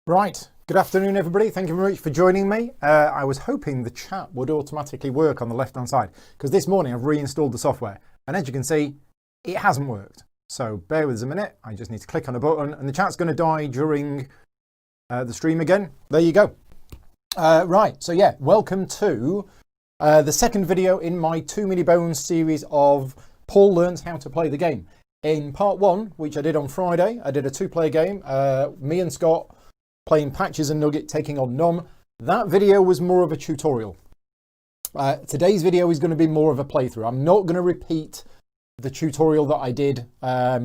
Right, good afternoon everybody. Thank you very much for joining me. I was hoping the chat would automatically work on the left hand side because this morning I've reinstalled the software and as you can see it hasn't worked. So bear with us a minute, I just need to click on a button and the chat's going to die during the stream again. There you go. Right, so yeah, welcome to the second video in my 2 Mini Bones series of Paul Learns How to Play the Game. In part 1, which I did on Friday, I did a 2-player game, me and Scott playing Patches and Nugget taking on Nom. That video was more of a tutorial. Today's video is going to be more of a playthrough. I'm not going to repeat the tutorial that I did.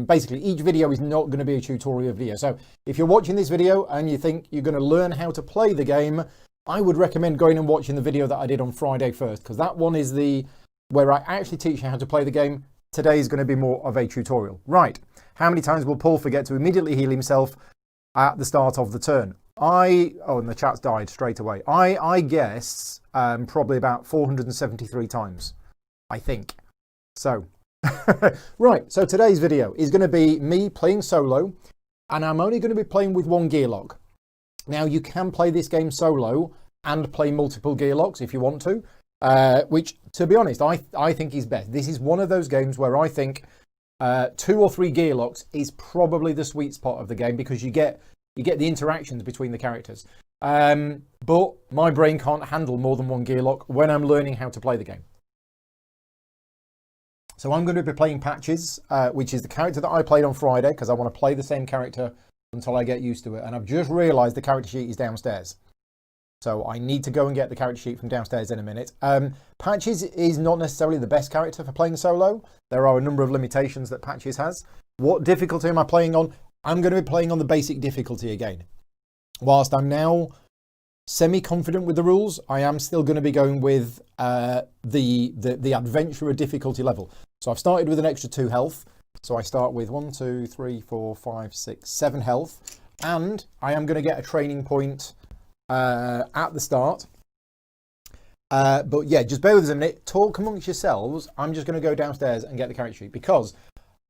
Basically, each video is not going to be a tutorial video. So if you're watching this video and you think you're going to learn how to play the game, I would recommend going and watching the video that I did on Friday first, because that one is where I actually teach you how to play the game. Today is going to be more of a tutorial. Right, how many times will Paul forget to immediately heal himself at the start of the turn? And the chat's died straight away. I guess probably about 473 times, I think. So, right, so today's video is going to be me playing solo, and I'm only going to be playing with one gear lock. Now, you can play this game solo and play multiple gear locks if you want to, which, to be honest, I think is best. This is one of those games where I think 2 or 3 gear locks is probably the sweet spot of the game because you get the interactions between the characters. But my brain can't handle more than one gear lock when I'm learning how to play the game. So I'm going to be playing Patches, which is the character that I played on Friday because I want to play the same character until I get used to it. And I've just realised the character sheet is downstairs. So I need to go and get the character sheet from downstairs in a minute. Patches is not necessarily the best character for playing solo. There are a number of limitations that Patches has. What difficulty am I playing on? I'm going to be playing on the basic difficulty again. Whilst I'm now semi-confident with the rules, I am still going to be going with the adventurer difficulty level. So I've started with an extra 2 health. So I start with 1, 2, 3, 4, 5, 6, 7 health. And I am going to get a training point at the start. But yeah, just bear with us a minute. Talk amongst yourselves. I'm just going to go downstairs and get the character sheet because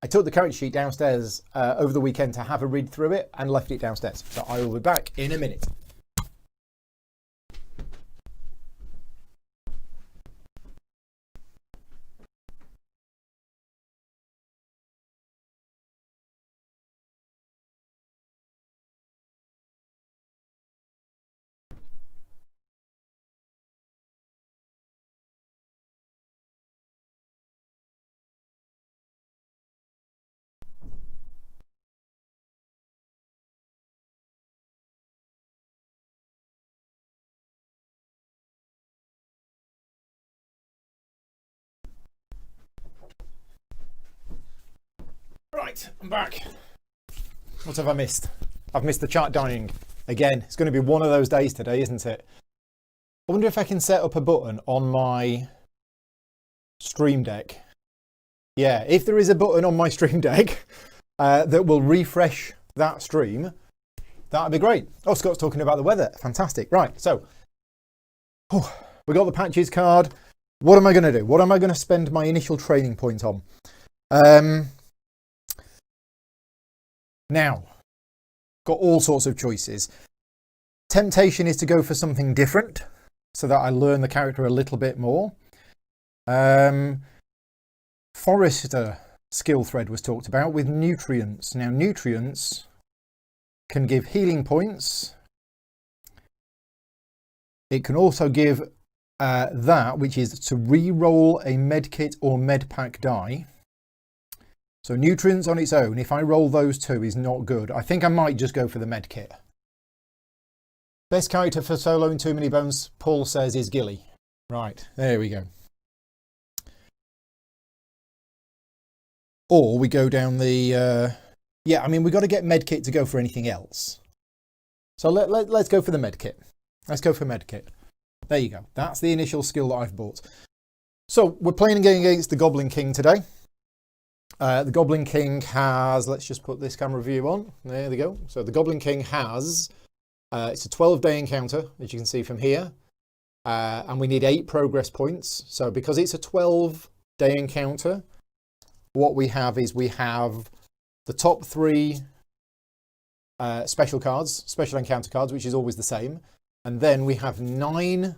I took the character sheet downstairs over the weekend to have a read through it and left it downstairs. So I will be back in a minute. Right, I'm back. What have I missed? I've missed the chat dying. Again, it's going to be one of those days today, isn't it? I wonder if I can set up a button on my Stream Deck. Yeah, if there is a button on my Stream Deck that will refresh that stream, that'd be great. Oh, Scott's talking about the weather. Fantastic. Right, so we got the Patches card. What am I going to do? What am I going to spend my initial training point on? Now, got all sorts of choices. Temptation is to go for something different so that I learn the character a little bit more. Forester skill thread was talked about with nutrients. Now, nutrients can give healing points. It can also give that, which is to re-roll a medkit or medpack die. So nutrients on its own, if I roll those 2, is not good. I think I might just go for the medkit. Best character for solo in 2 Mini Bones, Paul says, is Gilly. Right, there we go. Or we go down the... yeah, I mean, we've got to get medkit to go for anything else. So let's go for the medkit. Let's go for medkit. There you go. That's the initial skill that I've bought. So we're playing against the Goblin King today. The Goblin King has, let's just put this camera view on. There we go. So the Goblin King has, it's a 12-day encounter, as you can see from here. And we need 8 progress points. So because it's a 12-day encounter, what we have is we have the top 3 special cards, special encounter cards, which is always the same. And then we have 9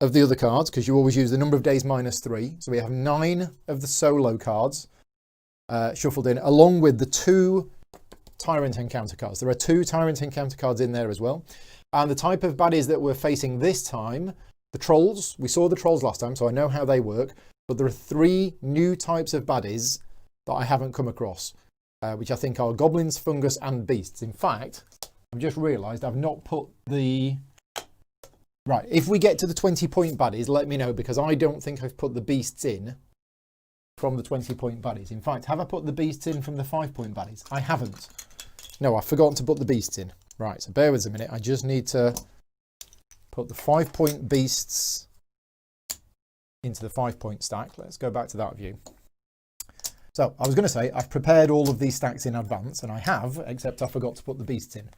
of the other cards, because you always use the number of days minus 3. So we have 9 of the solo cards shuffled in, along with the 2 Tyrant encounter cards. There are 2 Tyrant encounter cards in there as well. And the type of baddies that we're facing this time, the trolls. We saw the trolls last time, so I know how they work. But there are 3 new types of baddies that I haven't come across, which I think are goblins, fungus, and beasts. In fact, I've just realised I've not put the... Right, if we get to the 20-point baddies, let me know, because I don't think I've put the beasts in from the 20-point baddies. In fact, have I put the beasts in from the 5-point baddies? I haven't. No, I've forgotten to put the beasts in. Right, so bear with us a minute. I just need to put the 5-point beasts into the 5-point stack. Let's go back to that view. So I was going to say I've prepared all of these stacks in advance, and I have, except I forgot to put the beasts in.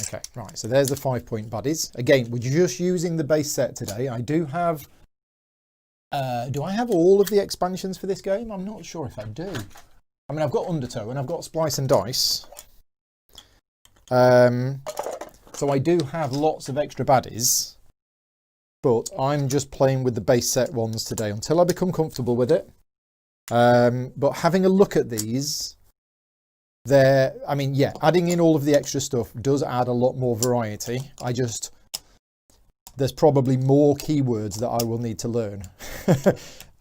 Okay, right, so there's the 5-point baddies. Again, we're just using the base set today. I do have... do I have all of the expansions for this game? I'm not sure if I do. I mean, I've got Undertow and I've got Splice and Dice. So I do have lots of extra baddies. But I'm just playing with the base set ones today until I become comfortable with it. But having a look at these... I mean, yeah, adding in all of the extra stuff does add a lot more variety. There's probably more keywords that I will need to learn.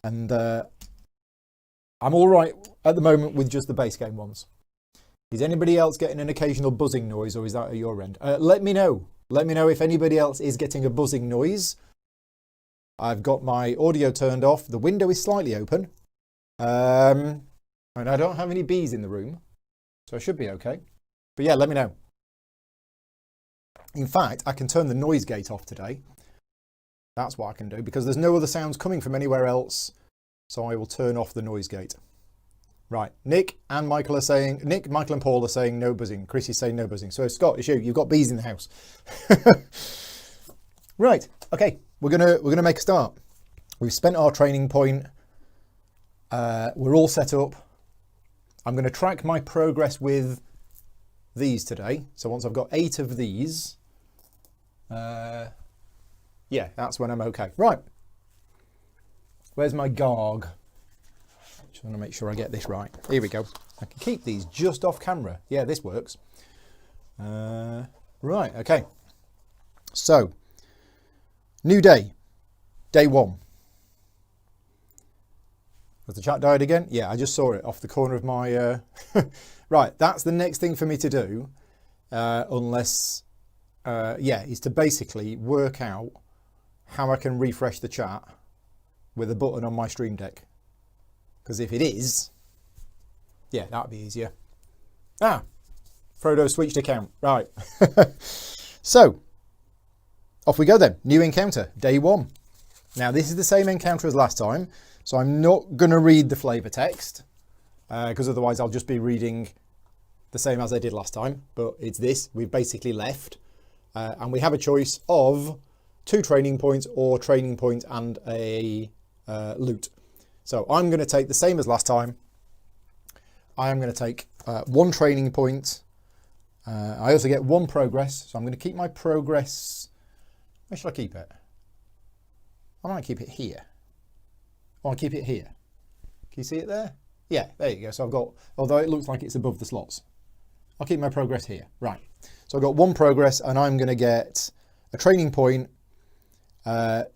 And I'm all right at the moment with just the base game ones. Is anybody else getting an occasional buzzing noise, or is that at your end? Let me know. Let me know if anybody else is getting a buzzing noise. I've got my audio turned off. The window is slightly open. And I don't have any bees in the room. So I should be okay. But yeah, let me know. In fact, I can turn the noise gate off today. That's what I can do, because there's no other sounds coming from anywhere else. So I will turn off the noise gate. Right, Nick, Michael, and Paul are saying no buzzing. Chris is saying no buzzing. So Scott, it's you. You've got bees in the house. Right, okay. We're gonna make a start. We've spent our training point. We're all set up. I'm going to track my progress with these today. So once I've got 8 of these, yeah, that's when I'm okay. Right. Where's my Garg? Just want to make sure I get this right. Here we go. I can keep these just off camera. Yeah, this works. Right, okay. So, new day. Day 1. Has the chat died again? Yeah, I just saw it off the corner of my... Right, that's the next thing for me to do. Unless... yeah, is to basically work out how I can refresh the chat with a button on my Stream Deck. Because if it is... Yeah, that'd be easier. Ah! Frodo switched account. Right. So, off we go then. New encounter. Day 1. Now, this is the same encounter as last time. So I'm not going to read the flavour text, because otherwise I'll just be reading the same as I did last time. But it's this. We've basically left. And we have a choice of 2 training points or training point and a loot. So I'm going to take the same as last time. I am going to take 1 training point. I also get 1 progress. So I'm going to keep my progress. Where should I keep it? I might keep it here. I'll keep it here. Can you see it there? Yeah, there you go. So I've got, although it looks like it's above the slots, I'll keep my progress here. Right. So I've got 1 progress, and I'm going to get a training point and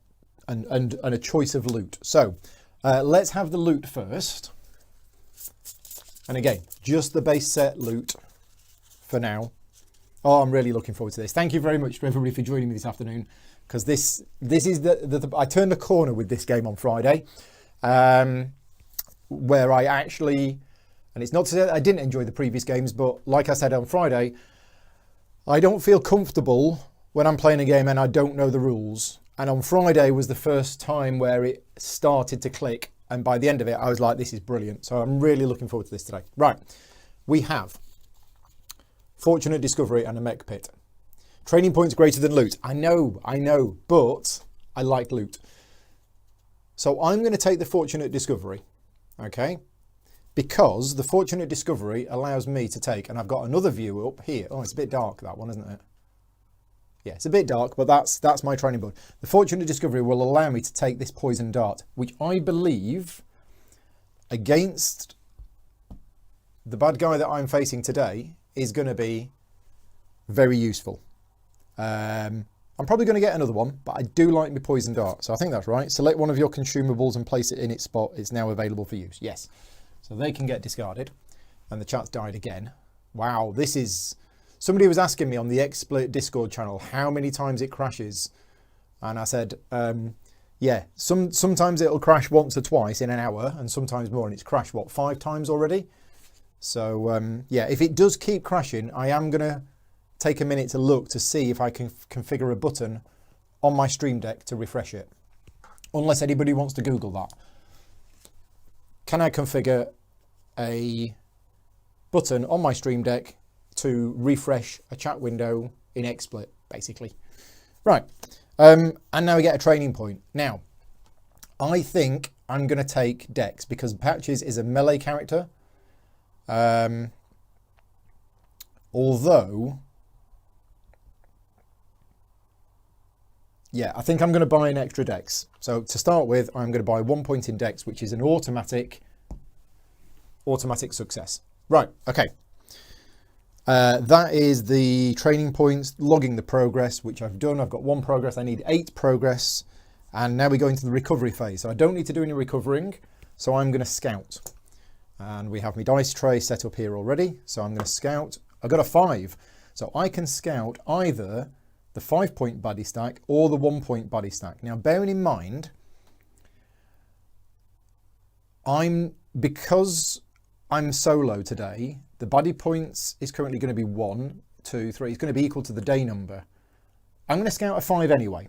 a choice of loot. So let's have the loot first. And again, just the base set loot for now. Oh, I'm really looking forward to this. Thank you very much for everybody for joining me this afternoon, because this is I turned a corner with this game on Friday. Where I actually, and it's not to say that I didn't enjoy the previous games, but like I said on Friday, I don't feel comfortable when I'm playing a game and I don't know the rules. And on Friday was the first time where it started to click, and by the end of it I was like, this is brilliant. So I'm really looking forward to this today. Right, we have Fortunate Discovery and a mech pit. Training points greater than loot. I know, but I like loot. So I'm going to take the Fortunate Discovery, okay? because the Fortunate Discovery allows me to take, and I've got another view up here. Oh, it's a bit dark, that one, isn't it? Yeah, it's a bit dark, but that's my training board. The Fortunate Discovery will allow me to take this poison dart, which I believe against the bad guy that I'm facing today is going to be very useful. I'm probably going to get another one, but I do like my poison dart, so I think that's right. Select one of your consumables and place it in its spot. It's now available for use. Yes. So they can get discarded. And the chat's died again. Wow, this is... Somebody was asking me on the XSplit Discord channel how many times it crashes. And I said, yeah, sometimes it'll crash once or twice in an hour, and sometimes more, and it's crashed, what, 5 times already? So, yeah, if it does keep crashing, I am going to take a minute to look to see if I can configure a button on my Stream Deck to refresh it. Unless anybody wants to Google that. Can I configure a button on my Stream Deck to refresh a chat window in XSplit, basically? Right, and now we get a training point. Now, I think I'm going to take Dex because Patches is a melee character. Although, yeah, I think I'm going to buy an extra Dex. So to start with, I'm going to buy 1 point in Dex, which is an automatic success. Right, okay. That is the training points, logging the progress, which I've done. I've got 1 progress. I need 8 progress. And now we go into the recovery phase. So I don't need to do any recovering. So I'm going to scout. And we have my dice tray set up here already. So I'm going to scout. I got a 5. So I can scout either the 5-point baddie stack or the 1-point baddie stack. Now, bearing in mind, because I'm solo today, the baddie points is currently going to be 1, 2, 3. It's going to be equal to the day number. I'm going to scout a 5 anyway.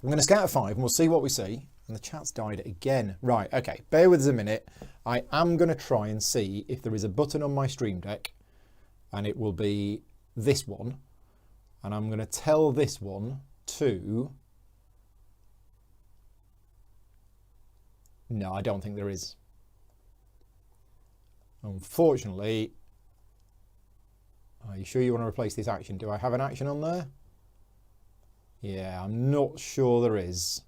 I'm going to scout a 5 and we'll see what we see. And the chat's died again. Right, okay, bear with us a minute. I am going to try and see if there is a button on my Stream Deck, and it will be this one. And I'm going to tell this one to... No, I don't think there is. Unfortunately, are you sure you want to replace this action? Do I have an action on there? Yeah, I'm not sure there is.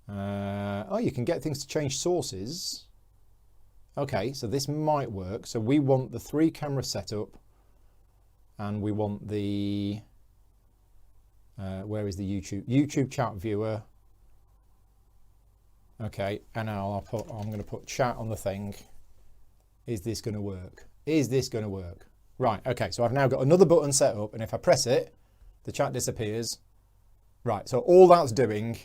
Oh, you can get things to change sources. Okay, so this might work. So we want the 3 camera setup, and we want the where is the YouTube chat viewer? Okay, and now I'm going to put chat on the thing. Is this going to work? Is this going to work? Right, okay, so I've now got another button set up, and if I press it, the chat disappears. Right, so all that's doing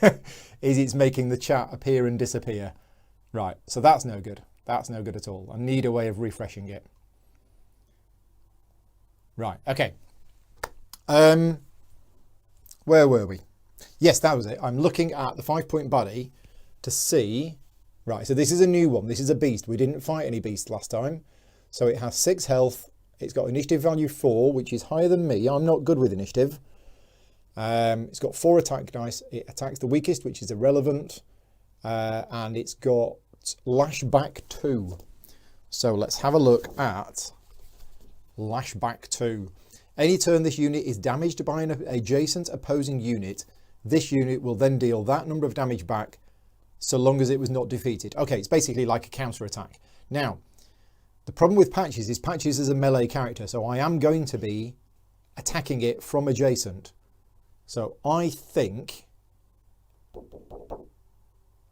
is it's making the chat appear and disappear. Right, so that's no good. That's no good at all. I need a way of refreshing it. Right, okay. Where were we? Yes, that was it. I'm looking at the 5-point baddie to see... Right, so this is a new one. This is a beast. We didn't fight any beast last time. So it has 6 health. It's got initiative value 4, which is higher than me. I'm not good with initiative. It's got 4 attack dice. It attacks the weakest, which is irrelevant. And it's got lashback 2. So let's have a look at lashback 2. Any turn this unit is damaged by an adjacent opposing unit, this unit will then deal that number of damage back so long as it was not defeated. Okay, it's basically like a counter attack. Now, the problem with Patches is Patches is a melee character, so I am going to be attacking it from adjacent. So I think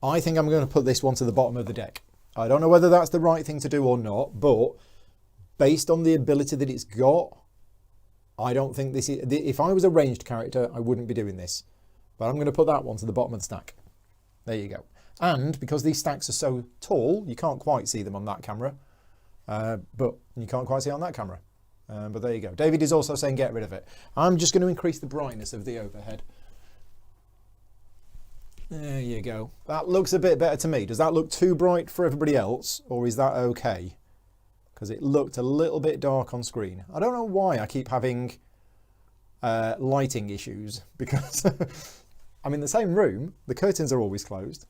I'm going to put this one to the bottom of the deck. I don't know whether that's the right thing to do or not, but based on the ability that it's got, I don't think this is... If I was a ranged character, I wouldn't be doing this. But I'm going to put that one to the bottom of the stack. There you go. And because these stacks are so tall, you can't quite see them on that camera. But you can't quite see it on that camera. But there you go. David is also saying get rid of it. I'm just going to increase the brightness of the overhead. There you go. That looks a bit better to me. Does that look too bright for everybody else, or is that okay? Because it looked a little bit dark on screen. I don't know why I keep having lighting issues, because I'm in the same room, the curtains are always closed,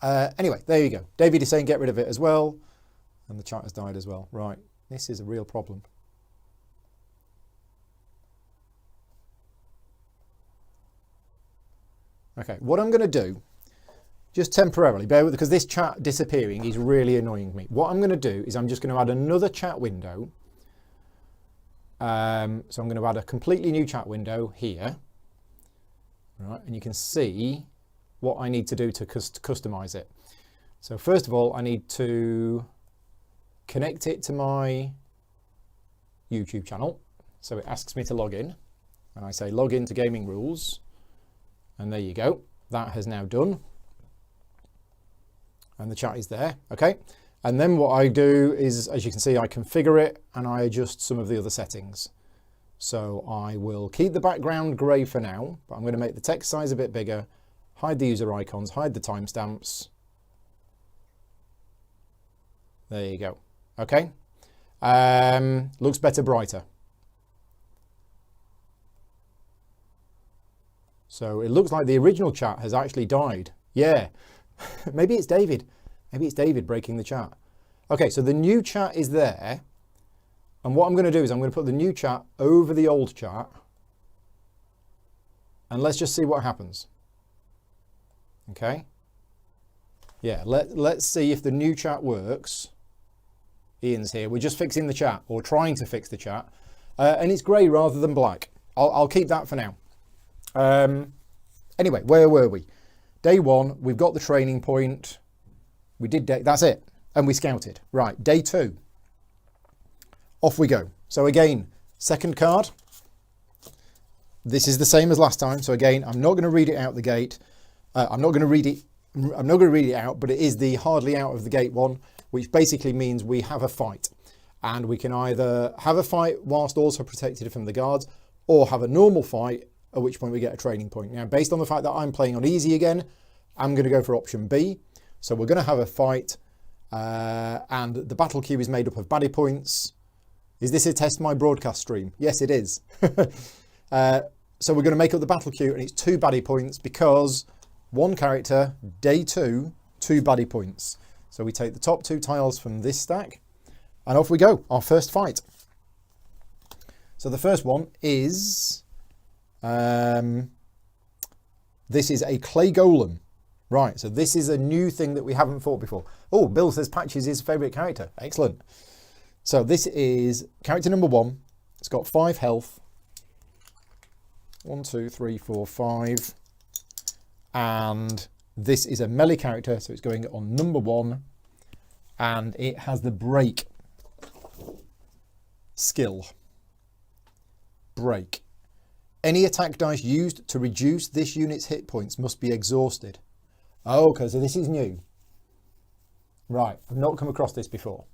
Anyway, there you go. David is saying get rid of it as well. And the chat has died as well. Right, this is a real problem. Okay, what I'm going to do, just temporarily, bear with, because this chat disappearing is really annoying me. What I'm going to do is I'm just going to add another chat window. So I'm going to add a completely new chat window here. Right, and you can see what I need to do to customize it. So first of all, I need to connect it to my YouTube channel. So it asks me to log in, and I say log in to gaming rules, and there you go. That has now done, and the chat is there. Okay, and then what I do is, as you can see, I configure it and I adjust some of the other settings. So I will keep the background grey for now, but I'm going to make the text size a bit bigger, hide the user icons, hide the timestamps. There you go. Okay, looks better, brighter. So it looks like the original chat has actually died. Yeah, maybe it's David. Maybe it's David breaking the chat. Okay, so the new chat is there. And what I'm going to do is I'm going to put the new chat over the old chat. And let's just see what happens. Okay. Yeah, let's see if the new chat works. Ian's here. We're just fixing the chat, or trying to fix the chat. And it's grey rather than black. I'll keep that for now. Anyway, where were we? Day one, we've got the training point. We did that's it. And we scouted. Right, day two. Off we go. So again, second card. This is the same as last time. So again, I'm not going to read it out the gate. I'm not going to read it out, but it is the hardly out of the gate one, which basically means we have a fight. And we can either have a fight whilst also protected from the guards, or have a normal fight, at which point we get a training point. Now, based on the fact that I'm playing on easy again, I'm going to go for option B. So we're going to have a fight, and the battle queue is made up of baddie points. Is this a test my broadcast stream? Yes, it is. So we're going to make up the battle queue, and it's 2 baddie points because one character, day 2, 2 baddie points. So we take the top 2 tiles from this stack, and off we go, our first fight. So the first one is, this is a clay golem. Right, so this is a new thing that we haven't fought before. Oh, Bill says Patch is his favourite character. Excellent. So this is character number 1. It's got 5 health. 1, 2, 3, 4, 5. And this is a melee character, so it's going on number 1. And it has the break skill. Break. Any attack dice used to reduce this unit's hit points must be exhausted. Oh, okay, so this is new. Right, I've not come across this before.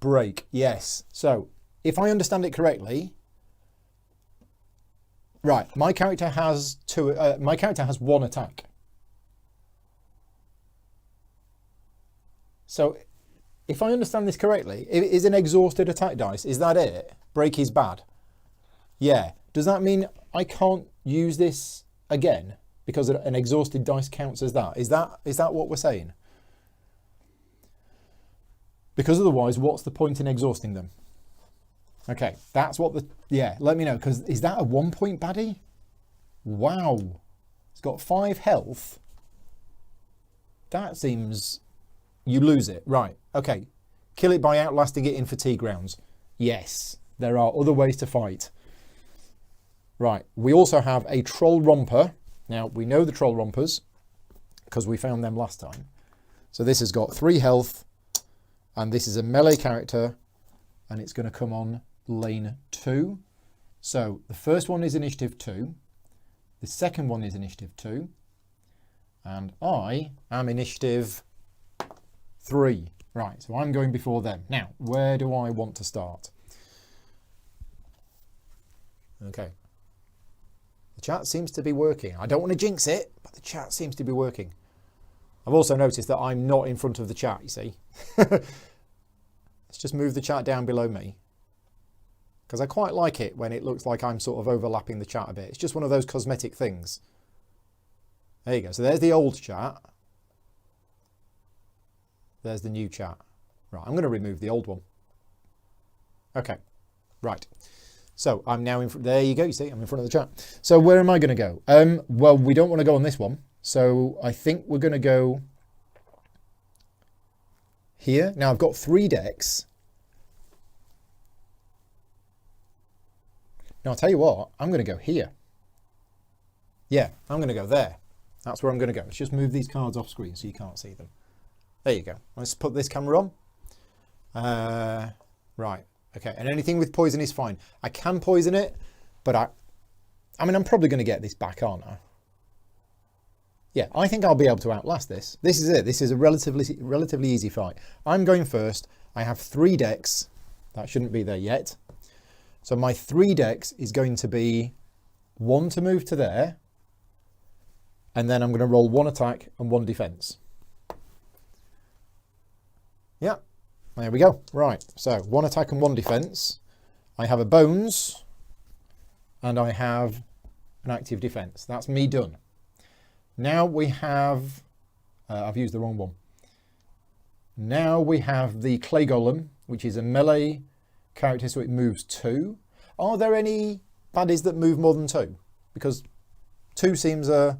Break, yes. So, if I understand it correctly, right, my character has 1 attack. So, if I understand this correctly, is an exhausted attack dice, is that it? Break is bad. Yeah. Does that mean I can't use this again? Because an exhausted dice counts as that. Is that what we're saying? Because otherwise, what's the point in exhausting them? Okay, that's what let me know, because is that a 1-point baddie? Wow. It's got 5 health. That seems, you lose it. Right, okay. Kill it by outlasting it in fatigue rounds. Yes, there are other ways to fight. Right, we also have a troll romper. Now, we know the troll rompers because we found them last time. So this has got 3 health, and this is a melee character, and it's going to come on lane 2. So the first one is initiative 2. The second one is initiative 2. And I am initiative 3. Right, so I'm going before them. Now, where do I want to start? Okay. The chat seems to be working. I don't want to jinx it, but the chat seems to be working. I've also noticed that I'm not in front of the chat, you see. Let's just move the chat down below me. Because I quite like it when it looks like I'm sort of overlapping the chat a bit. It's just one of those cosmetic things. There you go. So there's the old chat. There's the new chat. Right, I'm going to remove the old one. Okay, right. So I'm now in front. There you go. You see, I'm in front of the chat. So where am I going to go? Well, we don't want to go on this one. So I think we're going to go here. Now I've got 3 decks. Now I'll tell you what, I'm going to go here. Yeah, I'm going to go there. That's where I'm going to go. Let's just move these cards off screen so you can't see them. There you go. Let's put this camera on. Right. Okay. And anything with poison is fine. I can poison it, but I mean, I'm probably going to get this back, aren't I? Yeah, I think I'll be able to outlast this. This is it. This is a relatively easy fight. I'm going first. I have 3 decks. That shouldn't be there yet. So my 3 decks is going to be 1 to move to there. And then I'm going to roll 1 attack and 1 defense. Yeah, there we go. Right, so 1 attack and 1 defense. I have a bones and I have an active defense. That's me done. Now we have, I've used the wrong one. Now we have the clay golem, which is a melee character, so it moves 2. Are there any baddies that move more than 2? Because 2 seems a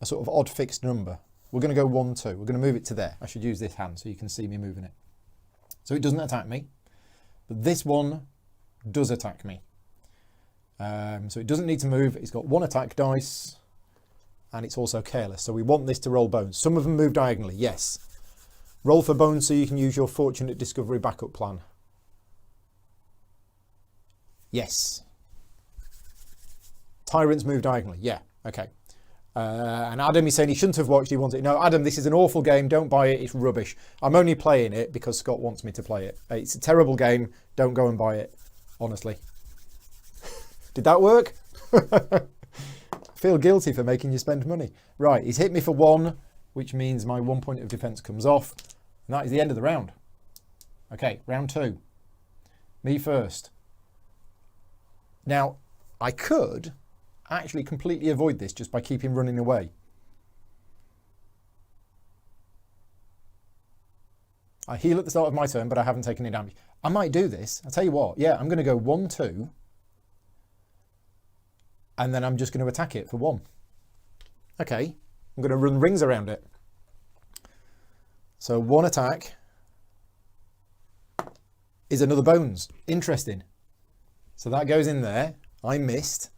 sort of odd fixed number. We're going to go 1, 2. We're going to move it to there. I should use this hand so you can see me moving it. So it doesn't attack me, but this one does attack me. So it doesn't need to move. It's got 1 attack dice and it's also careless. So we want this to roll bones. Some of them move diagonally. Yes. Roll for bones so you can use your fortunate discovery backup plan. Yes. Tyrants move diagonally. Yeah. Okay. And Adam is saying he shouldn't have watched, he wanted it. No, Adam, this is an awful game. Don't buy it. It's rubbish. I'm only playing it because Scott wants me to play it. It's a terrible game. Don't go and buy it. Honestly. Did that work? Feel guilty for making you spend money. Right, he's hit me for 1, which means my 1 point of defense comes off. And that is the end of the round. Okay, round 2. Me first. Now, I could actually completely avoid this just by keeping running away. I heal at the start of my turn, but I haven't taken any damage. I might do this. I'll tell you what. Yeah, I'm going to go 1, 2. And then I'm just going to attack it for 1. Okay. I'm going to run rings around it. So 1 attack is another bones. Interesting. So that goes in there. I missed.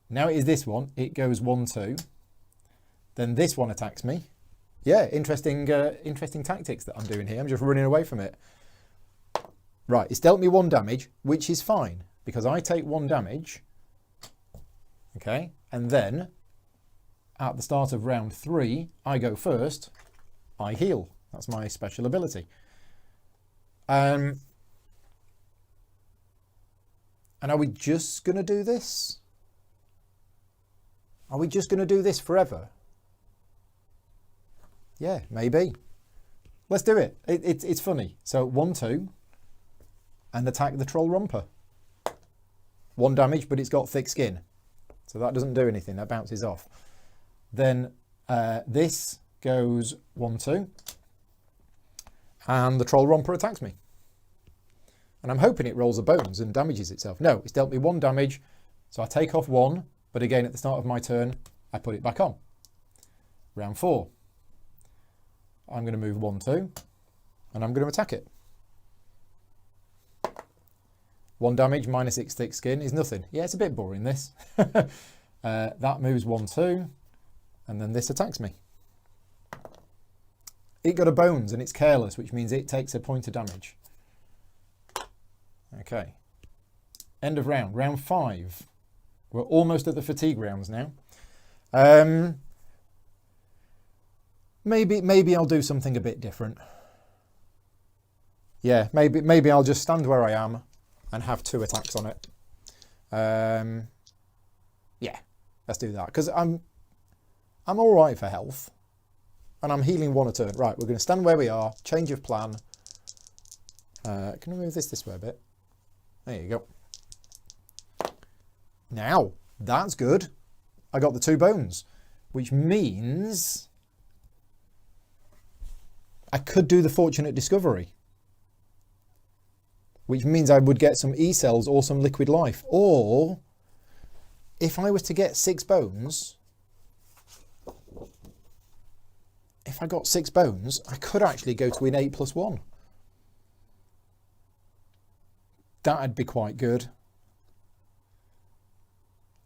Now it is this one. It goes 1, 2. Then this one attacks me. Yeah, interesting tactics that I'm doing here. I'm just running away from it. Right, it's dealt me 1 damage, which is fine because I take 1 damage. Okay, and then at the start of round 3, I go first. I heal. That's my special ability. And are we just going to do this? Are we just going to do this forever? Yeah, maybe. Let's do it. It's funny. So 1, 2, and attack the troll romper. 1 damage, but it's got thick skin. So that doesn't do anything. That bounces off. Then this goes 1, 2, and the troll romper attacks me. And I'm hoping it rolls a bones and damages itself. No, it's dealt me 1 damage. So I take off 1, but again, at the start of my turn, I put it back on. Round 4. I'm going to move 1, 2, and I'm going to attack it. 1 damage minus 6 thick skin is nothing. Yeah, it's a bit boring, this. That moves 1, 2, and then this attacks me. It got a bones and it's careless, which means it takes a point of damage. Okay. End of round. Round 5. We're almost at the fatigue rounds now. Maybe I'll do something a bit different. Yeah, maybe I'll just stand where I am and have 2 attacks on it. Yeah, let's do that because I'm all right for health, and I'm healing 1 a turn. Right, we're going to stand where we are. Change of plan. Can we move this way a bit? There you go. Now that's good. I got the 2 bones, which means I could do the Fortunate Discovery, which means I would get some E-cells or some liquid life. Or if I was to get 6 bones, if I got 6 bones, I could actually go to innate +1. That'd be quite good.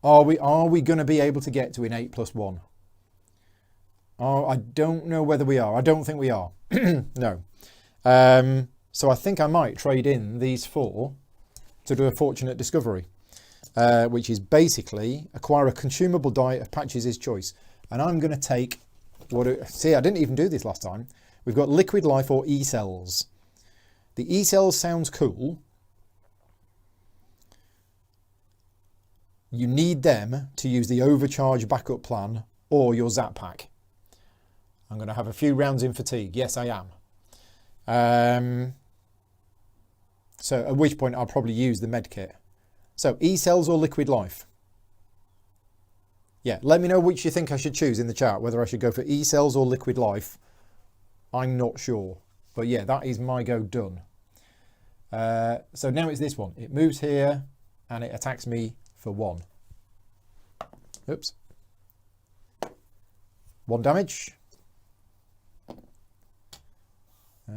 Are we going to be able to get to innate +1? Oh, I don't know whether we are. I don't think we are. No. So I think I might trade in these 4 to do a Fortunate Discovery, which is basically acquire a consumable die of Patches' choice. And I'm going to take see, I didn't even do this last time. We've got liquid life or E-cells. The E-cells sounds cool. You need them to use the overcharge backup plan or your Zap Pack. I'm going to have a few rounds in fatigue. Yes, I am. So at which point I'll probably use the med kit. So E-cells or liquid life? Yeah, let me know which you think I should choose in the chat, whether I should go for E-cells or liquid life. I'm not sure. But yeah, that is my go done. So now it's this one. It moves here and it attacks me for 1. Oops. 1 damage.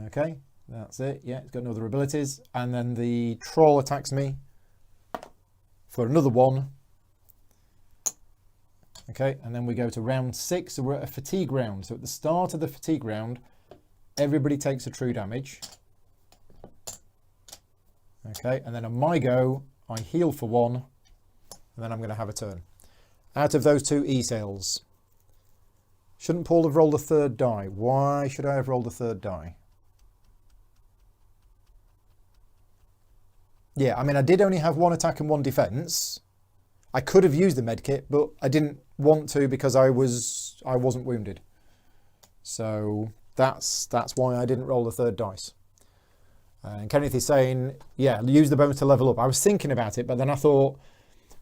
Okay, that's it. Yeah, it's got no other abilities. And then the troll attacks me for another 1. Okay, and then we go to round 6. So we're at a fatigue round. So at the start of the fatigue round, everybody takes a true damage. Okay, and then on my go, I heal for 1, and then I'm going to have a turn. Out of those 2 E-cells. Shouldn't Paul have rolled a 3rd die? Why should I have rolled a 3rd die? Yeah, I mean, I did only have 1 attack and 1 defense. I could have used the medkit, but I didn't want to because I wasn't wounded. So that's why I didn't roll the 3rd dice. And Kenneth is saying, yeah, use the bones to level up. I was thinking about it, but then I thought,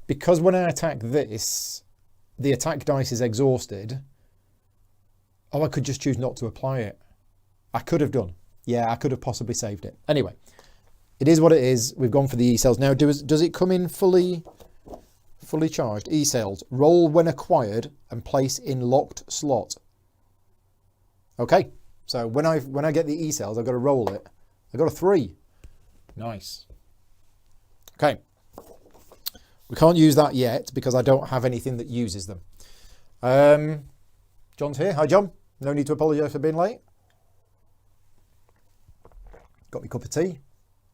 because when I attack this, the attack dice is exhausted. Oh, I could just choose not to apply it. I could have done. Yeah, I could have possibly saved it. Anyway, it is what it is. We've gone for the E-cells. Now, does it come in fully charged? E-cells. Roll when acquired and place in locked slot. Okay, so when I get the E-cells, I've got to roll it. I got a 3. Nice. Okay. We can't use that yet because I don't have anything that uses them. John's here. Hi, John. No need to apologise for being late. Got me a cup of tea.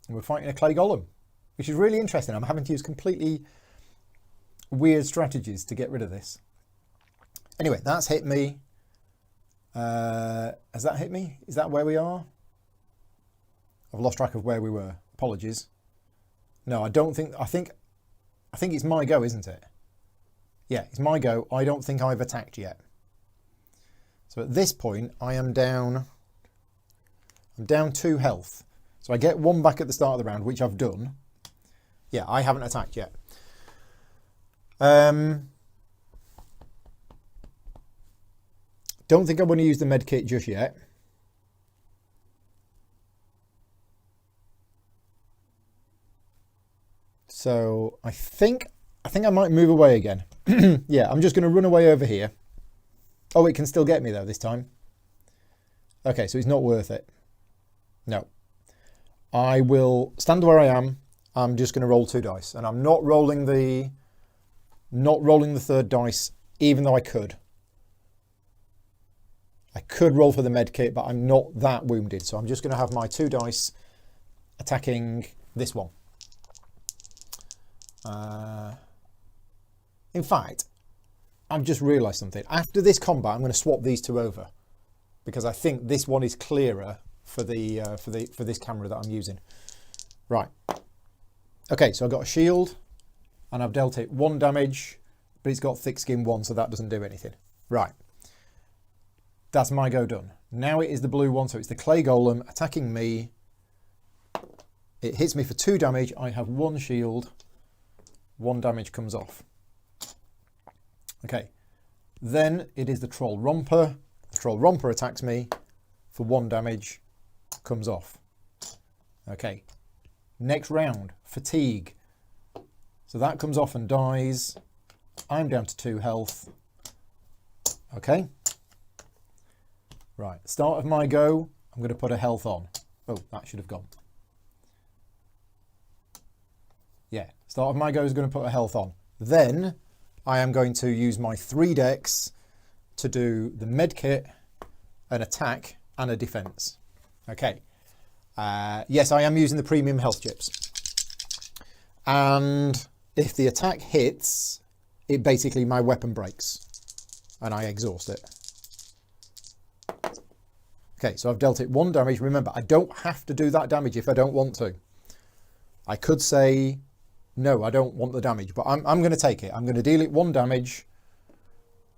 And we're fighting a clay golem, which is really interesting. I'm having to use completely weird strategies to get rid of this. Anyway, that's hit me. Has that hit me? Is that where we are? I've lost track of where we were. Apologies. No, I don't think... I think it's my go, isn't it? Yeah, it's my go. I don't think I've attacked yet. So at this point, I'm down 2 health. So I get 1 back at the start of the round, which I've done. Yeah, I haven't attacked yet. Don't think I want to use the med kit just yet. So I think I might move away again. Yeah, I'm just going to run away over here. Oh, it can still get me though this time. Okay, so it's not worth it. No. I will stand where I am. I'm just going to roll 2 dice, and I'm not rolling the 3rd dice, even though I could. I could roll for the med kit, but I'm not that wounded, so I'm just going to have my 2 dice attacking this one. In fact, I've just realised something. After this combat, I'm going to swap these 2 over because I think this one is clearer for this camera that I'm using. Right. Okay, so I've got a shield and I've dealt it 1 damage, but it's got thick skin 1, so that doesn't do anything. Right. That's my go done. Now it is the blue one, so it's the clay golem attacking me. It hits me for 2 damage. I have 1 shield. 1 damage comes off. Okay. Then it is the troll romper. The troll romper attacks me for 1 damage comes off. Okay, next round, fatigue. So that comes off and dies. I'm down to 2 health. Okay. Right, start of my go, I'm going to put a health on. Oh, that should have gone. Yeah, start of my go is going to put a health on. Then I am going to use my 3 decks to do the medkit, an attack and a defense. Okay. Yes, I am using the premium health chips. And if the attack hits, it basically, my weapon breaks and I exhaust it. Okay, so I've dealt it 1 damage. Remember, I don't have to do that damage if I don't want to. I could say, no, I don't want the damage, but I'm going to take it. I'm going to deal it 1 damage,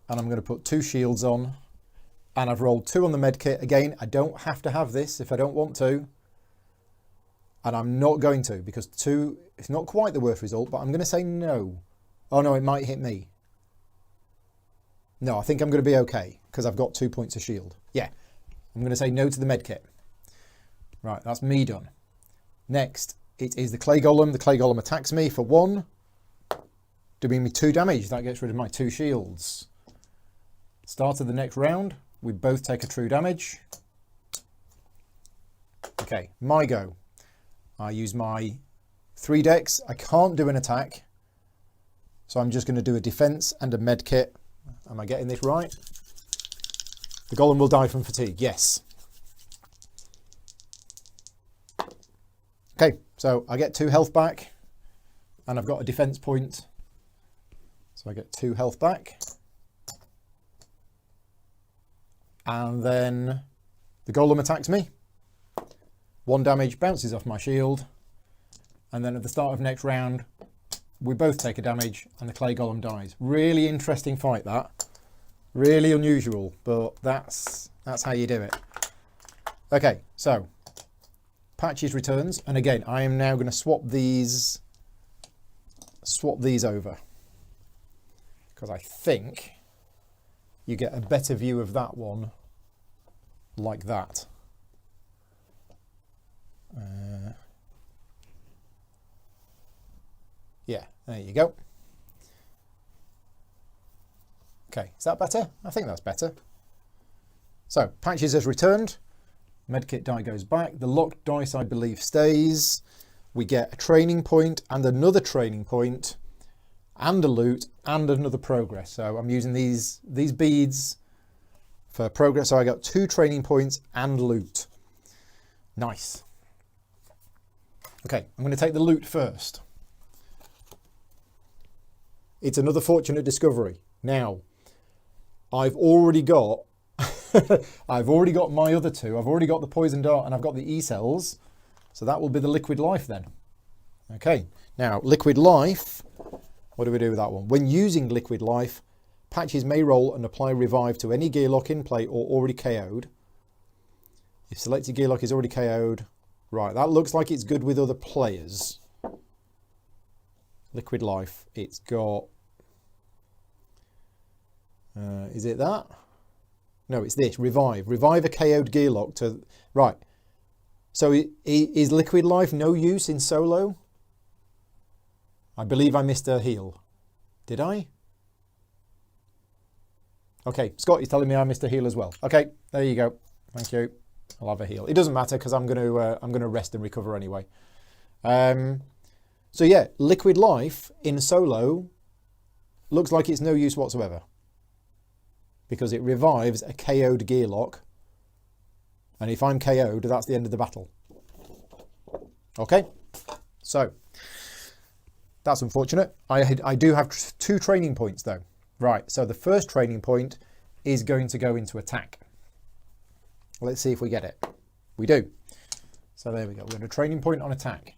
and I'm going to put 2 shields on, and I've rolled 2 on the medkit. Again, I don't have to have this if I don't want to, and I'm not going to, because 2, it's not quite the worst result, but I'm going to say no. Oh no, it might hit me. No, I think I'm going to be okay, because I've got 2 points of shield. Yeah. I'm going to say no to the medkit. Right, that's me done. Next, it is the clay golem. The clay golem attacks me for 1, doing me 2 damage. That gets rid of my 2 shields. Start of the next round, we both take a true damage. Okay, my go. I use my 3 decks. I can't do an attack, so I'm just going to do a defense and a medkit. Am I getting this right? The golem will die from fatigue, yes. Okay, so I get 2 health back, and I've got a defense point. So I get 2 health back. And then the golem attacks me. 1 damage, bounces off my shield. And then at the start of next round, we both take a damage, and the clay golem dies. Really interesting fight, that. Really unusual, but that's how you do it. Okay, so Patches returns, and again, I am now going to swap these over, because I think you get a better view of that one like that. Yeah, there you go. Okay, is that better? I think that's better. So, Patches has returned. Medkit die goes back. The locked dice, I believe, stays. We get a training point and another training point and a loot and another progress. So I'm using these beads for progress. So I got 2 training points and loot. Nice. Okay, I'm going to take the loot first. It's another fortunate discovery. Now, I've already got my other 2. I've already got the poison dart and I've got the E-cells. So that will be the liquid life then. Okay, now liquid life, what do we do with that one? When using liquid life, Patches may roll and apply revive to any gear lock in play or already KO'd. If selected gear lock is already KO'd, right, that looks like it's good with other players. Liquid life, it's got, is it that? No, it's this, revive. Revive a KO'd gear lock to, right. So is liquid life no use in solo? I believe I missed a heal. Did I? Okay, Scott is telling me I missed a heal as well. Okay, there you go. Thank you. I'll have a heal. It doesn't matter because I'm going to rest and recover anyway. So yeah, liquid life in solo looks like it's no use whatsoever, because it revives a KO'd gear lock, and if I'm KO'd, that's the end of the battle. Okay, so that's unfortunate. I do have 2 training points though. Right, so the first training point is going to go into attack. Let's see if we get it. We do. So there we go. We're going to training point on attack.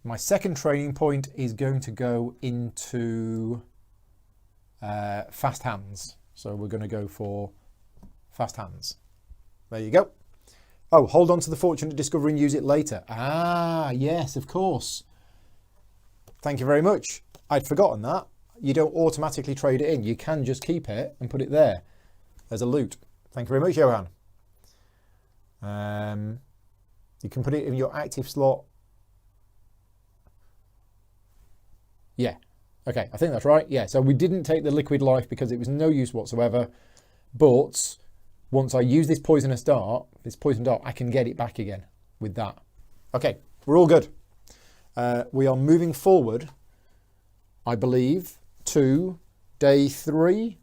My second training point is going to go into fast hands. So we're going to go for fast hands. There you go. Oh, hold on to the fortunate discovery and use it later. Ah, yes, of course. Thank you very much. I'd forgotten that. You don't automatically trade it in. You can just keep it and put it there as a loot. Thank you very much, Johan. You can put it in your active slot. Yeah. Okay, I think that's right. Yeah, so we didn't take the liquid life because it was no use whatsoever. But once I use this poisonous dart, this poison dart, I can get it back again with that. Okay, we're all good. We are moving forward, I believe, to day 3.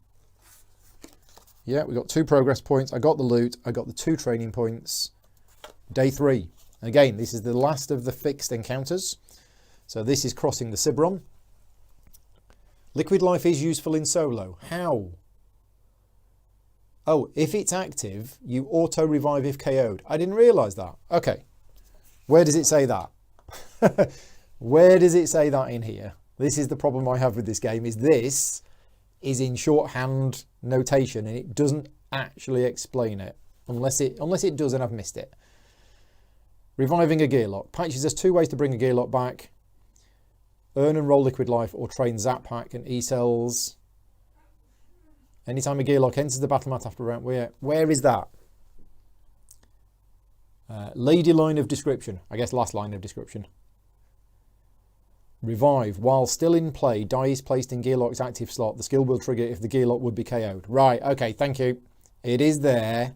Yeah, we got 2 progress points. I got the loot. I got the 2 training points. Day 3. Again, this is the last of the fixed encounters. So this is crossing the Cibron. Liquid life is useful in solo. How? Oh, if it's active, you auto revive if KO'd. I didn't realise that. Okay. Where does it say that? Where does it say that in here? This is the problem I have with this game, is this is in shorthand notation and it doesn't actually explain it. Unless it does and I've missed it. Reviving a gear lock. Patches has 2 ways to bring a gear lock back. Earn and roll liquid life or train zap pack and E-cells. Anytime a gear lock enters the battle mat after a round. Where is that? Lady line of description. I guess last line of description. Revive. While still in play, die is placed in Gearlock's active slot. The skill will trigger if the Gearlock would be KO'd. Right, okay, thank you. It is there.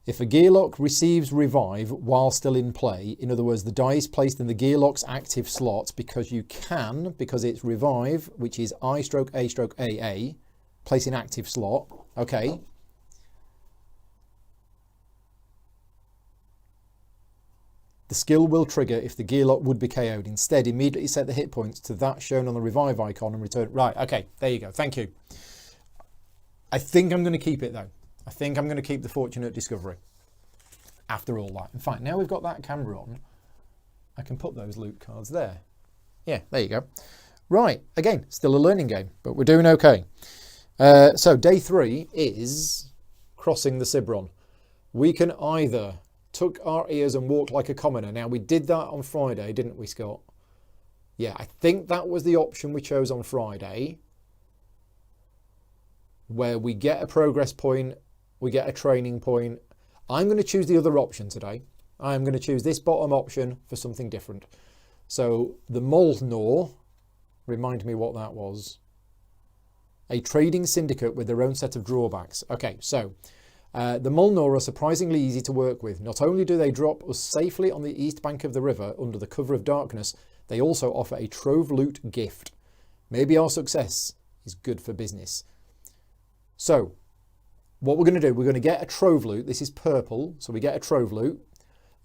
If a Gearlock receives Revive while still in play, in other words, the die is placed in the Gearlock's active slot because it's Revive, which is I/A/AA, place in active slot. Okay. The skill will trigger if the Gearlock would be KO'd. Instead, immediately set the hit points to that shown on the revive icon and return. Right, okay, there you go. Thank you. I think I'm going to keep it, though. I think I'm going to keep the Fortunate Discovery after all that. In fact, now we've got that camera on, I can put those loot cards there. Yeah, there you go. Right, again, still a learning game, but we're doing okay. So day 3 is crossing the Cibron. We can either tuck our ears and walk like a commoner. Now, we did that on Friday, didn't we, Scott? Yeah, I think that was the option we chose on Friday, where we get a progress point, we get a training point. I'm going to choose the other option today. I'm going to choose this bottom option for something different. So the Molnor, remind me what that was. A trading syndicate with their own set of drawbacks. Okay, so the Molnor are surprisingly easy to work with. Not only do they drop us safely on the east bank of the river under the cover of darkness, they also offer a trove loot gift. Maybe our success is good for business. So, what we're going to do, we're going to get a trove loot. This is purple, so we get a trove loot.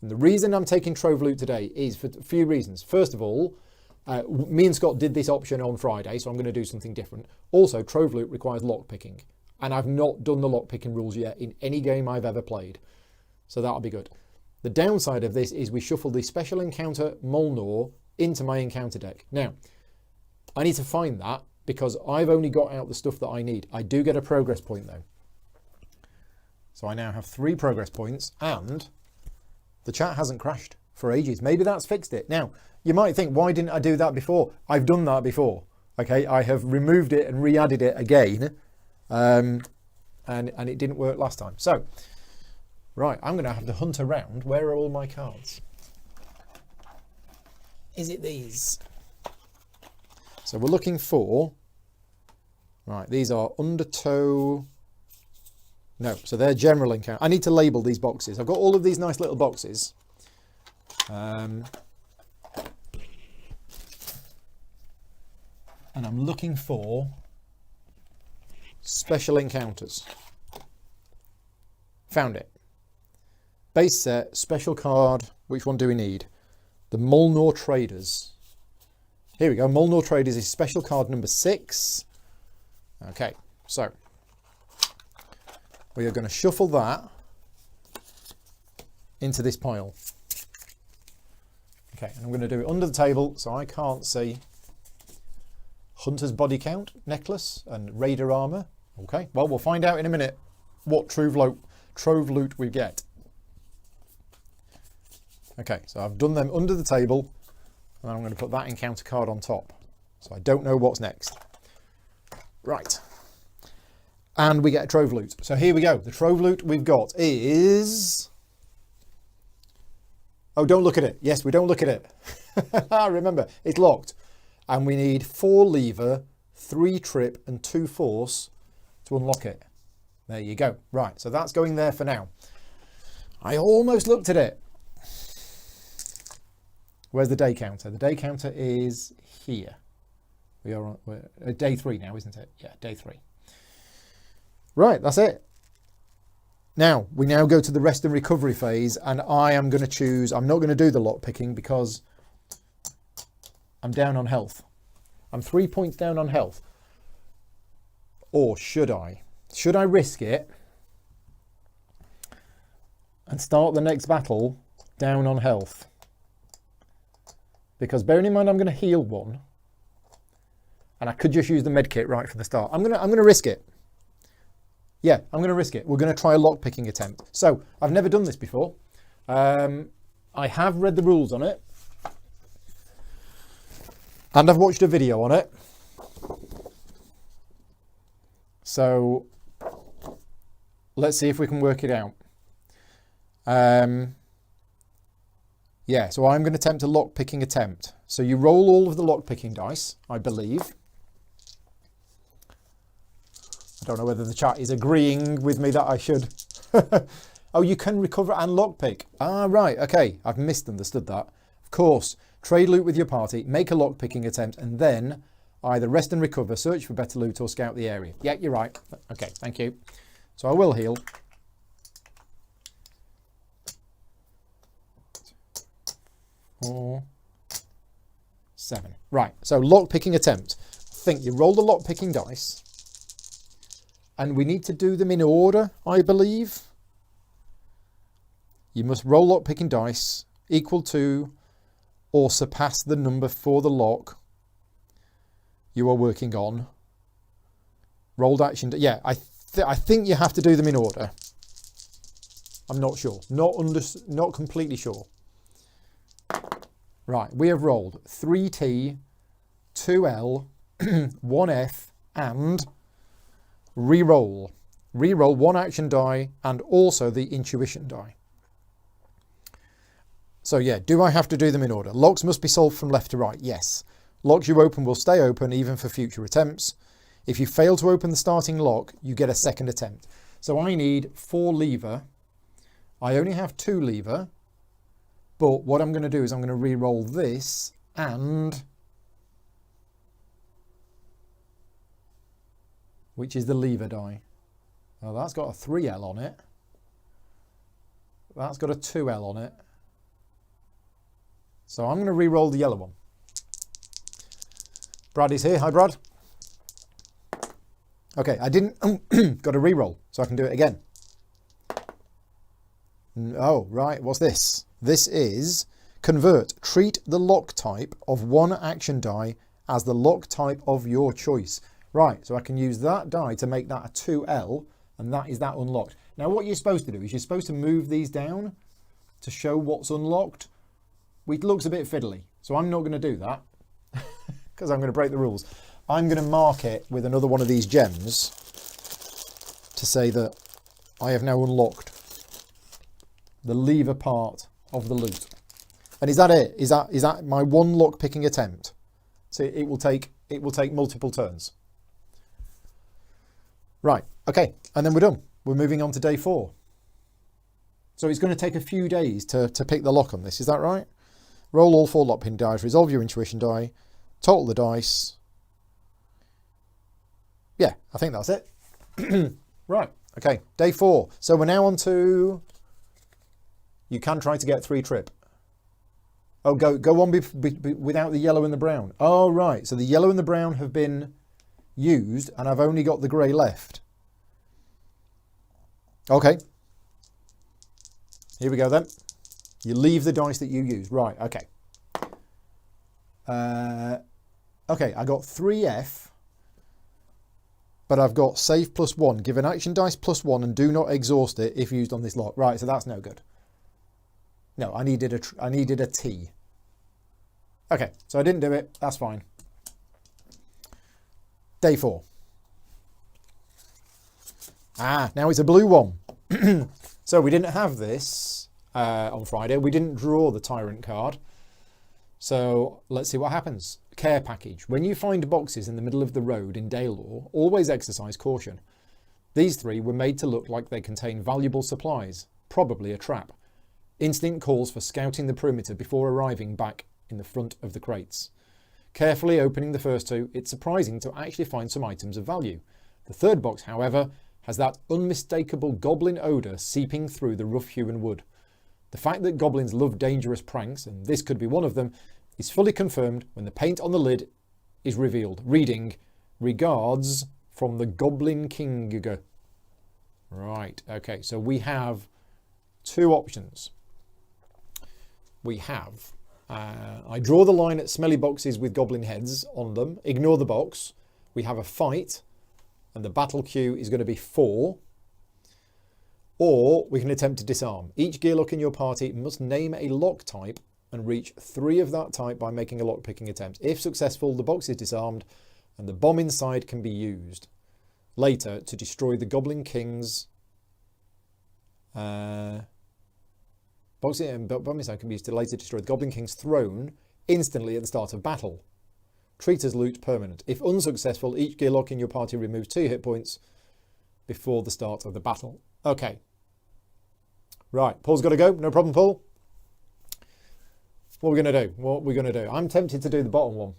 And the reason I'm taking trove loot today is for a few reasons. First of all, me and Scott did this option on Friday, so I'm going to do something different. Also, trove loot requires lockpicking. And I've not done the lockpicking rules yet in any game I've ever played. So that'll be good. The downside of this is we shuffle the special encounter Molnor into my encounter deck. Now, I need to find that because I've only got out the stuff that I need. I do get a progress point though. So I now have 3 progress points and the chat hasn't crashed for ages. Maybe that's fixed it. Now, you might think, why didn't I do that before? I've done that before. Okay, I have removed it and re-added it again. And it didn't work last time. So, right, I'm going to have to hunt around. Where are all my cards? Is it these? So we're looking for, right, these are undertow. No, so they're general encounter. I need to label these boxes. I've got all of these nice little boxes. And I'm looking for special encounters. Found it. Base set, special card. Which one do we need? The Molnor Traders. Here we go. Molnor Traders is special card number 6. Okay, so we are going to shuffle that into this pile. Okay, and I'm going to do it under the table so I can't see. Hunter's body count, necklace, and raider armor. Okay, well, we'll find out in a minute what trove loot we get. Okay, so I've done them under the table, and I'm going to put that encounter card on top. So I don't know what's next. Right. And we get a trove loot. So here we go. The trove loot we've got is... Oh, don't look at it. Yes, we don't look at it. Remember, it's locked. And we need 4 lever, 3 trip and 2 force to unlock it. There you go. Right, so that's going there for now. I almost looked at it. Where's the day counter? The day counter is here. We're at day 3 now, isn't it? Yeah, day 3. Right, that's it. Now, we now go to the rest and recovery phase, and I am going to choose... I'm not going to do the lock picking because I'm down on health. I'm 3 points down on health. Or should I? Should I risk it and start the next battle down on health? Because bearing in mind I'm going to heal 1, and I could just use the med kit right from the start. I'm going to risk it. Yeah, I'm going to risk it. We're going to try a lockpicking attempt. So, I've never done this before. I have read the rules on it. And I've watched a video on it. So, let's see if we can work it out. Yeah, so I'm going to attempt a lockpicking attempt. So you roll all of the lockpicking dice, I believe. I don't know whether the chat is agreeing with me that I should. Oh, you can recover and lockpick. Ah, right, okay. I've misunderstood that. Of course, trade loot with your party, make a lockpicking attempt, and then either rest and recover, search for better loot, or scout the area. Yeah, you're right. Okay, thank you. So I will heal. 4, 7. Right, so lockpicking attempt. I think you roll the lockpicking dice. And we need to do them in order, I believe. You must roll lockpicking dice equal to or surpass the number for the lock you are working on. Rolled action. Yeah, I think you have to do them in order. I'm not sure. Not completely sure. Right, we have rolled 3T, 2L, 1F, and re-roll. Re-roll 1 action die and also the intuition die. So yeah, do I have to do them in order? Locks must be solved from left to right. Yes. Locks you open will stay open even for future attempts. If you fail to open the starting lock, you get a second attempt. So I need 4 lever. I only have 2 lever. But what I'm going to do is I'm going to re-roll this and... which is the lever die. Oh, that's got a 3L on it. That's got a 2L on it. So I'm going to re-roll the yellow one. Brad is here. Hi, Brad. Okay, I didn't... got a re-roll, so I can do it again. Oh, right. What's this? This is convert. Treat the lock type of 1 action die as the lock type of your choice. Right, so I can use that die to make that a 2L, and that is that unlocked. Now, what you're supposed to do is you're supposed to move these down to show what's unlocked, which looks a bit fiddly. So I'm not going to do that because I'm going to break the rules. I'm going to mark it with another one of these gems to say that I have now unlocked the lever part of the loot. And is that it? Is that my 1 lock picking attempt? So it will take multiple turns. Right, okay, and then we're done. We're moving on to day 4. So it's going to take a few days to pick the lock on this, is that right? Roll all 4 lock picking dice, resolve your intuition die, total the dice. Yeah, I think that's it. Right, okay, day 4. So we're now on to... You can try to get 3 trip. Oh, go on without the yellow and the brown. Oh, right, so the yellow and the brown have been used and I've only got the grey left. Okay. Here we go then. You leave the dice that you use. Right, okay. Okay, I got 3F, but I've got save +1. Give an action dice +1 and do not exhaust it if used on this lock. Right, so that's no good. No, I needed a T. Okay, so I didn't do it. That's fine. Day 4. Now it's a blue one. So we didn't have this on Friday. We didn't draw the Tyrant card. So let's see what happens. Care package. When you find boxes in the middle of the road in Daylor, always exercise caution. These 3 were made to look like they contain valuable supplies, probably a trap. Instinct calls for scouting the perimeter before arriving back in the front of the crates. Carefully opening the first 2, it's surprising to actually find some items of value. The 3rd box, however, has that unmistakable goblin odour seeping through the rough-hewn wood. The fact that goblins love dangerous pranks, and this could be one of them, is fully confirmed when the paint on the lid is revealed, reading, "Regards from the Goblin King." Right, okay, so we have 2 options. We have, I draw the line at smelly boxes with goblin heads on them, ignore the box. We have a fight, and the battle queue is going to be 4. Or we can attempt to disarm. Each gearlock in your party must name a lock type and reach 3 of that type by making a lock picking attempt. If successful, the box is disarmed and the bomb inside can be used later to destroy the Goblin King's bomb inside can be used to later destroy the Goblin King's throne instantly at the start of battle. Treat as loot permanent. If unsuccessful, each gearlock in your party removes 2 hit points before the start of the battle. Okay. Right, Paul's got to go. No problem, Paul. What are we going to do? What are we going to do? I'm tempted to do the bottom one.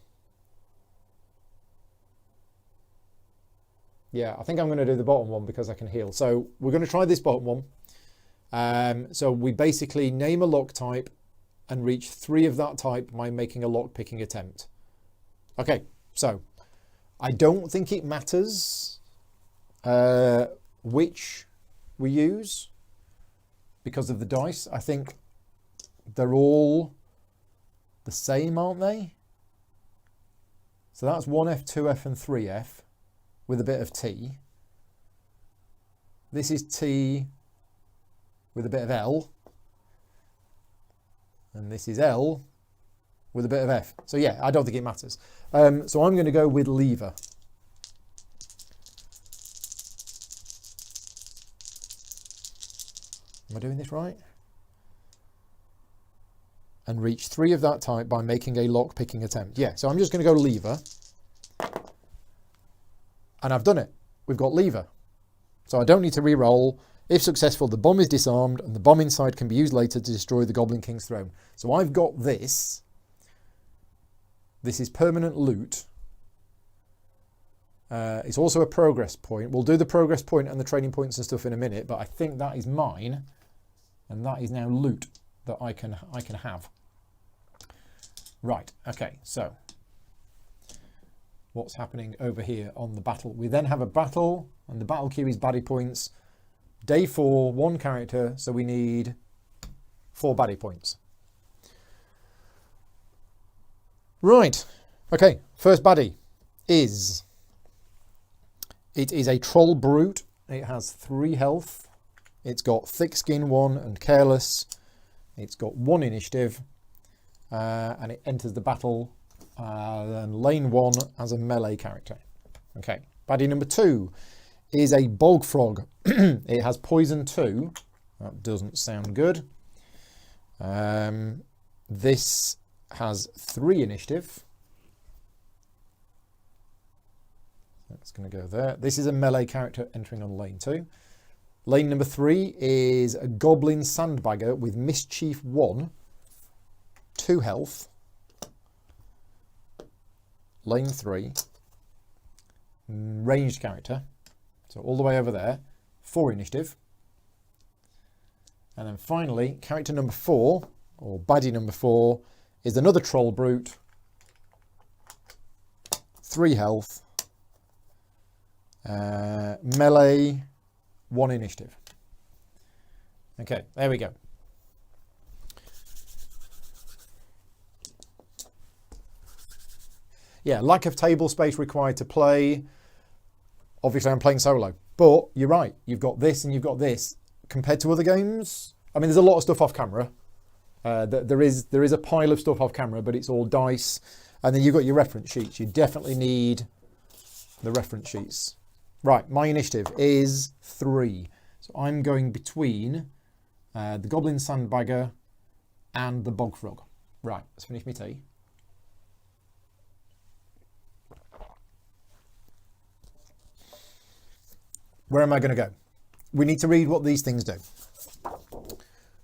Yeah, I think I'm going to do the bottom one because I can heal. So we're going to try this bottom one. So we basically name a lock type and reach 3 of that type by making a lock picking attempt. Okay, so I don't think it matters which we use because of the dice. I think they're all the same, aren't they? So that's 1F, 2F and 3F with a bit of T. This is T with a bit of L. And this is L with a bit of F. So yeah, I don't think it matters. So I'm going to go with lever. Am I doing this right? And reach 3 of that type by making a lock picking attempt. Yeah, so I'm just going to go lever. And I've done it. We've got lever. So I don't need to re-roll. If successful, the bomb is disarmed and the bomb inside can be used later to destroy the Goblin King's throne. So I've got this. This is permanent loot. It's also a progress point. We'll do the progress point and the training points and stuff in a minute, but I think that is mine. And that is now loot that I can have. Right, okay, so what's happening over here on the battle? We then have a battle, and the battle queue is baddie points. Day 4, 1 character, so we need 4 baddie points. Right, okay, first baddie is, it is a troll brute. It has 3 health. It's got thick skin 1 and careless. It's got 1 initiative, and it enters the battle and lane 1 as a melee character. Okay, baddie number 2 is a bog frog. It has poison 2. That doesn't sound good. This has 3 initiative. That's going to go there. This is a melee character entering on lane 2. Lane number 3 is a goblin sandbagger with mischief 1, 2 health. Lane 3, ranged character, so all the way over there, 4 initiative. And then finally, character number 4, or baddie number 4, is another troll brute, 3 health, melee, 1 initiative. Okay, there we go. Yeah, lack of table space required to play. Obviously, I'm playing solo. But you're right, you've got this and you've got this. Compared to other games, I mean, there's a lot of stuff off camera. There is a pile of stuff off camera, but it's all dice. And then you've got your reference sheets. You definitely need the reference sheets. Right, my initiative is 3. So I'm going between the Goblin Sandbagger and the Bog Frog. Right, let's finish my tea. Where am I going to go? We need to read what these things do.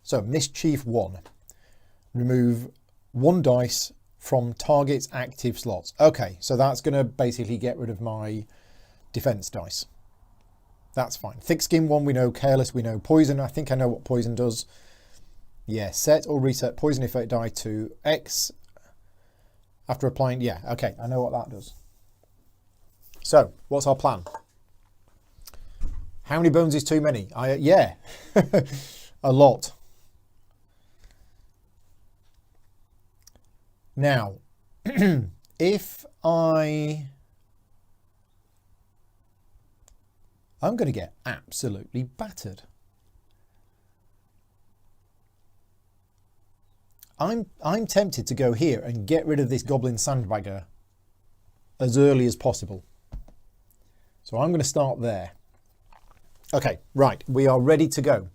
So, Mischief 1. Remove 1 dice from target's active slots. Okay, so that's going to basically get rid of my defense dice. That's fine. Thick Skin 1 we know, Careless we know, Poison, I think I know what Poison does. Yeah, set or reset Poison effect die to X after applying, yeah, okay, I know what that does. So, what's our plan? How many bones is too many? Yeah, a lot. Now, if I'm going to get absolutely battered. I'm tempted to go here and get rid of this Goblin Sandbagger as early as possible. So I'm going to start there. Okay, right, we are ready to go.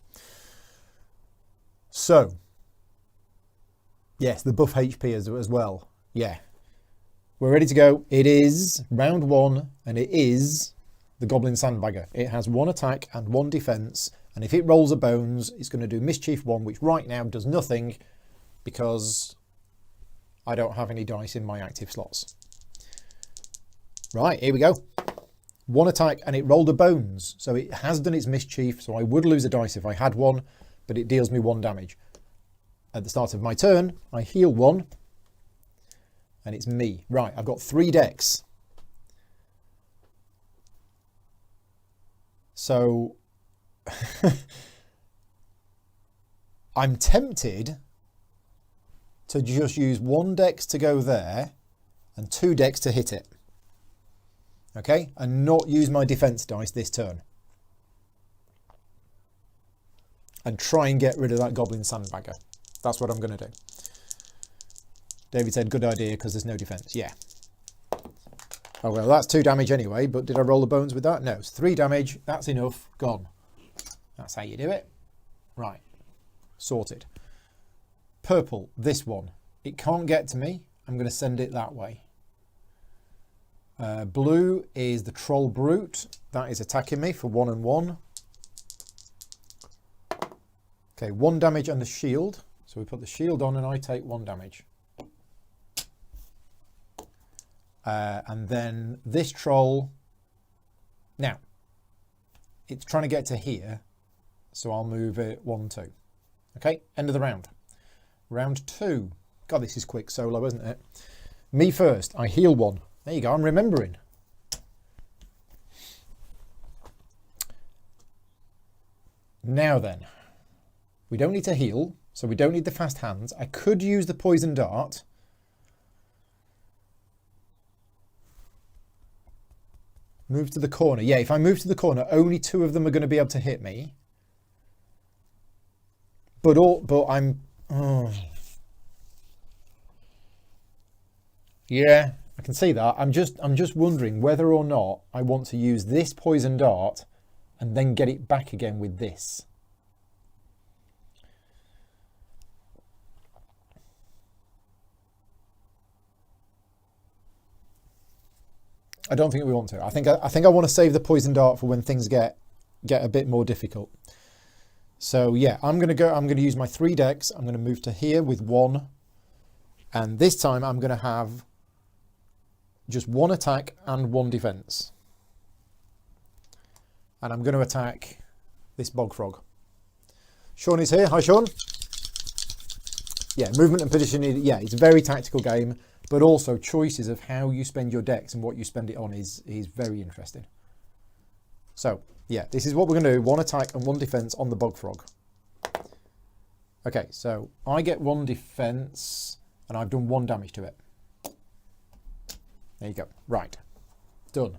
So, yes, the buff HP as well. Yeah, we're ready to go. It is round 1 and it is the Goblin Sandbagger. It has 1 attack and 1 defense, and if it rolls a bones, it's going to do Mischief 1, which right now does nothing because I don't have any dice in my active slots. Right, here we go. 1 attack and it rolled a bones, so it has done its mischief, so I would lose a dice if I had one, but it deals me 1 damage. At the start of my turn, I heal 1, and it's me. Right, I've got 3 decks. So, I'm tempted to just use 1 dex to go there and 2 decks to hit it. Okay, and not use my defense dice this turn. And try and get rid of that Goblin Sandbagger. That's what I'm going to do. David said, good idea, because there's no defense. Yeah. Oh, well, that's 2 damage anyway, but did I roll the bones with that? No, it's 3 damage. That's enough. Gone. That's how you do it. Right. Sorted. Purple, this one. It can't get to me. I'm going to send it that way. Blue is the Troll Brute. That is attacking me for 1 and 1. Okay, 1 damage and a shield. So we put the shield on and I take 1 damage. And then this troll. Now, it's trying to get to here. So I'll move it 1, 2. Okay, end of the round. Round 2. God, this is quick solo, isn't it? Me first. I heal 1. There you go, I'm remembering. Now then, we don't need to heal, so we don't need the fast hands. I could use the poison dart. Move to the corner. Yeah, if I move to the corner, only 2 of them are going to be able to hit me. But I'm... Oh. Yeah. I can see that. I'm just wondering whether or not I want to use this poison dart and then get it back again with this. I don't think we want to. I think I want to save the poison dart for when things get a bit more difficult. So yeah, I'm going to use my 3 decks. I'm going to move to here with 1, and this time I'm going to have just 1 attack and 1 defense. And I'm going to attack this Bog Frog. Sean is here. Hi, Sean. Yeah, movement and positioning. Yeah, it's a very tactical game, but also choices of how you spend your decks and what you spend it on is very interesting. So, yeah, this is what we're going to do. 1 attack and 1 defense on the Bog Frog. Okay, so I get 1 defense and I've done 1 damage to it. There you go. Right. Done.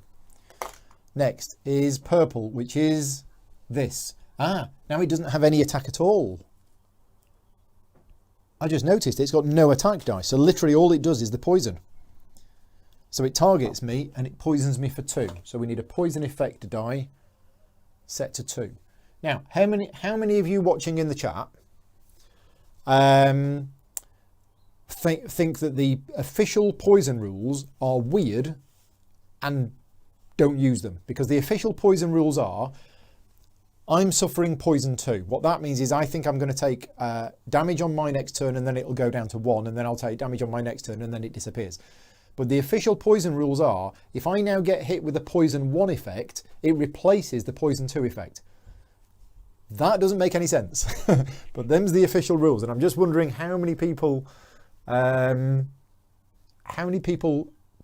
Next is purple, which is this. Ah, now it doesn't have any attack at all. I just noticed it's got no attack dice. So literally all it does is the poison. So it targets me and it poisons me for 2. So we need a poison effect die set to 2. Now, how many of you watching in the chat think that the official poison rules are weird and don't use them? Because the official poison rules are, I'm suffering poison 2. What that means is I think I'm going to take damage on my next turn and then it'll go down to 1, and then I'll take damage on my next turn and then it disappears. But the official poison rules are, if I now get hit with a poison 1 effect, it replaces the poison 2 effect. That doesn't make any sense. But them's the official rules, and I'm just wondering how many people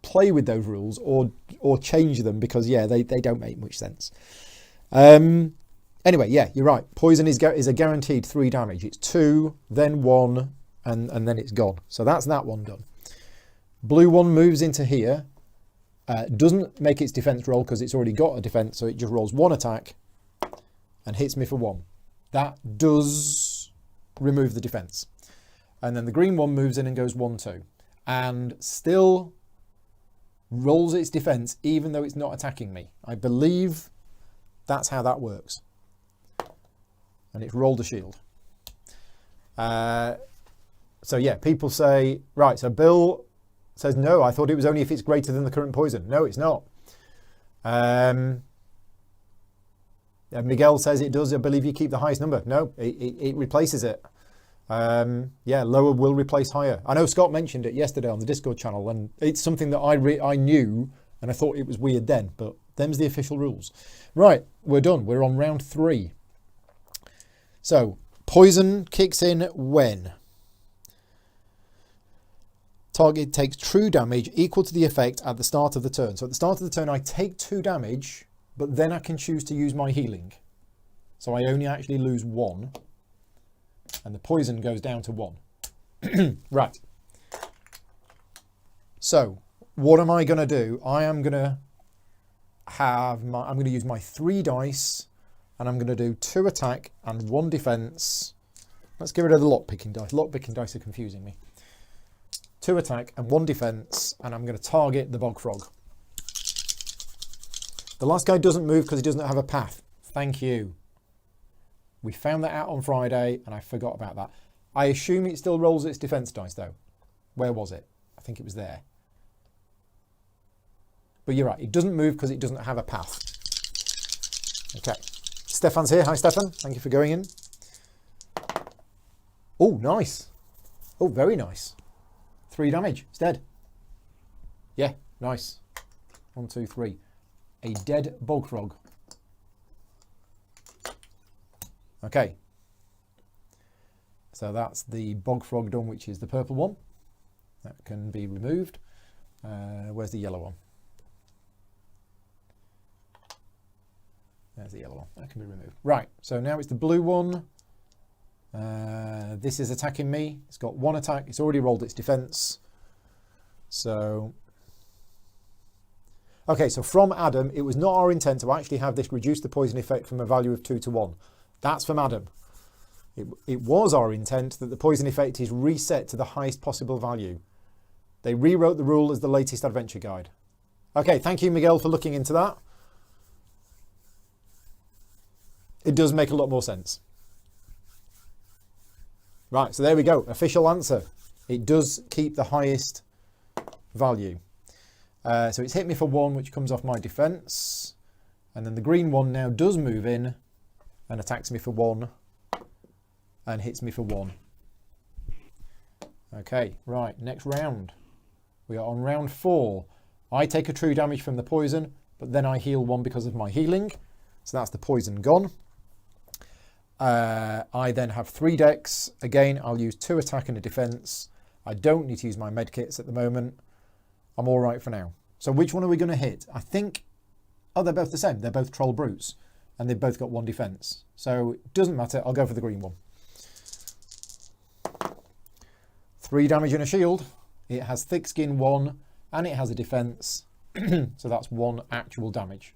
play with those rules or change them, because yeah, they don't make much sense. Anyway, yeah, you're right. Poison is a guaranteed 3 damage. It's 2, then 1, and then it's gone. So that's that one done. Blue one moves into here. Doesn't make its defense roll because it's already got a defense, so it just rolls 1 attack and hits me for 1. That does remove the defense. And then the green one moves in and goes 1-2, and still rolls its defense even though it's not attacking me. I believe that's how that works. And it's rolled a shield. So yeah, people say, right, so Bill says, no, I thought it was only if it's greater than the current poison. No, it's not. Miguel says it does. I believe you keep the highest number. No, it replaces it. Yeah, lower will replace higher. I know Scott mentioned it yesterday on the Discord channel, and it's something that I knew, and I thought it was weird then, but them's the official rules. Right, we're done. We're on round 3. So, poison kicks in when? Target takes true damage equal to the effect at the start of the turn. So at the start of the turn, I take 2 damage, but then I can choose to use my healing. So I only actually lose 1, and the poison goes down to 1. Right. So what am I going to do? I'm going to use my 3 dice, and I'm going to do 2 attack and 1 defense. Let's get rid of the lockpicking dice. Lockpicking dice are confusing me. 2 attack and 1 defense, and I'm going to target the bog frog. The last guy doesn't move because he doesn't have a path. Thank you. We found that out on Friday, and I forgot about that. I assume it still rolls its defense dice, though. Where was it? I think it was there. But you're right, it doesn't move because it doesn't have a path. Okay. Stefan's here. Hi, Stefan. Thank you for going in. Oh, nice. Oh, very nice. 3 damage. It's dead. Yeah, nice. 1, 2, 3. A dead bog frog. Okay. So that's the bog frog done, which is the purple one. That can be removed. Where's the yellow one? There's the yellow one. That can be removed. Right. So now it's the blue one. This is attacking me. It's got 1 attack. It's already rolled its defense. So, okay, so from Adam, it was not our intent to actually have this reduce the poison effect from a value of 2 to 1. That's from Adam. It was our intent that the poison effect is reset to the highest possible value. They rewrote the rule as the latest adventure guide. Okay, thank you, Miguel, for looking into that. It does make a lot more sense. Right, so there we go. Official answer. It does keep the highest value. So it's hit me for 1, which comes off my defense. And then the green one now does move in and attacks me for 1 and hits me for 1. Okay, right, next round. We are on round 4. I take a true damage from the poison, but then I heal 1 because of my healing. So that's the poison gone. I then have 3 decks. Again, I'll use 2 attack and a defense. I don't need to use my medkits at the moment. I'm all right for now. So which one are we going to hit? I think, oh, they're both the same. They're both troll brutes, and they've both got 1 defense. So it doesn't matter. I'll go for the green one. 3 damage and a shield. It has thick skin 1, and it has a defense. So that's 1 actual damage.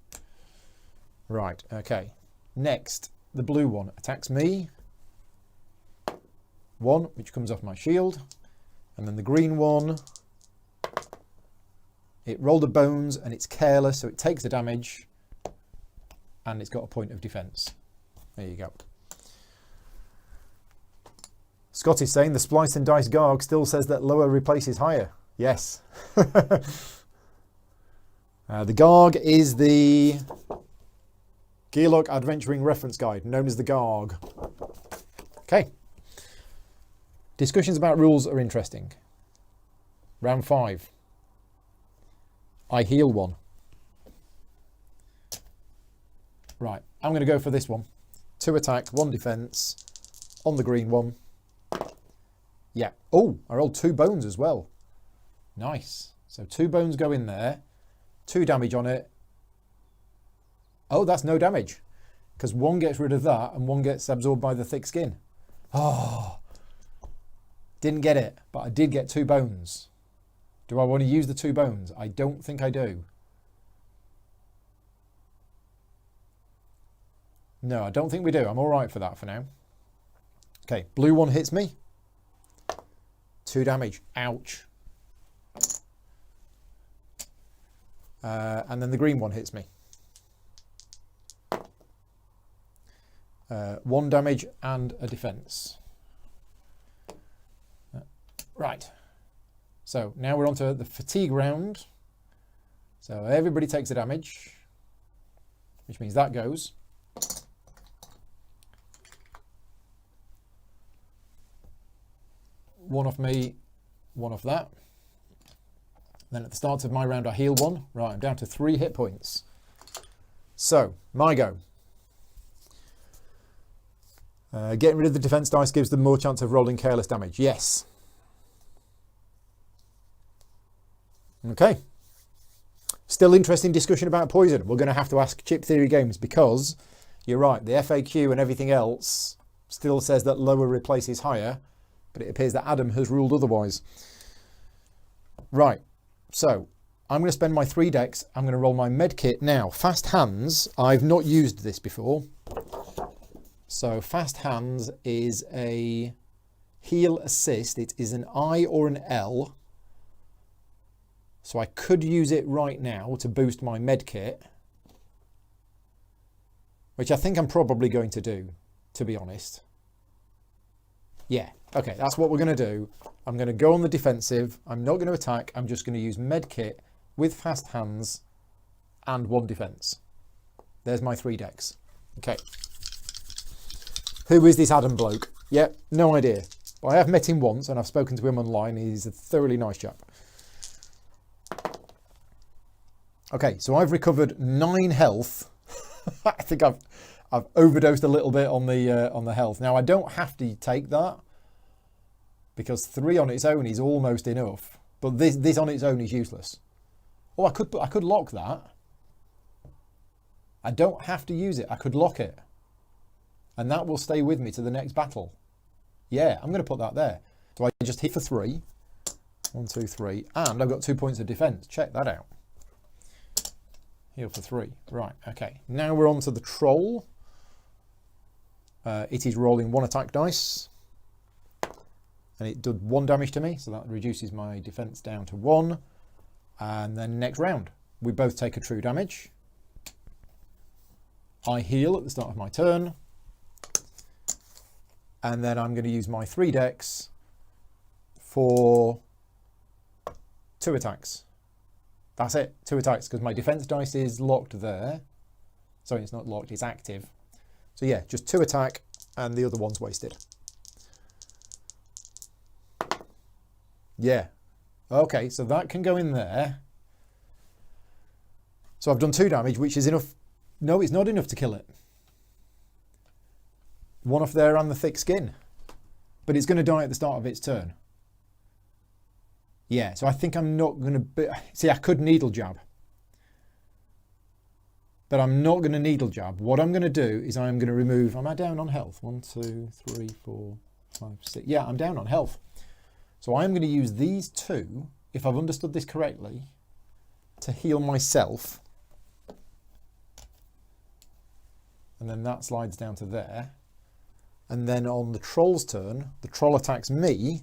Right, okay. Next, the blue one attacks me. 1, which comes off my shield. And then the green one, It rolled a bones and it's careless, so it takes the damage and it's got a point of defense. There you go. Scott is saying the Splice and Dice Garg still says that lower replaces higher. Yes. The Garg is the Gearlock Adventuring Reference Guide, known as the Garg. Okay. Discussions about rules are interesting. Round 5. I heal 1. Right, I'm going to go for this one. 2 attack, 1 defense, on the green one. Yeah. Oh, I rolled 2 bones as well. Nice. So 2 bones go in there. 2 damage on it. Oh, that's no damage. Because 1 gets rid of that and 1 gets absorbed by the thick skin. Oh. Didn't get it, but I did get 2 bones. Do I want to use the 2 bones? I don't think I do. No, I don't think we do. I'm all right for that for now. Okay, blue one hits me. 2 damage. Ouch. And then the green one hits me. 1 damage and a defense. Right. So now we're on to the fatigue round. So everybody takes the damage, which means that goes. One off me, 1 off that. Then at the start of my round, I heal 1. Right, I'm down to 3 hit points. So, my go. Getting rid of the defense dice gives them more chance of rolling careless damage. Yes. Okay. Still interesting discussion about poison. We're going to have to ask Chip Theory Games because you're right, the FAQ and everything else still says that lower replaces higher, but it appears that Adam has ruled otherwise. Right, so I'm going to spend my 3 decks. I'm going to roll my med kit now. Fast Hands, I've not used this before. So Fast Hands is a heal assist. It is an I or an L. So I could use it right now to boost my med kit, which I think I'm probably going to do, to be honest. Yeah, okay, that's what we're going to do. I'm going to go on the defensive. I'm not going to attack. I'm just going to use med kit with Fast Hands and 1 defense. There's my 3 decks. Okay. Who is this Adam bloke? Yep, no idea. But I have met him once and I've spoken to him online. He's a thoroughly nice chap. Okay, so I've recovered 9 health. I think I've overdosed a little bit on the health. Now I don't have to take that because 3 on its own is almost enough. But this on its own is useless. Oh, I could lock that. I don't have to use it. I could lock it, and that will stay with me to the next battle. Yeah, I'm going to put that there. So I just hit for 3. 1, 2, 3, and I've got 2 points of defense. Check that out. Heal for 3. Right, okay. Now we're on to the troll. It is rolling 1 attack dice. And it did 1 damage to me, so that reduces my defense down to 1. And then next round, we both take a true damage. I heal at the start of my turn. And then I'm going to use my 3 decks for 2 attacks. That's it, 2 attacks, because my defense dice is locked there. Sorry, it's not locked, it's active. So yeah, just 2 attack, and the other one's wasted. Yeah. Okay, so that can go in there. So I've done 2 damage, which is enough. No, it's not enough to kill it. 1 off there and the thick skin. But it's going to die at the start of its turn. Yeah, so I think I'm not going to... See, I could needle jab. But I'm not going to needle jab. What I'm going to do is I'm going to remove... Am I down on health? 1, 2, 3, 4, 5, 6... Yeah, I'm down on health. So I'm going to use these 2, if I've understood this correctly, to heal myself. And then that slides down to there. And then on the troll's turn, the troll attacks me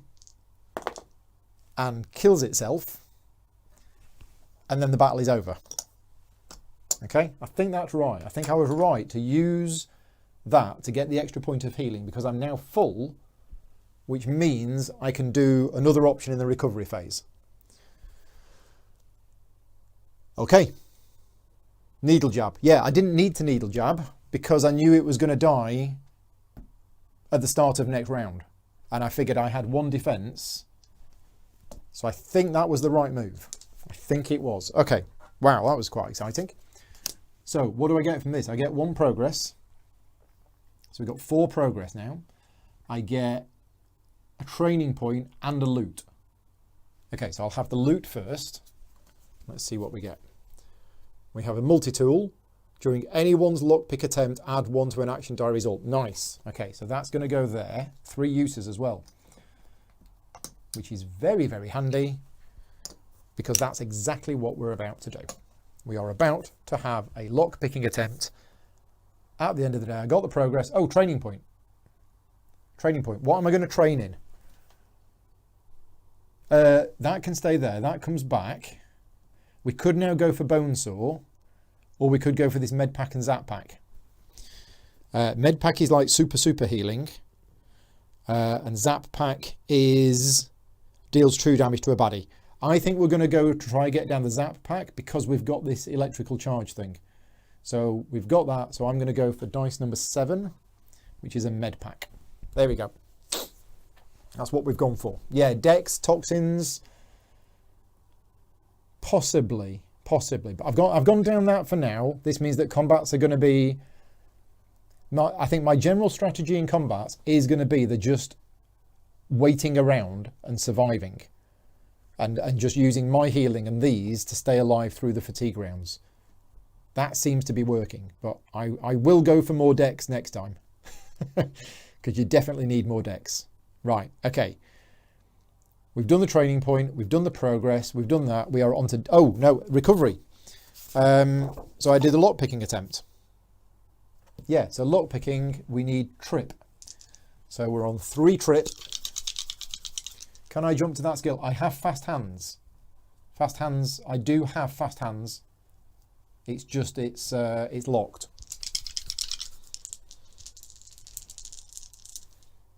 and kills itself. and then the battle is over. Okay, I think that's right. I think I was right to use that to get the extra point of healing because I'm now full, which means I can do another option in the recovery phase. Okay, needle jab. Yeah, I didn't need to needle jab because I knew it was going to die at the start of next round. And I figured I had one defense. So I think that was the right move. I think it was. Okay, wow, that was quite exciting. So what do I get from this? I get 1 progress. So we've got 4 progress now. I get a training point and a loot. Okay, so I'll have the loot first. Let's see what we get. We have a multi-tool. During anyone's lockpick attempt, add 1 to an action die result. Nice. Okay, so that's going to go there. 3 uses as well, which is very, very handy because that's exactly what we're about to do. We are about to have a lock-picking attempt. At the end of the day, I got the progress. Oh, training point. Training point. What am I going to train in? That can stay there. That comes back. We could now go for Bonesaw, or we could go for this med pack and zap pack. Med pack is like super healing, and zap pack is deals true damage to a baddie. I think we're going to go to try and get down the zap pack because we've got this electrical charge thing. So we've got that. So I'm going to go for dice number 7, which is a med pack. There we go. That's what we've gone for. Yeah, dex, toxins, possibly. But I've gone down that for now. This means that combats are going to be. I think my general strategy in combats is going to be the just waiting around and surviving. And just using my healing and these to stay alive through the fatigue rounds. That seems to be working, but I will go for more dex next time. Because you definitely need more dex. Right, okay. We've done the training point, we've done the progress, we've done that. We are on to, oh no, recovery. So I did the lockpicking attempt. Yeah, so lockpicking, we need trip. So we're on 3 trip. Can I jump to that skill? I have fast hands. Fast hands, I do have fast hands. It's just, it's locked.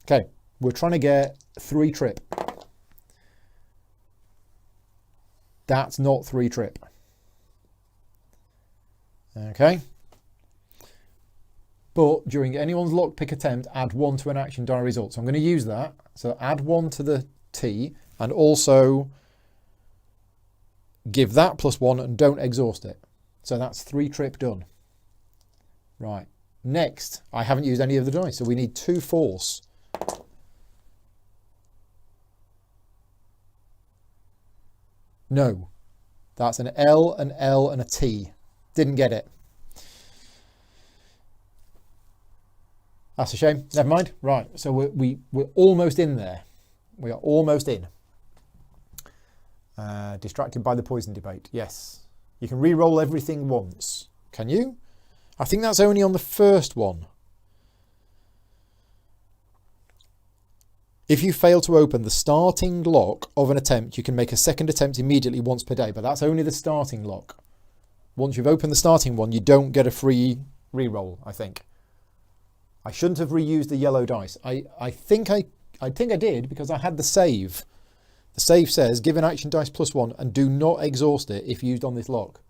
Okay, we're trying to get 3 trip. That's not 3 trip. Okay. But during anyone's lockpick attempt, add 1 to an action die result. So I'm going to use that. So add 1 to the T and also give that +1 and don't exhaust it. So that's 3 trip done. Right. Next, I haven't used any of the dice, so we need 2 force. No. That's an L, an L, and a T. Didn't get it. That's a shame. Never mind. Right. So we're almost in there. We are almost in. Distracted by the poison debate. Yes. You can re-roll everything once. Can you? I think that's only on the first one. If you fail to open the starting lock of an attempt, you can make a second attempt immediately once per day. But that's only the starting lock. Once you've opened the starting one, you don't get a free re-roll, I think. I shouldn't have reused the yellow dice. I think I did because I had the save. The save says, give an action dice +1 and do not exhaust it if used on this lock.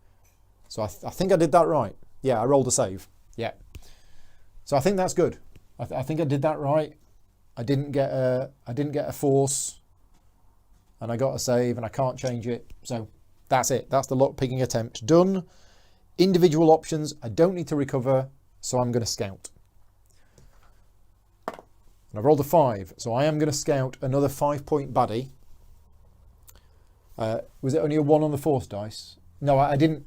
So I think I did that right. Yeah, I rolled a save. Yeah. So I think that's good. I think I did that right. I didn't get a force and I got a save and I can't change it. So that's it. That's the lock picking attempt done. Individual options. I don't need to recover. So I'm going to scout. And I've rolled a 5. So I am going to scout another 5-point baddie. Was it only a 1 on the force dice? No, I didn't.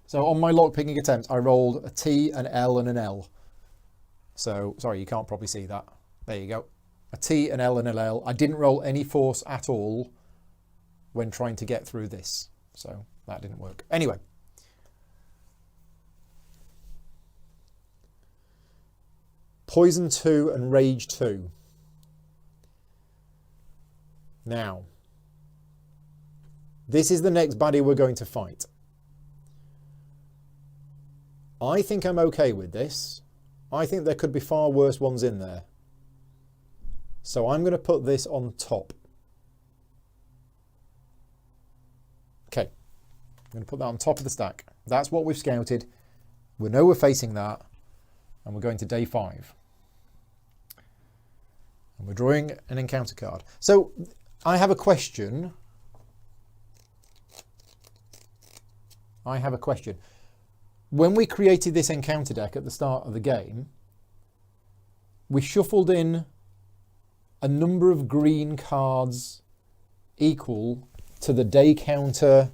So on my lock picking attempt, I rolled a T, an L and an L. So, sorry, you can't probably see that. There you go. A T, an L and an L. I didn't roll any force at all when trying to get through this. So that didn't work. Anyway. Poison 2 and Rage 2. Now, this is the next baddie we're going to fight. I think I'm okay with this. I think there could be far worse ones in there. So I'm going to put this on top. Okay, I'm going to put that on top of the stack. That's what we've scouted. We know we're facing that, and we're going to day 5. And we're drawing an encounter card. So I have a question. When we created this encounter deck at the start of the game, we shuffled in a number of green cards equal to the day counter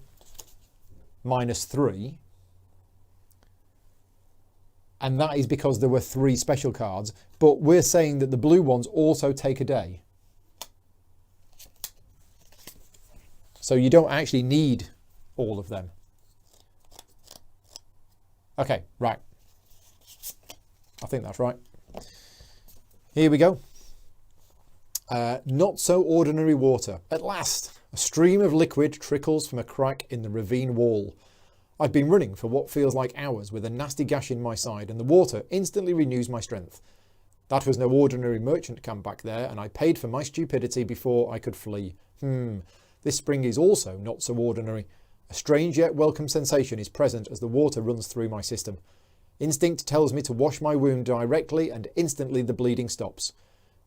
-3. And that is because there were 3 special cards. But we're saying that the blue ones also take a day. So you don't actually need all of them. Okay, right. I think that's right. Here we go. Not so ordinary water. At last, a stream of liquid trickles from a crack in the ravine wall. I've been running for what feels like hours with a nasty gash in my side, and the water instantly renews my strength. That was no ordinary merchant camp back there, and I paid for my stupidity before I could flee. This spring is also not so ordinary. A strange yet welcome sensation is present as the water runs through my system. Instinct tells me to wash my wound directly, and instantly the bleeding stops.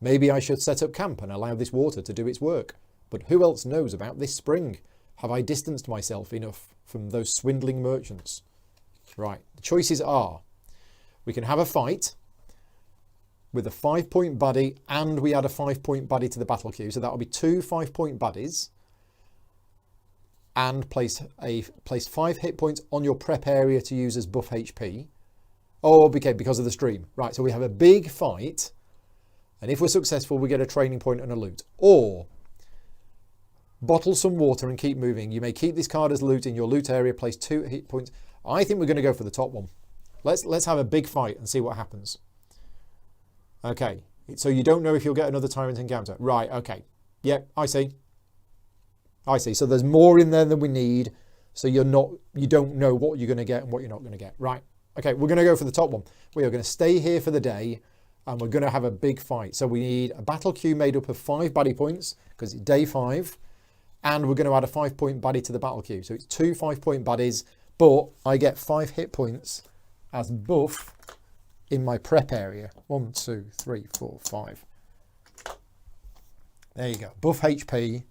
Maybe I should set up camp and allow this water to do its work. But who else knows about this spring? Have I distanced myself enough from those swindling merchants? Right, the choices are, we can have a fight with a 5-point baddie, and we add a 5-point baddie to the battle queue. So that'll be 2 5-point baddies, and place 5 hit points on your prep area to use as buff HP. Oh, okay, because of the stream. Right, so we have a big fight, and if we're successful, we get a training point and a loot. Or bottle some water and keep moving. You may keep this card as loot in your loot area. Place 2 hit points. I think we're going to go for the top one. Let's have a big fight and see what happens. Okay, so you don't know if you'll get another tyrant encounter. Right, okay. Yep, I see. So there's more in there than we need. So you don't know what you're going to get and what you're not going to get. Right. Okay, we're going to go for the top one. We are going to stay here for the day, and we're going to have a big fight. So we need a battle queue made up of 5 baddie points, because it's day 5. And we're going to add a 5-point baddie to the battle queue. So it's 2 5-point baddies, but I get 5 hit points as buff in my prep area. 1, 2, 3, 4, 5. There you go. Buff HP,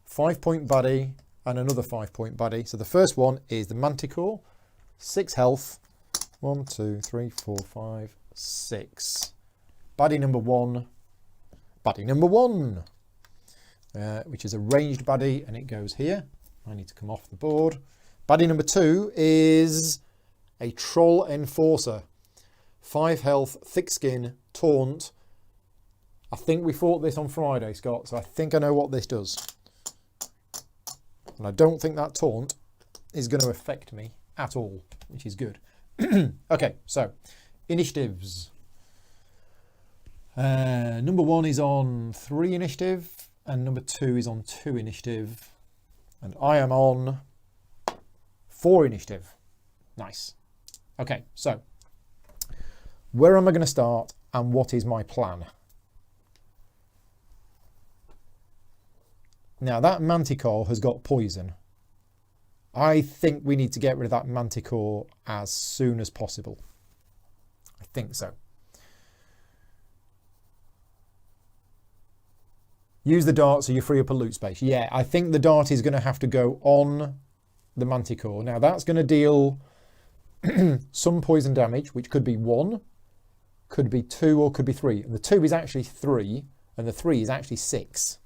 5-point baddie, and another 5-point baddie. So the first one is the Manticore, 6 health. 1, 2, 3, 4, 5, 6. Baddie number 1. Which is a ranged baddie, and it goes here. I need to come off the board. Baddie number 2 is a Troll Enforcer. 5 health, thick skin, taunt. I think we fought this on Friday, Scott, so I think I know what this does. And I don't think that taunt is going to affect me at all, which is good. Okay, so initiatives. Number 1 is on 3 initiative, and number 2 is on 2 initiative, and I am on 4 initiative. Nice. Okay, so where am I going to start, and what is my plan? Now that Manticore has got poison. I think we need to get rid of that Manticore as soon as possible. I think so. Use the dart so you free up a loot space. Yeah, I think the dart is going to have to go on the Manticore. Now that's going to deal some poison damage, which could be 1, could be 2, or could be 3. And the 2 is actually 3, and the 3 is actually 6.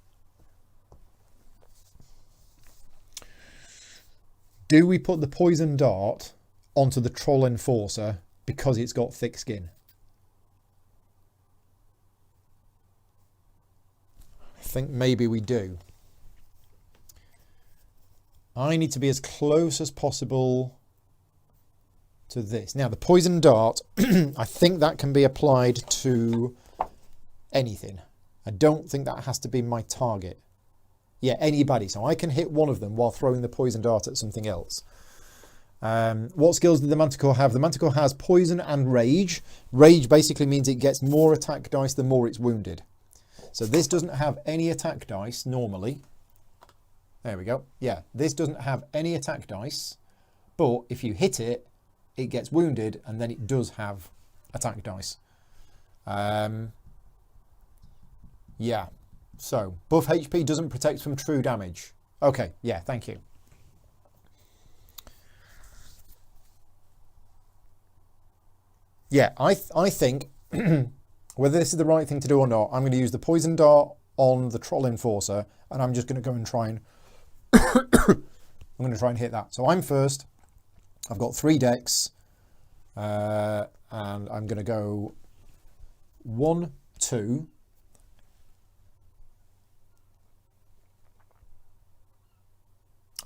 Do we put the poison dart onto the Troll Enforcer because it's got thick skin? I think maybe we do. I need to be as close as possible to this. Now the poison dart, I think that can be applied to anything. I don't think that has to be my target. Yeah, anybody. So I can hit one of them while throwing the poison dart at something else. What skills did the Manticore have? The Manticore has poison and rage. Rage basically means it gets more attack dice the more it's wounded. So this doesn't have any attack dice normally. There we go. Yeah, this doesn't have any attack dice, but if you hit it, it gets wounded and then it does have attack dice. Yeah, so buff HP doesn't protect from true damage. Okay, yeah, thank you. Yeah, I think whether this is the right thing to do or not, I'm going to use the poison dart on the troll enforcer, and I'm just going to go and try and I'm going to try and hit that. So I'm first. I've got 3 decks, and I'm going to go 1, 2.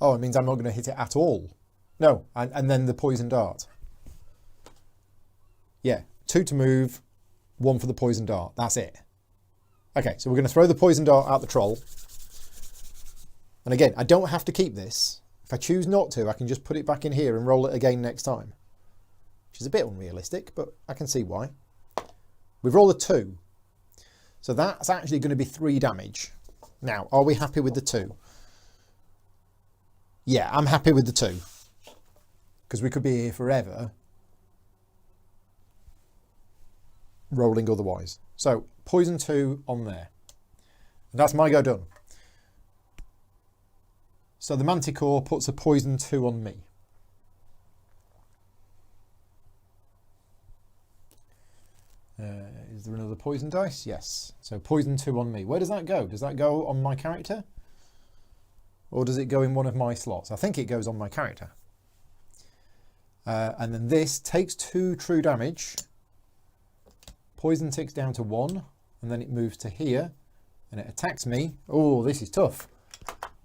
Oh, it means I'm not going to hit it at all. No, and then the poison dart. Yeah, 2 to move, 1 for the poison dart. That's it. Okay, so we're going to throw the poison dart at the troll. And again, I don't have to keep this. If I choose not to, I can just put it back in here and roll it again next time. Which is a bit unrealistic, but I can see why. We've rolled a 2. So that's actually going to be 3 damage. Now, are we happy with the 2? Yeah, I'm happy with the 2. Because we could be here forever rolling otherwise. So, poison 2 on there. And that's my go done. So the Manticore puts a poison 2 on me. Is there another poison dice? Yes. So poison 2 on me. Where does that go? Does that go on my character? Or does it go in one of my slots? I think it goes on my character. And then this takes 2 true damage. Poison ticks down to 1. And then it moves to here. And it attacks me. Oh, this is tough.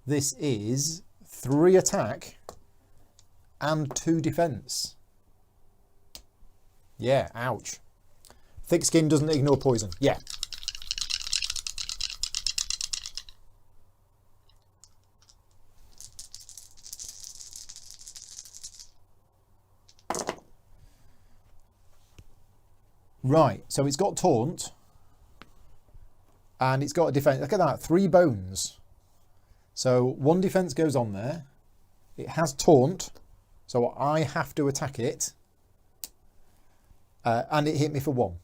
This is 3 attack and 2 defense. Yeah, ouch. Thick skin doesn't ignore poison. Yeah. Right, so it's got taunt and it's got a defense. Look at that, 3 bones. So 1 defense goes on there. It has taunt, so I have to attack it. And it hit me for 1,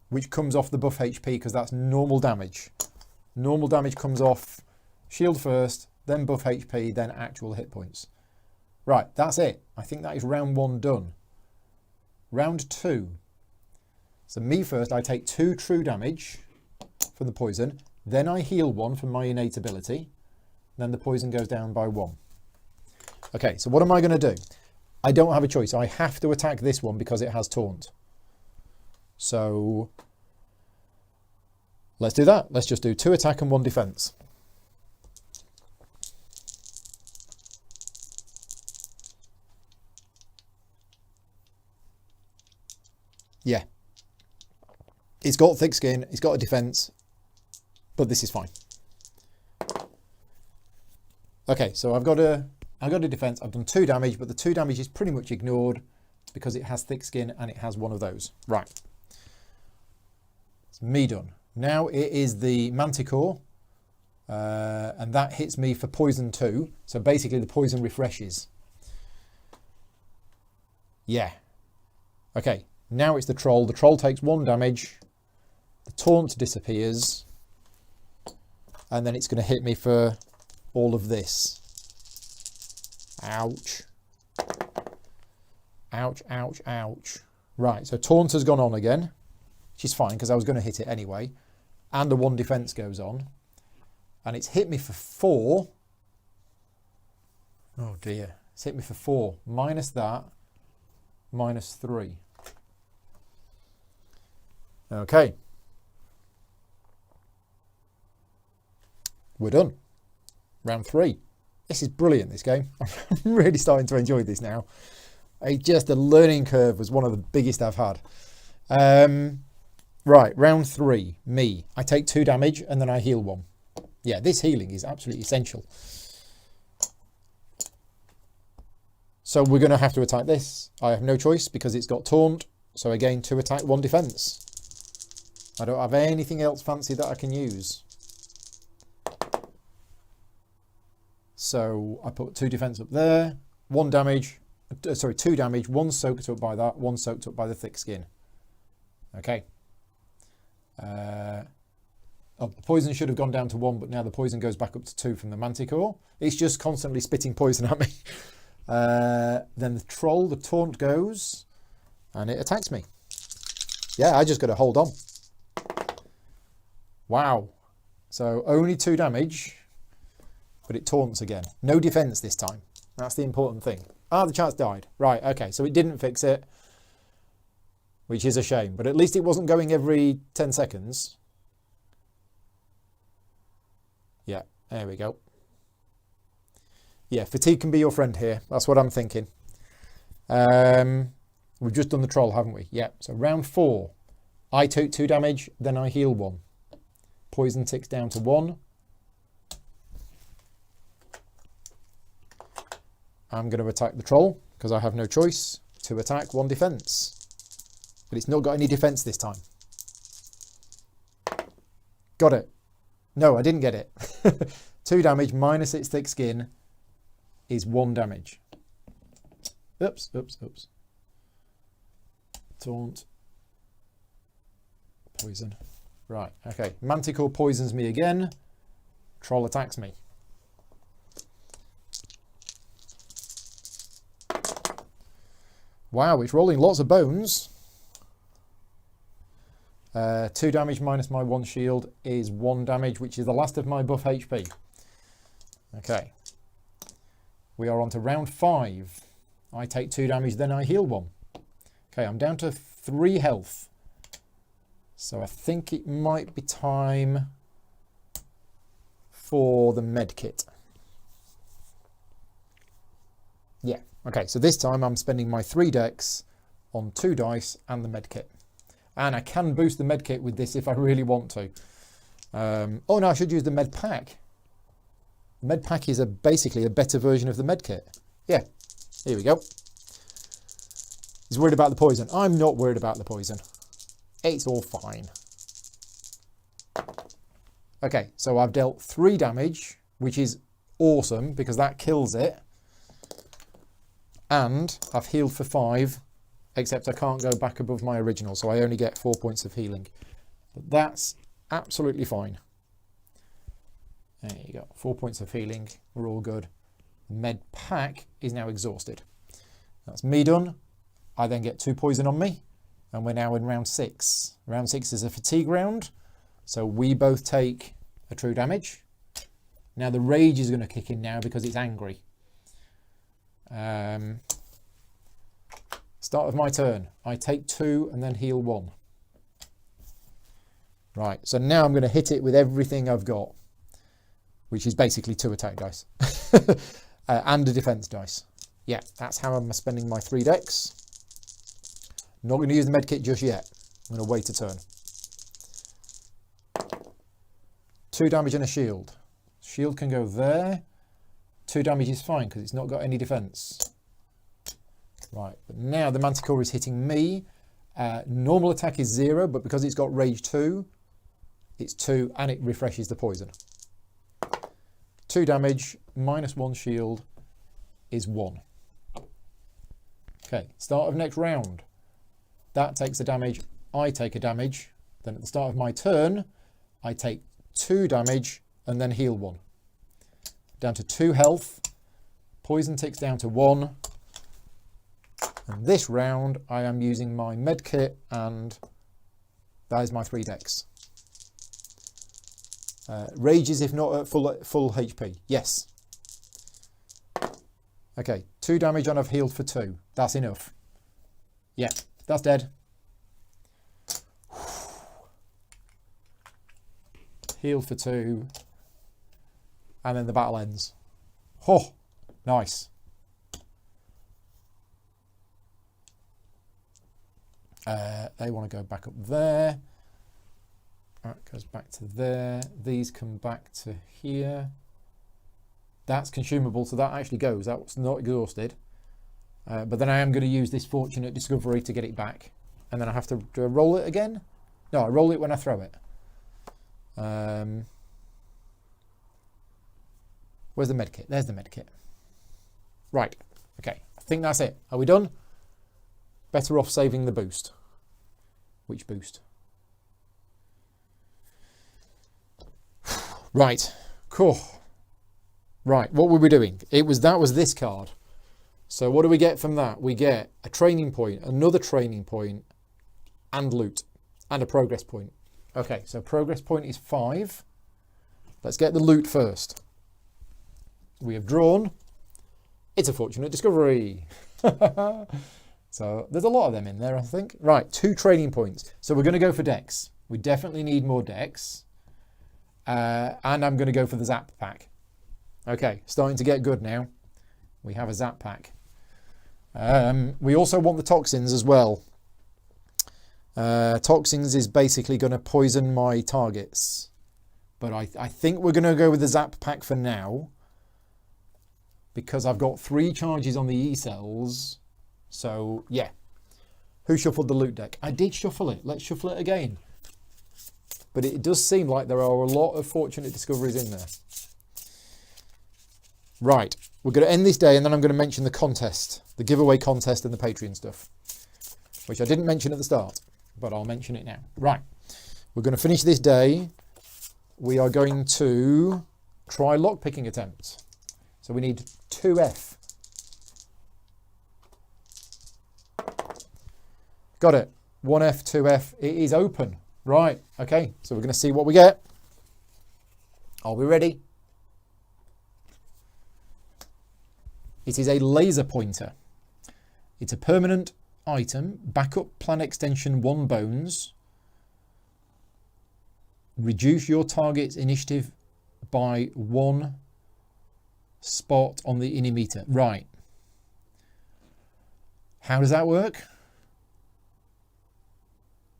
which comes off the buff HP because that's normal damage. Normal damage comes off shield first, then buff HP, then actual hit points. Right, that's it. I think that is round 1 done. Round 2. So me first, I take 2 true damage from the poison. Then I heal 1 from my innate ability. Then the poison goes down by 1. Okay, so what am I going to do? I don't have a choice. I have to attack this one because it has taunt. So let's do that. Let's just do 2 attack and 1 defense. Yeah. It's got thick skin. It's got a defense. But this is fine. Okay, so I've got a defense. I've done 2 damage, but the 2 damage is pretty much ignored because it has thick skin and it has one of those. Right. It's me done. Now it is the Manticore, and that hits me for poison 2. So basically the poison refreshes. Yeah. Okay, now it's the troll. The troll takes 1 damage. The taunt disappears. And then it's going to hit me for all of this. Ouch. Ouch, ouch, ouch. Right, so taunt has gone on again, which is fine because I was going to hit it anyway. And a 1 defense goes on. And it's hit me for 4. Oh dear. It's hit me for 4. Minus that. Minus 3. Okay. We're done. Round 3. This is brilliant, this game. I'm really starting to enjoy this now. Just the learning curve was one of the biggest I've had. Right, round 3. Me. I take 2 damage and then I heal 1. Yeah, this healing is absolutely essential. So we're going to have to attack this. I have no choice because it's got taunt. So again, 2 attack, 1 defense. I don't have anything else fancy that I can use. So I put 2 defense up there, 1 damage, 2 damage, 1 soaked up by that, 1 soaked up by the thick skin. Okay. Oh, the poison should have gone down to 1, but now the poison goes back up to 2 from the Manticore. It's just constantly spitting poison at me. Then the troll, the taunt goes, and it attacks me. Yeah, I just got to hold on. Wow. So only 2 damage, but it taunts again. No defense this time. That's the important thing. Ah, the chat's died. Right, okay, so it didn't fix it, which is a shame, but at least it wasn't going every 10 seconds. Yeah, there we go. Yeah, fatigue can be your friend here. That's what I'm thinking. We've just done the troll, haven't we? Yeah, so round 4. I took 2 damage, then I heal 1. Poison ticks down to 1. I'm going to attack the troll because I have no choice. 2 attack, 1 defense. But it's not got any defense this time. Got it. No, I didn't get it. 2 damage minus its thick skin is 1 damage. Oops, oops, oops. Taunt. Poison. Right, okay. Manticore poisons me again. Troll attacks me. Wow, it's rolling lots of bones. 2 damage minus my 1 shield is 1 damage, which is the last of my buff HP. Okay. We are on to round 5. I take 2 damage, then I heal 1. Okay, I'm down to 3 health. So I think it might be time for the med kit. Yeah, okay, so this time I'm spending my 3 dex on 2 dice and the med kit. And I can boost the med kit with this if I really want to. Oh no, I should use the med pack. Med pack is basically a better version of the med kit. Yeah, here we go. He's worried about the poison. I'm not worried about the poison. It's all fine. Okay, so I've dealt 3 damage, which is awesome because that kills it. And I've healed for 5, except I can't go back above my original, so I only get 4 points of healing. But that's absolutely fine. There you go, 4 points of healing, we're all good. Med pack is now exhausted. That's me done. I then get 2 poison on me, and we're now in round 6. Round 6 is a fatigue round, so we both take a true damage. Now the rage is going to kick in now because it's angry. Start of my turn. I take 2 and then heal 1. Right, so now I'm going to hit it with everything I've got, which is basically 2 attack dice and a defense dice. Yeah, that's how I'm spending my 3 dex. Not going to use the medkit just yet. I'm going to wait a turn. 2 damage and a shield. Shield can go there. 2 damage is fine because it's not got any defense. Right, but now the Manticore is hitting me. Normal attack is 0, but because it's got rage 2, it's 2 and it refreshes the poison. 2 damage minus 1 shield is 1. Okay, start of next round. That takes a damage, I take a damage. Then at the start of my turn, I take 2 damage and then heal 1. Down to 2 health. Poison ticks down to 1. And this round, I am using my med kit, and that is my 3 dex. Rages if not at full HP. Yes. Okay, 2 damage and I've healed for 2. That's enough. Yeah, that's dead. Healed for 2. And then the battle ends. Oh, nice. They want to go back up there. That goes back to there. These come back to here. That's consumable, so that actually goes. That's not exhausted. But then I am going to use this fortunate discovery to get it back. And then I have to do I roll it again? No, I roll it when I throw it. Where's the medkit? There's the medkit. Right. Okay. I think that's it. Are we done? Better off saving the boost. Which boost? Right. Cool. Right. What were we doing? That was this card. So what do we get from that? We get a training point, another training point, and loot, and a progress point. Okay, so progress point is 5. Let's get the loot first. We have drawn. It's a fortunate discovery. So there's a lot of them in there, I think. Right, 2 training points. So we're going to go for decks. We definitely need more decks. And I'm going to go for the zap pack. Okay, starting to get good now. We have a zap pack. We also want the toxins as well. Toxins is basically going to poison my targets. But I think we're going to go with the zap pack for now. Because I've got 3 charges on the E-cells. So, yeah. Who shuffled the loot deck? I did shuffle it. Let's shuffle it again. But it does seem like there are a lot of fortunate discoveries in there. Right. We're going to end this day and then I'm going to mention the contest. The giveaway contest and the Patreon stuff. Which I didn't mention at the start. But I'll mention it now. Right. We're going to finish this day. We are going to try lockpicking attempts. So we need 2F. Got it. 1F, 2F. It is open. Right. Okay. So we're going to see what we get. Are we ready? It is a laser pointer. It's a permanent item. Backup plan extension 1 bones. Reduce your target's initiative by 1 spot on the ini meter. Right. How does that work?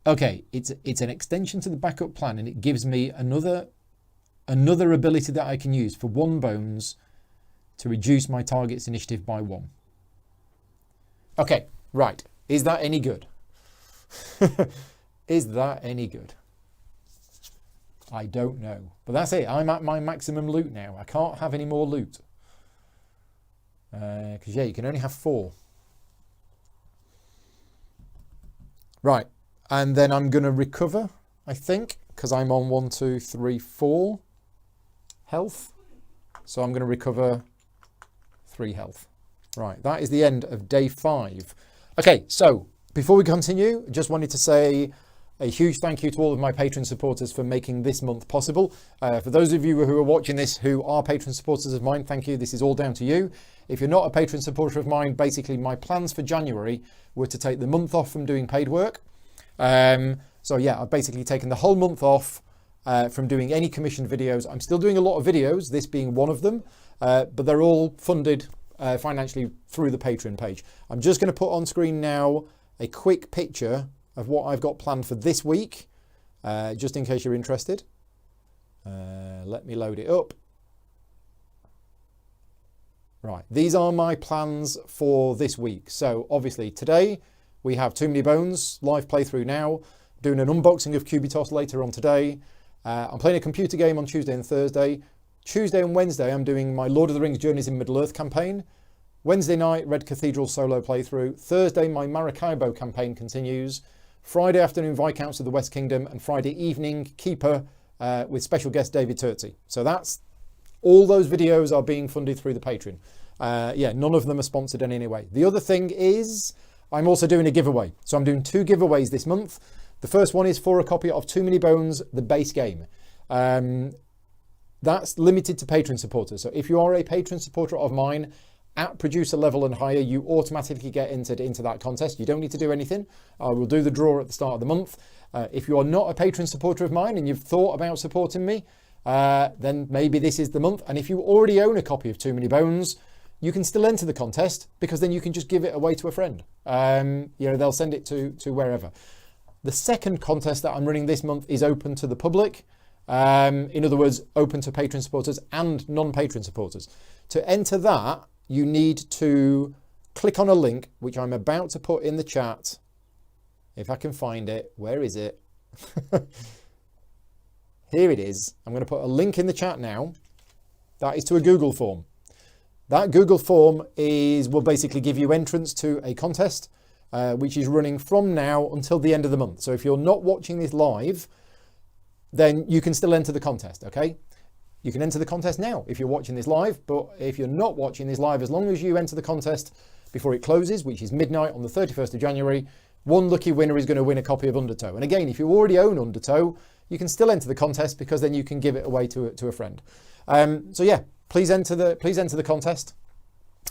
Okay, it's an extension to the backup plan and it gives me another ability that I can use for 1 bones to reduce my target's initiative by 1. Okay, right. Is that any good? Is that any good? I don't know. But that's it. I'm at my maximum loot now. I can't have any more loot. Because, yeah, you can only have 4. Right. And then I'm going to recover, I think, because I'm on 1, 2, 3, 4 health. So I'm going to recover 3 health. Right. That is the end of day 5. Okay. So before we continue, just wanted to say a huge thank you to all of my Patreon supporters for making this month possible. For those of you who are watching this who are Patreon supporters of mine, thank you. This is all down to you. If you're not a Patreon supporter of mine, basically my plans for January were to take the month off from doing paid work. So yeah, I've basically taken the whole month off from doing any commissioned videos. I'm still doing a lot of videos, this being one of them, but they're all funded financially through the Patreon page. I'm just going to put on screen now a quick picture of what I've got planned for this week, just in case you're interested. Let me load it up. Right, these are my plans for this week. So obviously today we have Too Many Bones, live playthrough now, doing an unboxing of Cubitos later on today. I'm playing a computer game on Tuesday and Thursday. Tuesday and Wednesday I'm doing my Lord of the Rings Journeys in Middle-earth campaign. Wednesday night, Red Cathedral solo playthrough. Thursday, my Maracaibo campaign continues. Friday afternoon, Viscounts of the West Kingdom. And Friday evening, Keeper with special guest David Turtsey. So that's all those videos are being funded through the Patreon. Yeah, none of them are sponsored in any way. The other thing is I'm also doing a giveaway. So I'm doing 2 giveaways this month. The first one is for a copy of Too Many Bones, the base game. That's limited to Patreon supporters. So if you are a Patreon supporter of mine, at producer level and higher, you automatically get entered into that contest. You don't need to do anything. I will do the draw at the start of the month. If you are not a Patreon supporter of mine and you've thought about supporting me, then maybe this is the month. And if you already own a copy of Too Many Bones, you can still enter the contest because then you can just give it away to a friend. You know, they'll send it to wherever. The second contest that I'm running this month is open to the public. In other words, open to Patreon supporters and non-Patreon supporters. To enter that, you need to click on a link, which I'm about to put in the chat. If I can find it. Where is it? Here it is. I'm going to put a link in the chat now. That is to a Google form. That Google form will basically give you entrance to a contest, which is running from now until the end of the month. So if you're not watching this live, then you can still enter the contest, okay? You can enter the contest now if you're watching this live, but if you're not watching this live, as long as you enter the contest before it closes, which is midnight on the 31st of January, one lucky winner is going to win a copy of Undertow. And again, if you already own Undertow, you can still enter the contest because then you can give it away to a friend. So yeah, please enter the contest.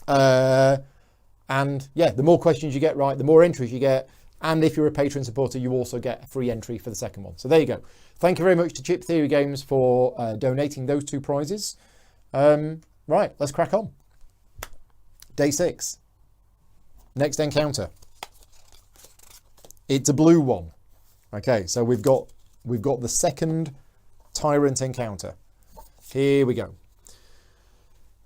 And yeah, the more questions you get right, the more entries you get. And if you're a Patreon supporter, you also get a free entry for the second one. So there you go. Thank you very much to Chip Theory Games for donating those 2 prizes. Right, let's crack on. Day 6. Next encounter. It's a blue one. Okay, so we've got the second Tyrant encounter. Here we go.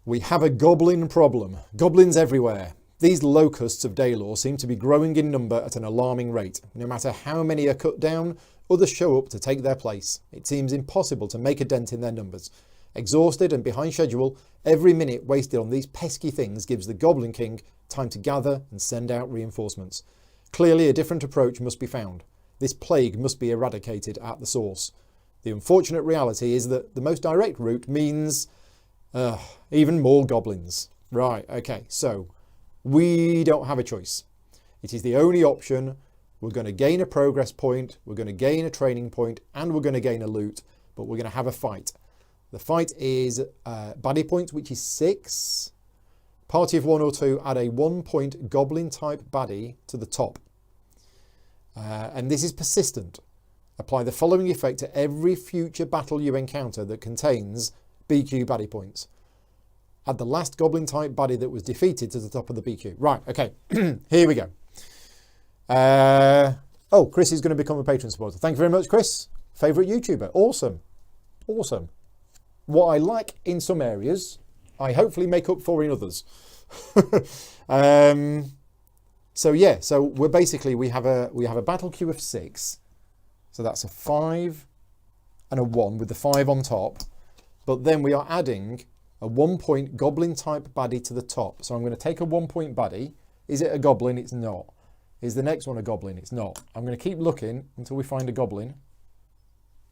We have a goblin problem. Goblins everywhere. These locusts of Daylor seem to be growing in number at an alarming rate. No matter how many are cut down, others show up to take their place. It seems impossible to make a dent in their numbers. Exhausted and behind schedule, every minute wasted on these pesky things gives the Goblin King time to gather and send out reinforcements. Clearly a different approach must be found. This plague must be eradicated at the source. The unfortunate reality is that the most direct route means even more goblins. Right, okay, so we don't have a choice. It is the only option. We're going to gain a progress point, we're going to gain a training point, and we're going to gain a loot, but we're going to have a fight. The fight is baddie points, which is 6. Party of 1 or 2 add a 1-point goblin type baddie to the top. And this is persistent. Apply the following effect to every future battle you encounter that contains BQ baddie points. Add the last goblin type baddie that was defeated to the top of the BQ. Right, okay, here we go. Oh, Chris is going to become a Patreon supporter. Thank you very much, Chris. Favourite YouTuber. Awesome. Awesome. What I lack in some areas, I hopefully make up for in others. So yeah, so we're basically, we have a battle queue of 6. So that's a 5 and a 1 with the 5 on top. But then we are adding a 1-point goblin type baddie to the top. So I'm going to take a 1-point baddie. Is it a goblin? It's not. Is the next one a goblin? It's not. I'm going to keep looking until we find a goblin.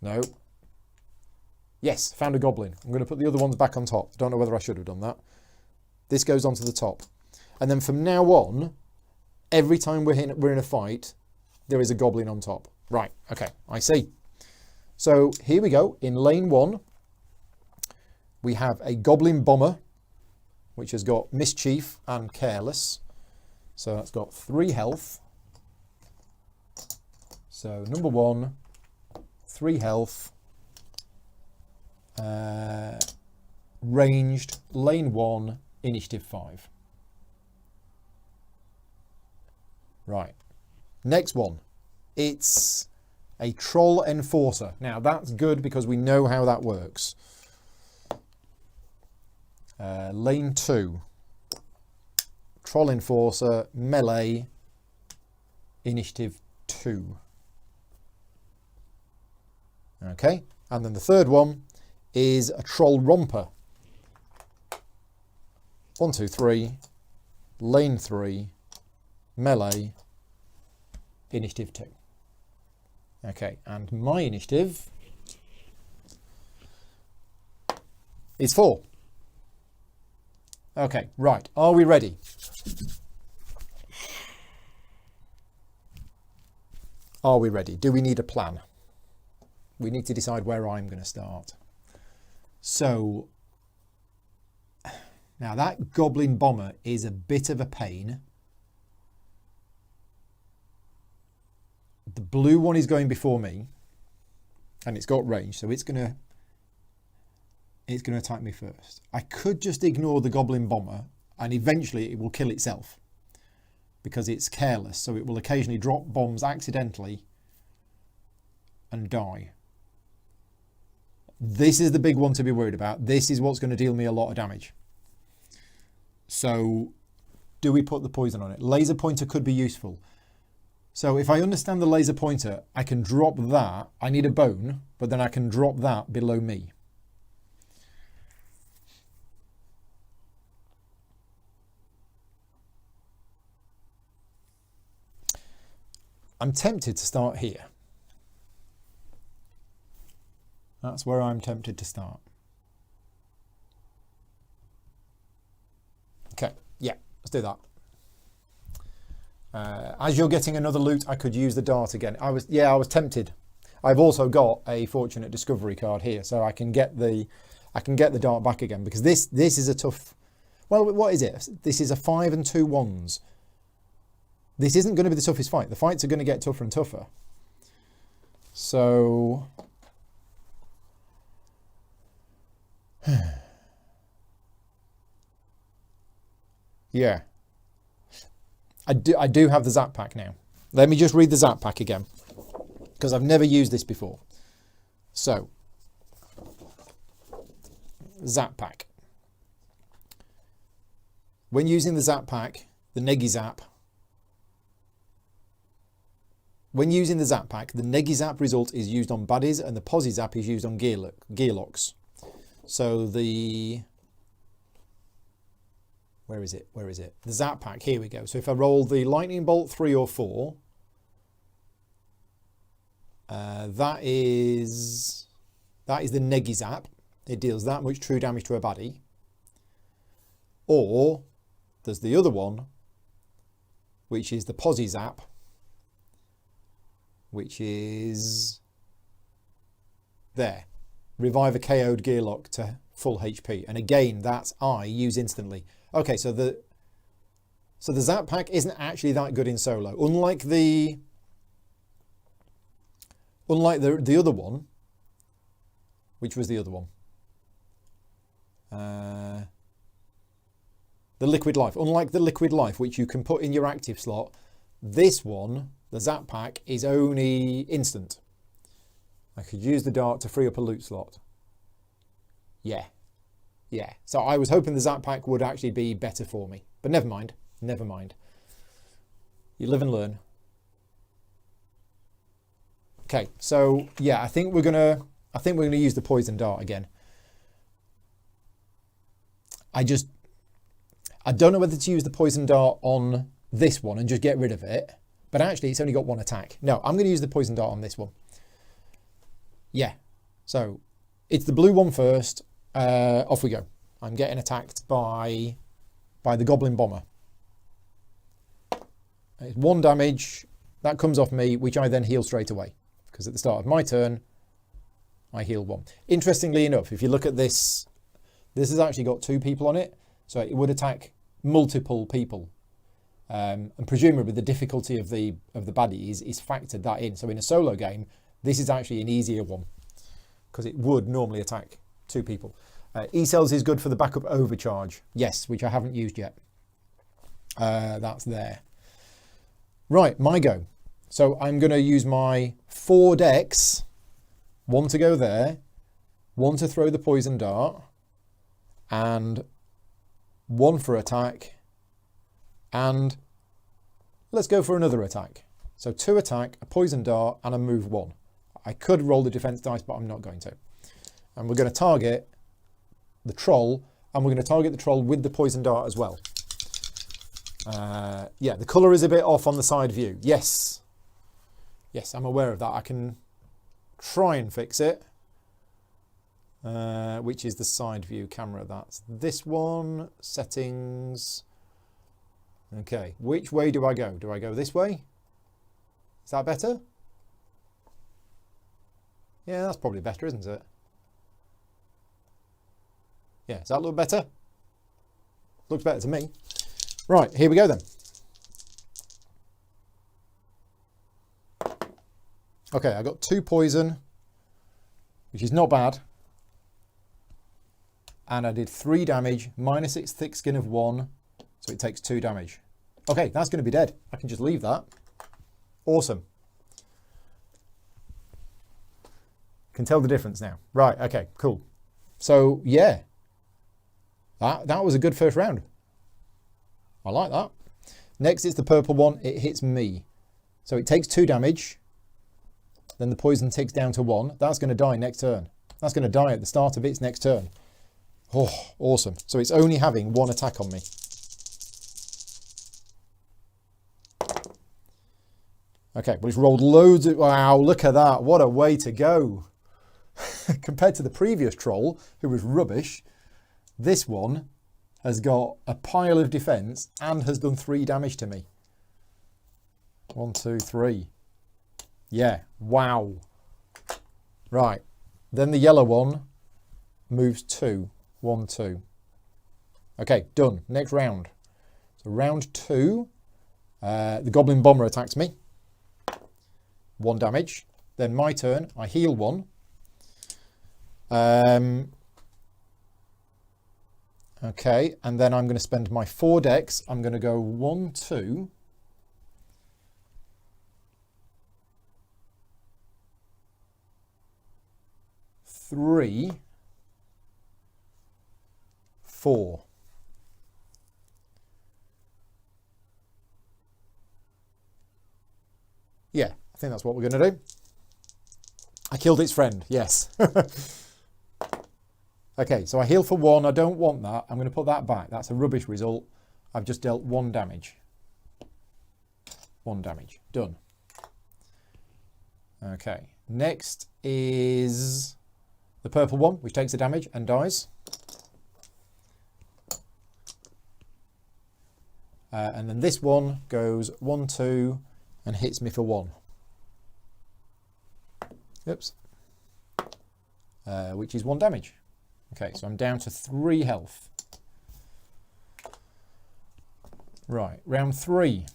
No. Yes, found a goblin. I'm going to put the other ones back on top. Don't know whether I should have done that. This goes onto the top. And then from now on, every time we're in a fight, there is a goblin on top. Right, okay, I see. So here we go. In lane 1, we have a goblin bomber, which has got mischief and careless. So that's got 3 health. So number 1, 3 health. Ranged, lane 1, initiative 5. Right. Next one. It's a troll enforcer. Now that's good because we know how that works. Lane 2. Troll enforcer, melee, initiative 2. Okay. And then the third one is a troll romper. 1, 2, 3. Lane 3. Melee, initiative 2. Okay, and my initiative is 4. Okay, right, are we ready? Are we ready? Do we need a plan? We need to decide where I'm going to start. So, now that goblin bomber is a bit of a pain. The blue one is going before me, and it's got range, so it's gonna attack me first. I could just ignore the goblin bomber, and eventually it will kill itself because it's careless. So it will occasionally drop bombs accidentally and die. This is the big one to be worried about. This is what's going to deal me a lot of damage. So do we put the poison on it? Laser pointer could be useful. So if I understand the laser pointer, I can drop that. I need a bone, but then I can drop that below me. I'm tempted to start here. That's where I'm tempted to start. Okay, yeah, let's do that. As you're getting another loot, I could use the dart again. I was tempted. I've also got a fortunate discovery card here, so I can get the dart back again, because this is a tough. Well, what is it? This is a 5 and 2 wands. This isn't going to be the toughest fight. The fights are going to get tougher and tougher. So yeah. I do have the Zap pack now. Let me just read the Zap pack again, because I've never used this before. So, Zap pack. When using the Zap pack, the Negi Zap. When using the Zap pack, the Negi Zap result is used on baddies, and the Posi Zap is used on gearlocks. So the... Where is it? Where is it? The Zap pack, here we go. So if I roll the Lightning Bolt 3 or 4, that is the Negi Zap. It deals that much true damage to a baddie. Or there's the other one, which is the Posi Zap, which is there. Revive a KO'd gearlock to full HP. And again, that's I use instantly. Okay, so the Zap pack isn't actually that good in solo. Unlike the other one, which was the other one, the Liquid Life. Unlike the Liquid Life, which you can put in your active slot, this one, the Zap pack, is only instant. I could use the dart to free up a loot slot. Yeah. Yeah, so I was hoping the Zap pack would actually be better for me, but never mind, never mind. You live and learn. Okay, so yeah, I think we're gonna use the poison dart again. I don't know whether to use the poison dart on this one and just get rid of it, but actually it's only got one attack. No, I'm going to use the poison dart on this one. Yeah, so it's the blue one first. Off we go. I'm getting attacked by the Goblin Bomber. It's 1 damage. That comes off me, which I then heal straight away. Because at the start of my turn, I heal 1. Interestingly enough, if you look at this, this has actually got 2 people on it. So it would attack multiple people. And presumably the difficulty of the baddie is factored that in. So in a solo game, this is actually an easier one. Because it would normally attack 2 people. E-cells is good for the backup overcharge. Yes, which I haven't used yet. That's there. Right, my go. So I'm going to use my 4 decks. 1 to go there. 1 to throw the poison dart. And 1 for attack. And let's go for another attack. So 2 attack, a poison dart, and a move 1. I could roll the defense dice, but I'm not going to. And we're going to target the troll, and we're going to target the troll with the poison dart as well. Yeah, the colour is a bit off on the side view. Yes. Yes, I'm aware of that. I can try and fix it. Which is the side view camera. That's this one. Settings. Okay, which way do I go? Do I go this way? Is that better? Yeah, that's probably better, isn't it? Yeah, does that look better? Looks better to me. Right, here we go then. Okay, I got 2 poison, which is not bad. And I did 3 damage, minus its thick skin of 1, so it takes 2 damage. Okay, that's going to be dead. I can just leave that. Awesome. Can tell the difference now. Right, okay, cool. So, yeah. That was a good first round. I like that. Next is the purple one. It hits me. So it takes 2 damage. Then the poison ticks down to 1. That's going to die next turn. That's going to die at the start of its next turn. Oh, awesome. So it's only having 1 attack on me. Okay, well, it's rolled loads of... Wow, look at that. What a way to go. Compared to the previous troll, who was rubbish, this one has got a pile of defense and has done 3 damage to me. 1, 2, 3. Yeah, wow. Right. Then the yellow one moves 2. 1, 2. Okay, done. Next round. So round 2, the Goblin Bomber attacks me. 1 damage. Then my turn. I heal 1. Okay, and then I'm going to spend my 4 dex. I'm going to go 1, 2. 3, 4. Yeah, I think that's what we're going to do. I killed its friend, yes. Okay, so I heal for 1. I don't want that. I'm going to put that back. That's a rubbish result. I've just dealt 1 damage. 1 damage. Done. Okay, next is the purple one, which takes the damage and dies. And then this one goes 1, 2, and hits me for 1. Oops. Which is 1 damage. Okay, so I'm down to 3 health. Right, round 3.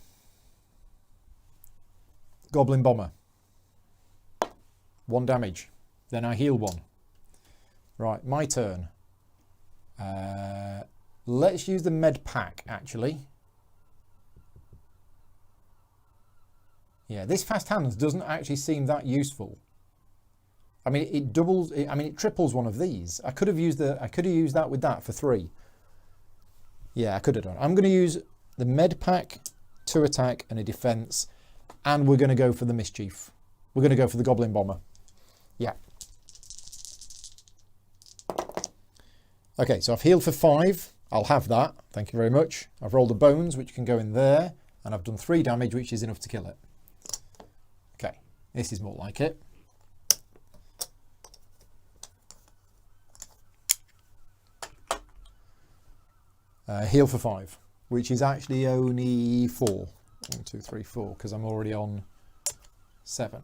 Goblin Bomber. 1 damage. Then I heal 1. Right, my turn. Let's use the med pack, actually. Yeah, this fast hands doesn't actually seem that useful. I mean, it doubles. It triples one of these. I could have used that with that for 3. Yeah, I could have done. I'm going to use the med pack, 2 attack and a defense, and we're going to go for the mischief. We're going to go for the Goblin Bomber. Yeah. Okay, so I've healed for 5. I'll have that. Thank you very much. I've rolled the bones, which can go in there, and I've done 3 damage, which is enough to kill it. Okay, this is more like it. Heal for 5, which is actually only 4. 1, 2, 3, 4, because I'm already on 7.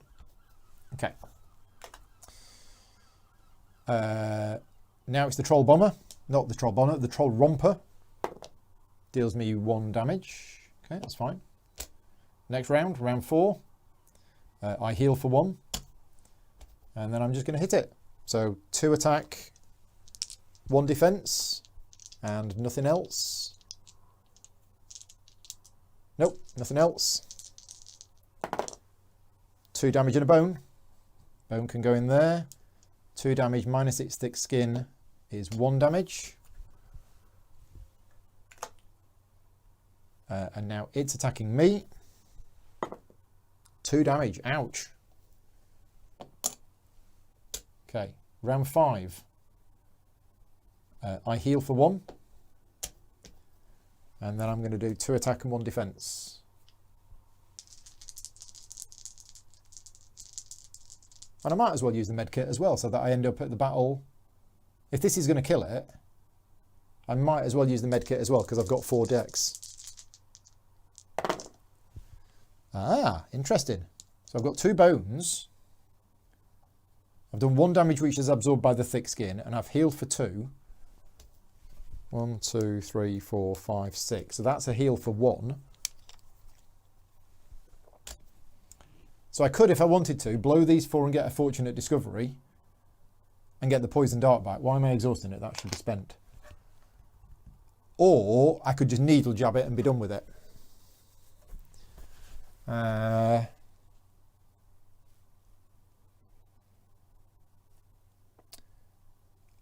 Okay. Now it's the Troll Bomber, not the Troll Bomber, the Troll Romper. Deals me 1 damage. Okay, that's fine. Next round, round 4. I heal for 1. And then I'm just going to hit it. So 2 attack, 1 defense, and nothing else. Nope, nothing else. 2 damage and a bone. Bone can go in there. 2 damage minus its thick skin is 1 damage. And now it's attacking me. 2 damage, ouch. Okay, round 5. I heal for 1. And then I'm going to do 2 attack and 1 defense. And I might as well use the medkit as well, so that I end up at the battle. If this is going to kill it, I might as well use the medkit as well, because I've got 4 decks. Ah, interesting. So I've got 2 bones. I've done 1 damage, which is absorbed by the thick skin, and I've healed for 2. 1, 2, 3, 4, 5, 6. So that's a heal for 1. So I could, if I wanted to, blow these 4 and get a fortunate discovery and get the poison dart back. Why am I exhausting it? That should be spent. Or I could just needle jab it and be done with it.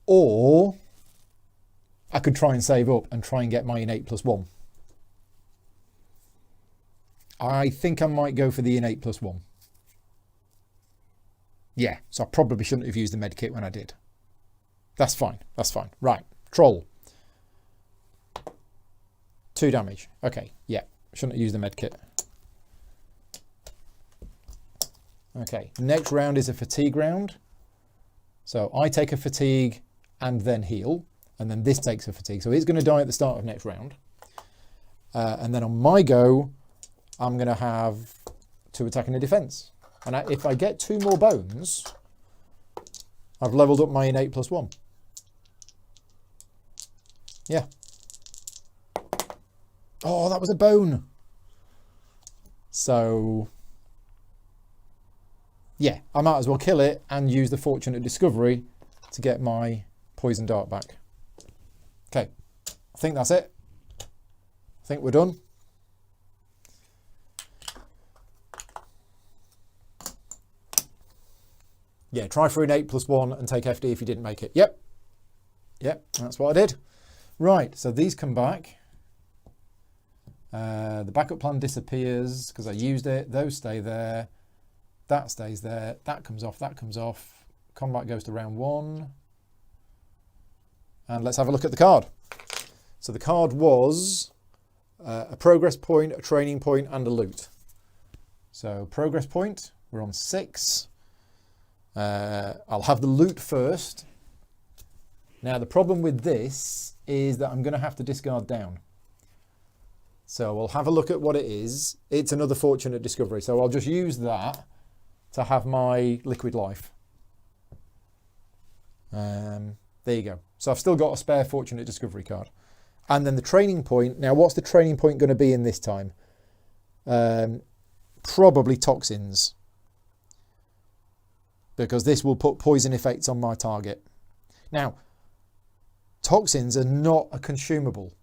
Or I could try and save up and try and get my innate +1. I think I might go for the innate +1. Yeah, so I probably shouldn't have used the med kit when I did. That's fine. That's fine. Right. Troll. 2 damage. Okay. Yeah. Shouldn't have used the med kit. Okay. Next round is a fatigue round. So I take a fatigue and then heal. And then this takes a fatigue. So he's going to die at the start of next round. And then on my go, I'm going to have 2 attack and a defense. And if I get 2 more bones, I've leveled up my innate +1. Yeah. Oh, that was a bone. So, yeah, I might as well kill it and use the fortunate discovery to get my poison dart back. Okay, I think that's it. I think we're done. Yeah, try for innate +1 and take FD if you didn't make it. Yep. Yep, that's what I did. Right, so these come back. The backup plan disappears because I used it. Those stay there. That stays there. That comes off. That comes off. Combat goes to round 1. And let's have a look at the card. So the card was a progress point, a training point, and a loot. So progress point, we're on 6. I'll have the loot first. Now the problem with this is that I'm going to have to discard down. So we'll have a look at what it is. It's another fortunate discovery. So I'll just use that to have my liquid life. There you go. So I've still got a spare fortunate discovery card. And then the training point. Now what's the training point going to be in this time? Probably toxins. Because this will put poison effects on my target. Now, toxins are not a consumable.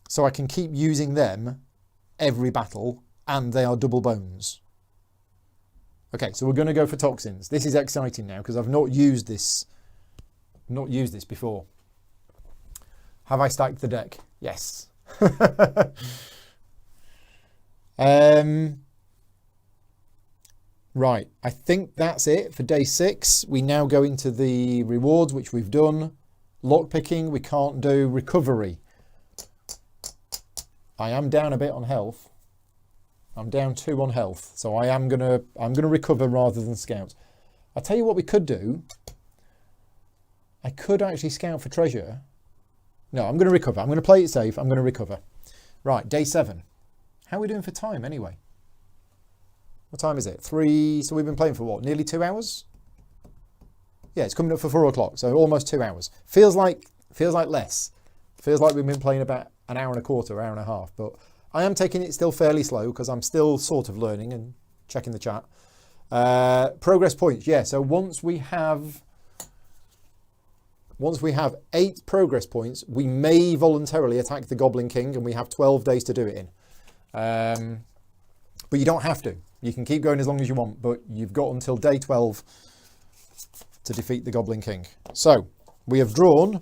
So I can keep using them every battle, and they are double bones. Okay, so we're going to go for toxins. This is exciting now because I've not used this before. Have I stacked the deck? Yes. Right, I think that's it for day 6. We now go into the rewards, which we've done. Lockpicking, we can't do. Recovery. I am down a bit on health. I'm down 2 on health, so I'm gonna recover rather than scout. I'll tell you what we could do. I could actually scout for treasure. No, I'm gonna recover. I'm gonna play it safe. I'm gonna recover. Right, day 7. How are we doing for time anyway? What time is it? 3. So we've been playing for what? Nearly 2 hours? Yeah, it's coming up for 4 o'clock, so almost 2 hours. Feels like less. Feels like we've been playing about an hour and a quarter, hour and a half. But I am taking it still fairly slow because I'm still sort of learning and checking the chat. Progress points. Yeah, so once we have 8 progress points, we may voluntarily attack the Goblin King, and we have 12 days to do it in. But you don't have to. You can keep going as long as you want, but you've got until day 12 to defeat the Goblin King. So, we have drawn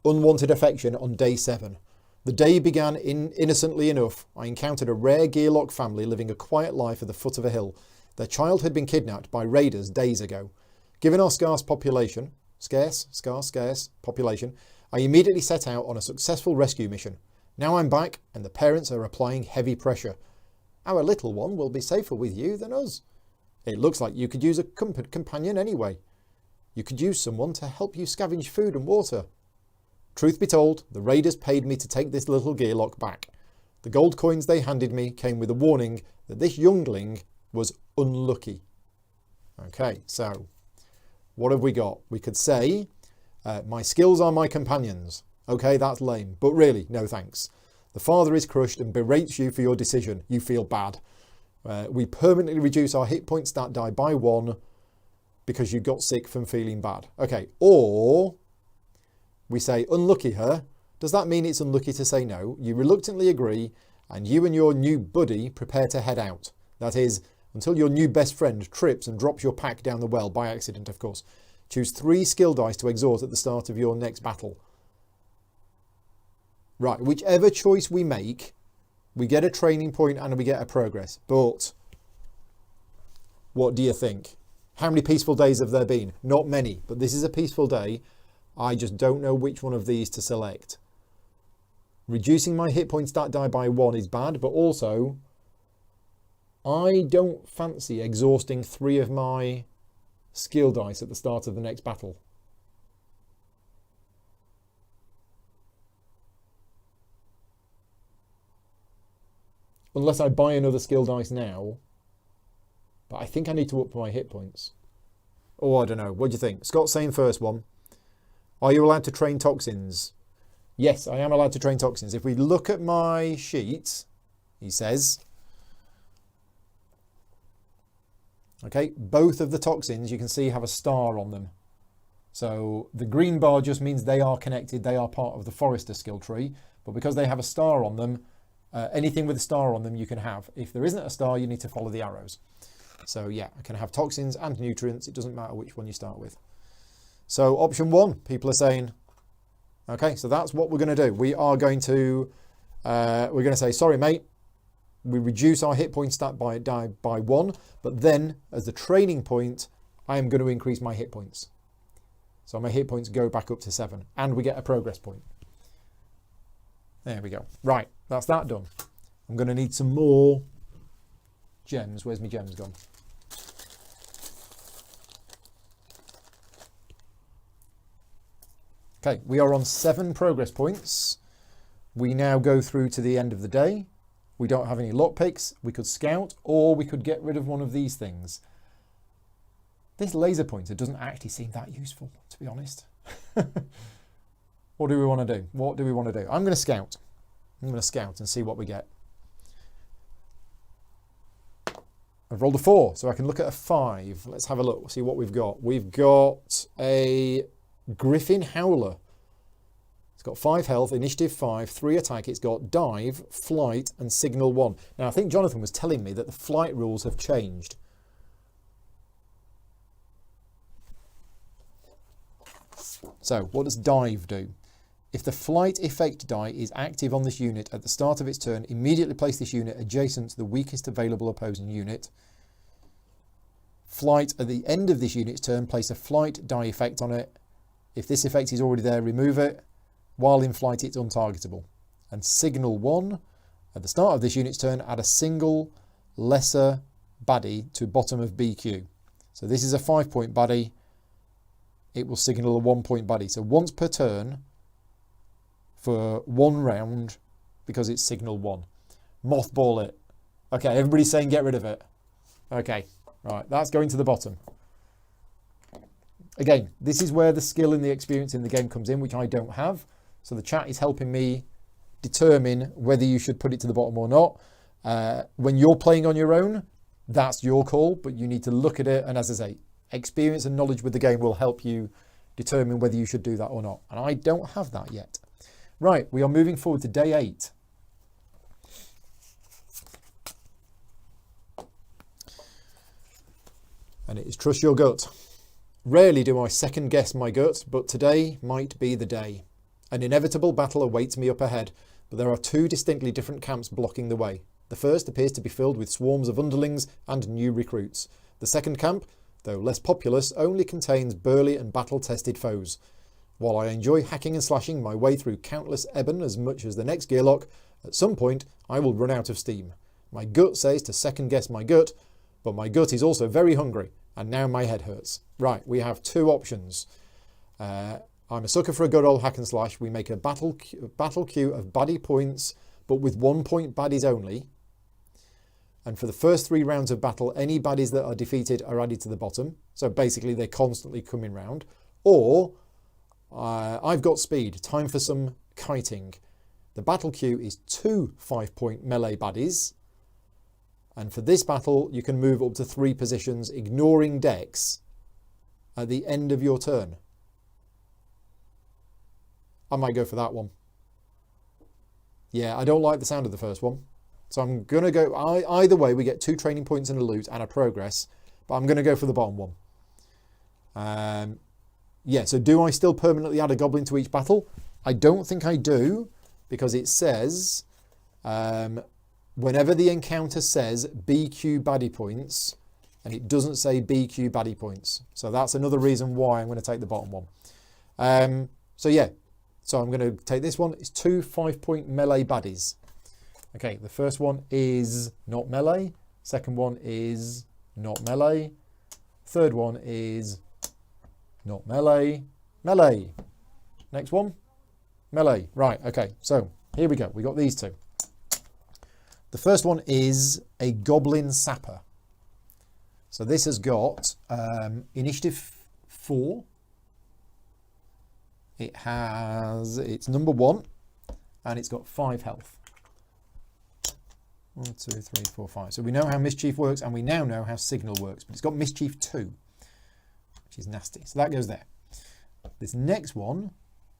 Unwanted Affection on day 7. The day began innocently enough. I encountered a rare Gearlock family living a quiet life at the foot of a hill. Their child had been kidnapped by raiders days ago. Given our scarce population, I immediately set out on a successful rescue mission. Now I'm back, and the parents are applying heavy pressure. Our little one will be safer with you than us. It looks like you could use a companion anyway. You could use someone to help you scavenge food and water. Truth be told, the raiders paid me to take this little Gearlock back. The gold coins they handed me came with a warning that this youngling was unlucky. Okay, so what have we got? We could say, my skills are my companions. Okay, that's lame, but really, no thanks. The father is crushed and berates you for your decision. You feel bad. We permanently reduce our hit point stat die by 1 because you got sick from feeling bad. Okay, or we say, unlucky her. Does that mean it's unlucky to say no? You reluctantly agree, and you and your new buddy prepare to head out. That is, until your new best friend trips and drops your pack down the well, by accident, of course. Choose 3 skill dice to exhaust at the start of your next battle. Right, whichever choice we make, we get a training point and we get a progress. But what do you think? How many peaceful days have there been? Not many, but this is a peaceful day. I just don't know which one of these to select. Reducing my hit point stat die by 1 is bad, but also I don't fancy exhausting 3 of my skill dice at the start of the next battle. Unless I buy another skill dice now. But I think I need to up my hit points. Oh, I don't know. What do you think? Scott's saying first one. Are you allowed to train toxins? Yes, I am allowed to train toxins. If we look at my sheet, he says, okay, both of the toxins you can see have a star on them. So the green bar just means they are connected. They are part of the forester skill tree. But because they have a star on them, anything with a star on them you can have. If there isn't a star, you need to follow the arrows. So yeah, I can have toxins and nutrients. It doesn't matter which one you start with. So option 1, people are saying, okay, so that's what we're going to do. We are going to, we're going to say, sorry, mate, we reduce our hit point stat die by 1, but then as the training point, I am going to increase my hit points. So my hit points go back up to 7 and we get a progress point. There we go. Right, that's that done. I'm going to need some more gems. Where's my gems gone? Okay, we are on 7 progress points. We now go through to the end of the day. We don't have any lockpicks. We could scout, or we could get rid of one of these things. This laser pointer doesn't actually seem that useful, to be honest. What do we want to do? What do we want to do? I'm going to scout. I'm going to scout and see what we get. I've rolled a 4, so I can look at a 5. Let's have a look, see what we've got. We've got a Griffin Howler. It's got 5 health, initiative 5, 3 attack. It's got dive, flight, and signal 1. Now, I think Jonathan was telling me that the flight rules have changed. So, what does dive do? If the flight effect die is active on this unit at the start of its turn, immediately place this unit adjacent to the weakest available opposing unit. Flight at the end of this unit's turn, place a flight die effect on it. If this effect is already there, remove it. While in flight, it's untargetable. And signal 1, at the start of this unit's turn, add a single lesser baddie to bottom of BQ. So this is a 5-point baddie. It will signal a 1-point baddie. So once per turn for 1 round, because it's signal 1. Mothball it. Okay, everybody's saying get rid of it. Okay, right, that's going to the bottom. Again, this is where the skill and the experience in the game comes in, which I don't have. So the chat is helping me determine whether you should put it to the bottom or not. When you're playing on your own, that's your call, but you need to look at it. And as I say, experience and knowledge with the game will help you determine whether you should do that or not. And I don't have that yet. Right, we are moving forward to day 8. And it is trust your gut. Rarely do I second guess my gut, but today might be the day. An inevitable battle awaits me up ahead, but there are 2 distinctly different camps blocking the way. The first appears to be filled with swarms of underlings and new recruits. The second camp, though less populous, only contains burly and battle-tested foes. While I enjoy hacking and slashing my way through countless ebon as much as the next gearlock, at some point I will run out of steam. My gut says to second guess my gut, but my gut is also very hungry, and now my head hurts. Right, we have 2 options. I'm a sucker for a good old hack and slash. We make a battle queue of baddie points, but with 1-point baddies only. And for the first 3 rounds of battle, any baddies that are defeated are added to the bottom. So basically, they're constantly coming round. Or, I've got speed. Time for some kiting. The battle queue is 2 5-point melee baddies. And for this battle, you can move up to 3 positions, ignoring dex, at the end of your turn. I might go for that one. Yeah, I don't like the sound of the first one. So I'm going to go... Either way, we get 2 training points and a loot and a progress. But I'm going to go for the bottom one. Yeah, so do I still permanently add a goblin to each battle? I don't think I do, because it says whenever the encounter says BQ baddie points, and it doesn't say BQ baddie points. So that's another reason why I'm going to take the bottom one. So yeah, so I'm going to take this one. It's 2 5-point melee baddies. Okay, the first one is not melee. Second one is not melee. Third one is not melee. Melee. Next one, melee. Right, okay, so here we go. We got these two. The first one is a Goblin Sapper. So this has got initiative 4. It's number 1, and it's got 5 health. 1, 2, 3, 4, 5. So we know how Mischief works, and we now know how Signal works, but it's got Mischief 2, which is nasty. So that goes there. This next one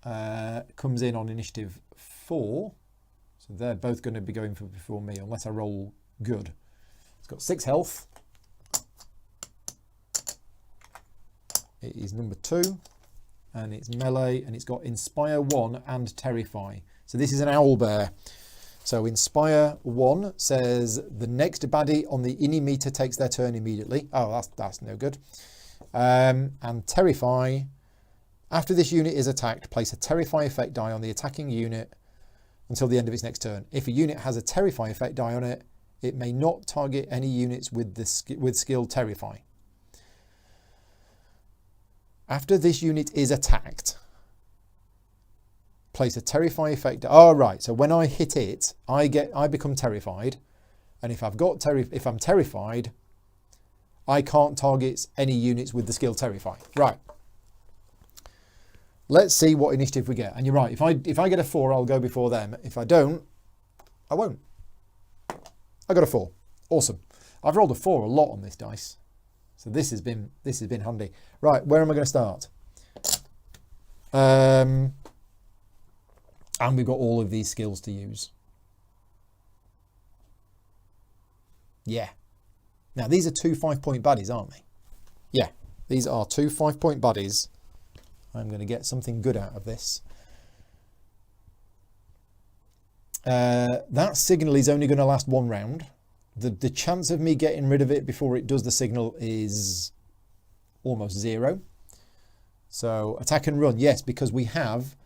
comes in on initiative 4. So they're both going to be going for before me, unless I roll good. It's got 6 health. It is number 2, and it's melee, and it's got Inspire 1 and Terrify. So this is an owlbear. So Inspire 1 says the next baddie on the ini meter takes their turn immediately. Oh, that's no good. And Terrify, after this unit is attacked, place a Terrify effect die on the attacking unit until the end of its next turn. If a unit has a Terrify effect die on it, it may not target any units with skill Terrify. After this unit is attacked, place a Terrify effect. Oh, right. So when I hit it, I become terrified, and if I'm terrified, I can't target any units with the skill Terrify. Right. Let's see what initiative we get. And you're right. If I get a 4, I'll go before them. If I don't, I won't. I got a 4. Awesome. I've rolled a 4 a lot on this dice. So this has been handy. Right, where am I going to start? And we've got all of these skills to use. Yeah. Now these are 2 5-point baddies, aren't they? Yeah, these are 2 5-point baddies. I'm going to get something good out of this. That signal is only going to last 1 round. The chance of me getting rid of it before it does the signal is almost 0. So attack and run, yes, because we have,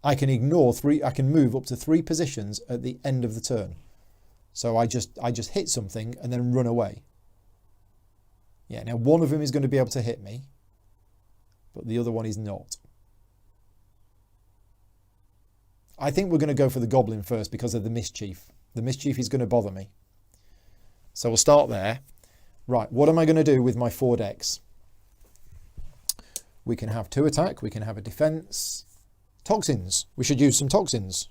I can ignore 3, I can move up to 3 positions at the end of the turn. So I just hit something and then run away. Yeah, now one of them is going to be able to hit me, but the other one is not. I think we're going to go for the Goblin first because of the Mischief. The Mischief is going to bother me. So we'll start there. Right, what am I going to do with my 4 decks? We can have 2 attack, we can have a defense. Toxins, we should use some toxins.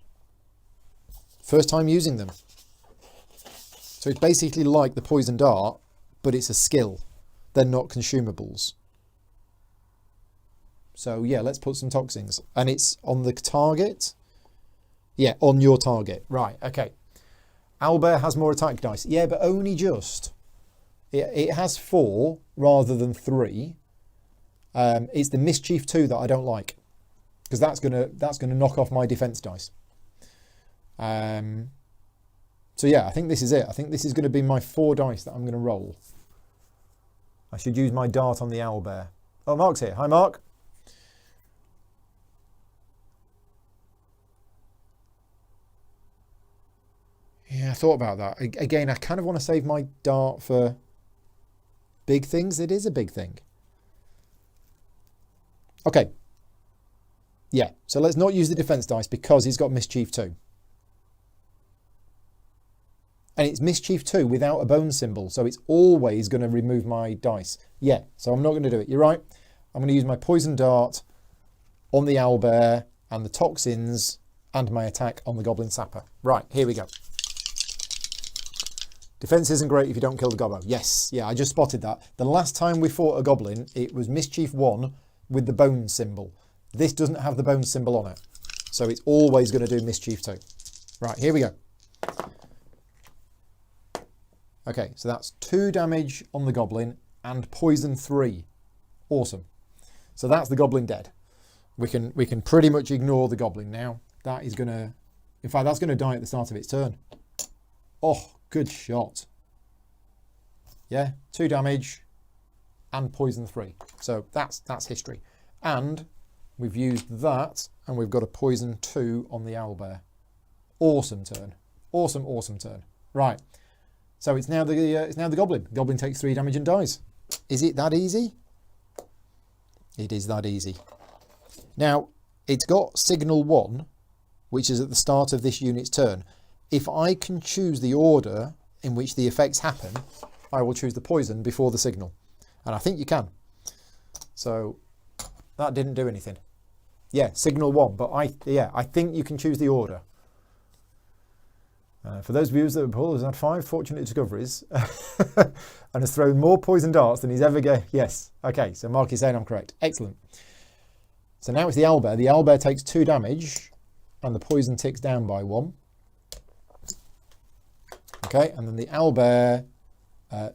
First time using them. So it's basically like the poison dart, but it's a skill. They're not consumables. So yeah, let's put some toxins. And it's on the target. Yeah, on your target. Right, okay. Owlbear has more attack dice. Yeah, but only just. It has 4 rather than 3. It's the Mischief 2 that I don't like, because that's gonna knock off my defense dice. So yeah, I think this is it. I think this is going to be my 4 dice that I'm going to roll. I should use my dart on the owlbear. Oh, Mark's here. Hi, Mark. Yeah, I thought about that. Again, I kind of want to save my dart for big things. It is a big thing. Okay. Yeah, so let's not use the defense dice because he's got Mischief 2. And it's Mischief 2 without a bone symbol, so it's always going to remove my dice. Yeah, so I'm not going to do it. You're right. I'm going to use my poison dart on the owlbear and the toxins and my attack on the Goblin Sapper. Right, here we go. Defense isn't great if you don't kill the gobbo. Yes, yeah, I just spotted that. The last time we fought a goblin, it was Mischief 1 with the bone symbol. This doesn't have the bone symbol on it, so it's always going to do Mischief 2. Right, here we go. Okay, so that's 2 damage on the goblin and poison 3. Awesome. So that's the goblin dead. We can pretty much ignore the goblin now. That is going to In fact, that's going to die at the start of its turn. Oh, good shot. Yeah, 2 damage and poison 3. So that's history. And we've used that, and we've got a poison 2 on the owlbear. Awesome turn. Awesome, awesome turn. Right. So it's now the goblin. Goblin takes 3 damage and dies. Is it that easy? It is that easy. Now, it's got signal 1, which is at the start of this unit's turn. If I can choose the order in which the effects happen, I will choose the poison before the signal. And I think you can. So that didn't do anything. Yeah, signal 1, but I think you can choose the order. For those viewers that Paul has had 5 fortunate discoveries and has thrown more poison darts than he's ever gave. Yes. Okay, so Mark is saying I'm correct. Excellent. So now it's the owlbear. The owlbear takes 2 damage and the poison ticks down by 1. Okay, and then the owlbear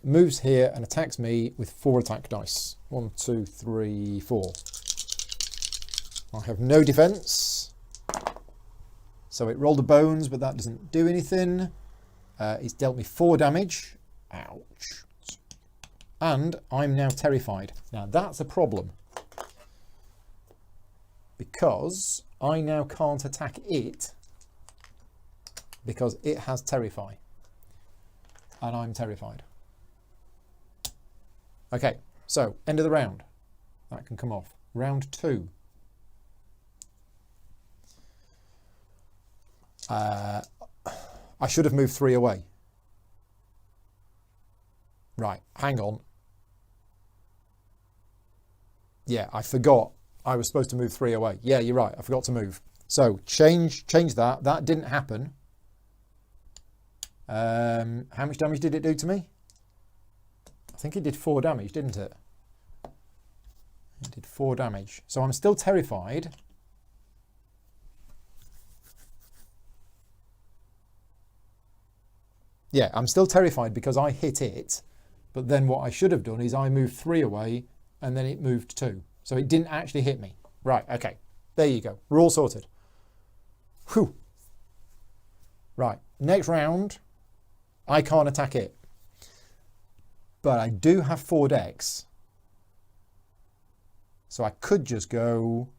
moves here and attacks me with 4 attack dice. 1, 2, 3, 4. I have no defense. So it rolled the bones, but that doesn't do anything. It's dealt me 4 damage. Ouch. And I'm now terrified. Now that's a problem. Because I now can't attack it. Because it has Terrify. And I'm terrified. Okay, so end of the round. That can come off. Round 2. I should have moved 3 away. Right, hang on. Yeah, I forgot I was supposed to move 3 away. Yeah, you're right, I forgot to move. So change that. That didn't happen. How much damage did it do to me? I think it did 4 damage, didn't it? It did 4 damage. So I'm still terrified. Yeah, I'm still terrified because I hit it, but then what I should have done is I moved 3 away and then it moved 2. So it didn't actually hit me. Right, okay. There you go. We're all sorted. Whew. Right, next round, I can't attack it. But I do have 4 decks. So I could just go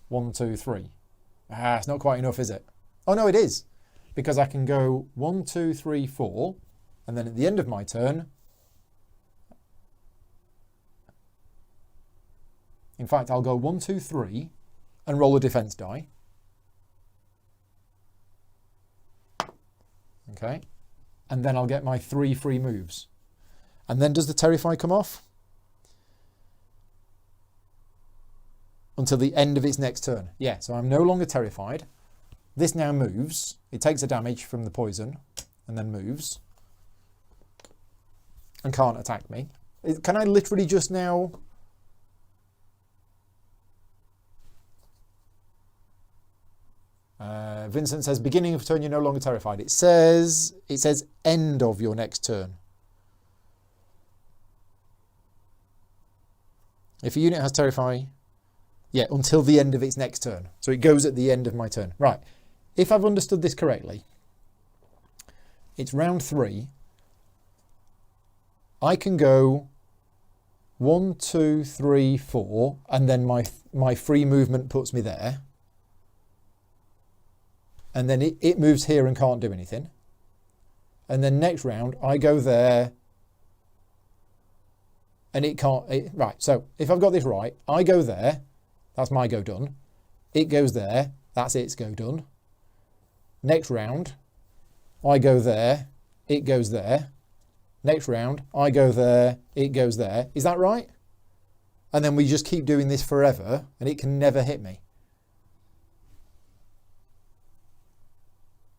1, 2, 3. Ah, it's not quite enough, is it? Oh, no, it is. Because I can go 1, 2, 3, 4, and then at the end of my turn, in fact, I'll go 1, 2, 3, and roll a defense die. Okay, and then I'll get my 3 free moves. And then does the Terrify come off? Until the end of its next turn. Yeah, so I'm no longer terrified. This now moves. It takes a damage from the poison and then moves. And can't attack me. Can I literally just now... Vincent says, beginning of turn, you're no longer terrified. It says end of your next turn. If a unit has Terrify, yeah, until the end of its next turn. So it goes at the end of my turn. Right. If I've understood this correctly, it's round 3. I can go 1, 2, 3, 4, and then my free movement puts me there. And then it moves here and can't do anything. And then next round, I go there, and it can't... right, so if I've got this right, I go there, that's my go done. It goes there, that's its go done. Next round, I go there, it goes there. Next round, I go there, it goes there. Is that right? And then we just keep doing this forever, and it can never hit me.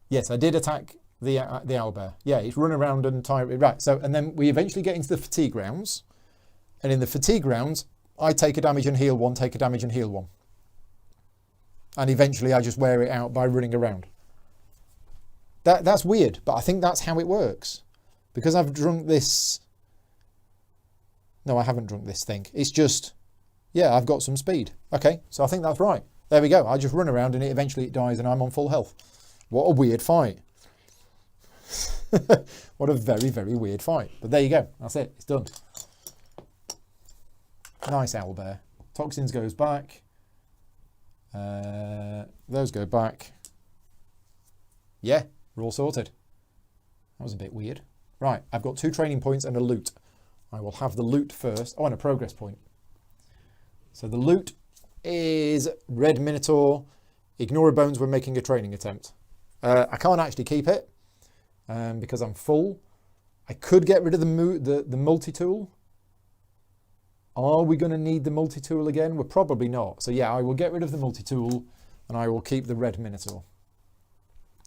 Yes, I did attack the owlbear. Yeah, it's run around and tire. Right, so, and then we eventually get into the fatigue rounds. And in the fatigue rounds, I take a damage and heal 1, take a damage and heal 1. And eventually I just wear it out by running around. That's weird, but I think that's how it works. Because I've drunk this... No, I haven't drunk this thing. It's just, yeah, I've got some speed. Okay, so I think that's right. There we go. I just run around and eventually it dies and I'm on full health. What a weird fight. What a very, very weird fight. But there you go. That's it. It's done. Nice owlbear. Toxins goes back. Those go back. Yeah, we're all sorted. That was a bit weird. Right, I've got 2 training points and a loot. I will have the loot first. Oh, and a progress point. So the loot is Red Minotaur. Ignore a bones when making a training attempt. I can't actually keep it because I'm full. I could get rid of the multi-tool. Are we going to need the multi-tool again? We're probably not. So yeah, I will get rid of the multi-tool and I will keep the Red Minotaur.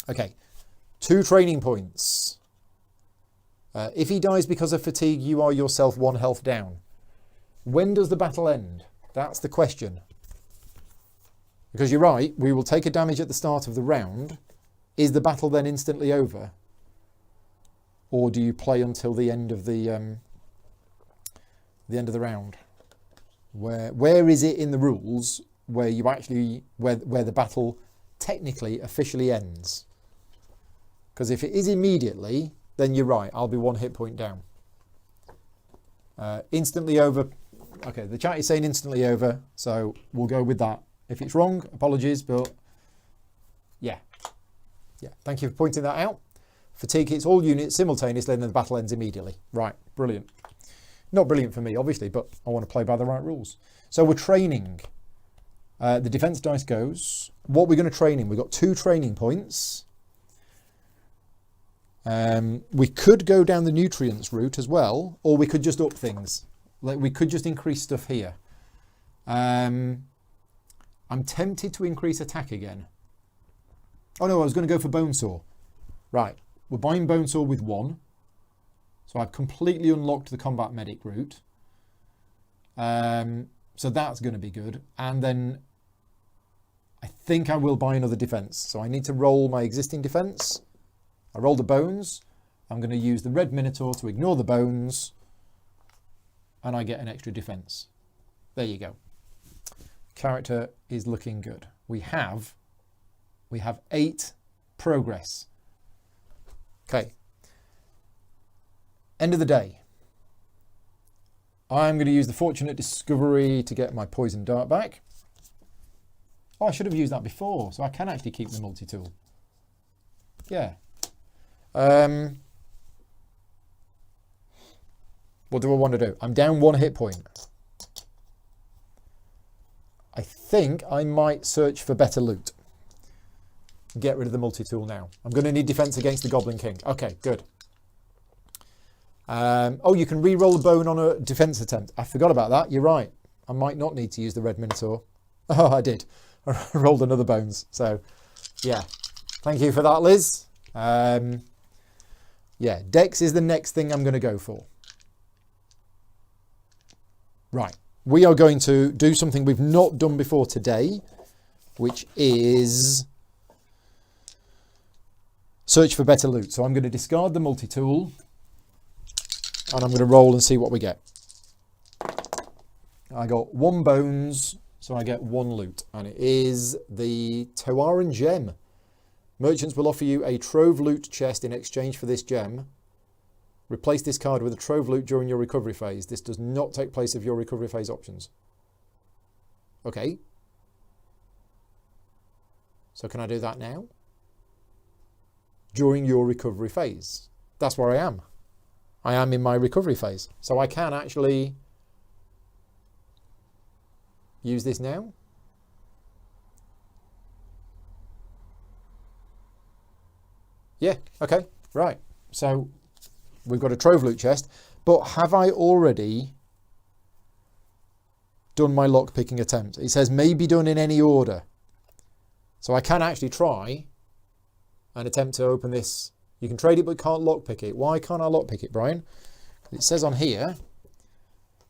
Okay, 2 training points. If he dies because of fatigue, you are yourself 1 health down. When does the battle end? That's the question. Because you're right, we will take a damage at the start of the round. Is the battle then instantly over? Or do you play until the end of the round? Where is it in the rules where you actually where the battle technically officially ends? Because if it is immediately, then you're right, I'll be 1 hit point down. Instantly over. Okay, the chat is saying instantly over, so we'll go with that. If it's wrong, apologies, but yeah. Thank you for pointing that out. Fatigue hits all units simultaneously and the battle ends immediately. Right, brilliant. Not brilliant for me, obviously, but I want to play by the right rules. So we're training. The defense dice goes. What we're going to train in, we've got 2 training points. We could go down the nutrients route as well, or we could just up things. Like we could just increase stuff here. I'm tempted to increase attack again. Oh no, I was going to go for Bonesaw. Right, we're buying Bonesaw with 1. So I've completely unlocked the combat medic route. So that's going to be good. And then I think I will buy another defense. So I need to roll my existing defense. I roll the bones. I'm going to use the Red Minotaur to ignore the bones. And I get an extra defense. There you go. Character is looking good. We have 8 progress. Okay. End of the day. I'm going to use the Fortunate Discovery to get my Poison Dart back. Oh, I should have used that before, so I can actually keep the multi-tool. Yeah. What do I want to do? I'm down 1 hit point. I think I might search for better loot. Get rid of the multi-tool now. I'm going to need defense against the Goblin King. Okay, good. Oh, you can re-roll a bone on a defense attempt. I forgot about that. You're right. I might not need to use the Red Minotaur. Oh, I did. I rolled another bones. So, yeah. Thank you for that, Liz. Yeah, Dex is the next thing I'm going to go for. Right. We are going to do something we've not done before today, which is search for better loot. So I'm going to discard the multi-tool and I'm going to roll and see what we get. I got 1 bones, so I get 1 loot, and it is the Toaran gem. Merchants will offer you a trove loot chest in exchange for this gem. Replace this card with a trove loot during your recovery phase. This does not take place of your recovery phase options. Okay. So can I do that now? During your recovery phase. That's where I am. I am in my recovery phase. So I can actually use this now. Yeah, okay, right. So we've got a trove loot chest, but have I already done my lock picking attempt? It says may be done in any order. So I can actually try and attempt to open this. You can trade it but can't lock pick it. Why can't I lock pick it, Brian? It says on here,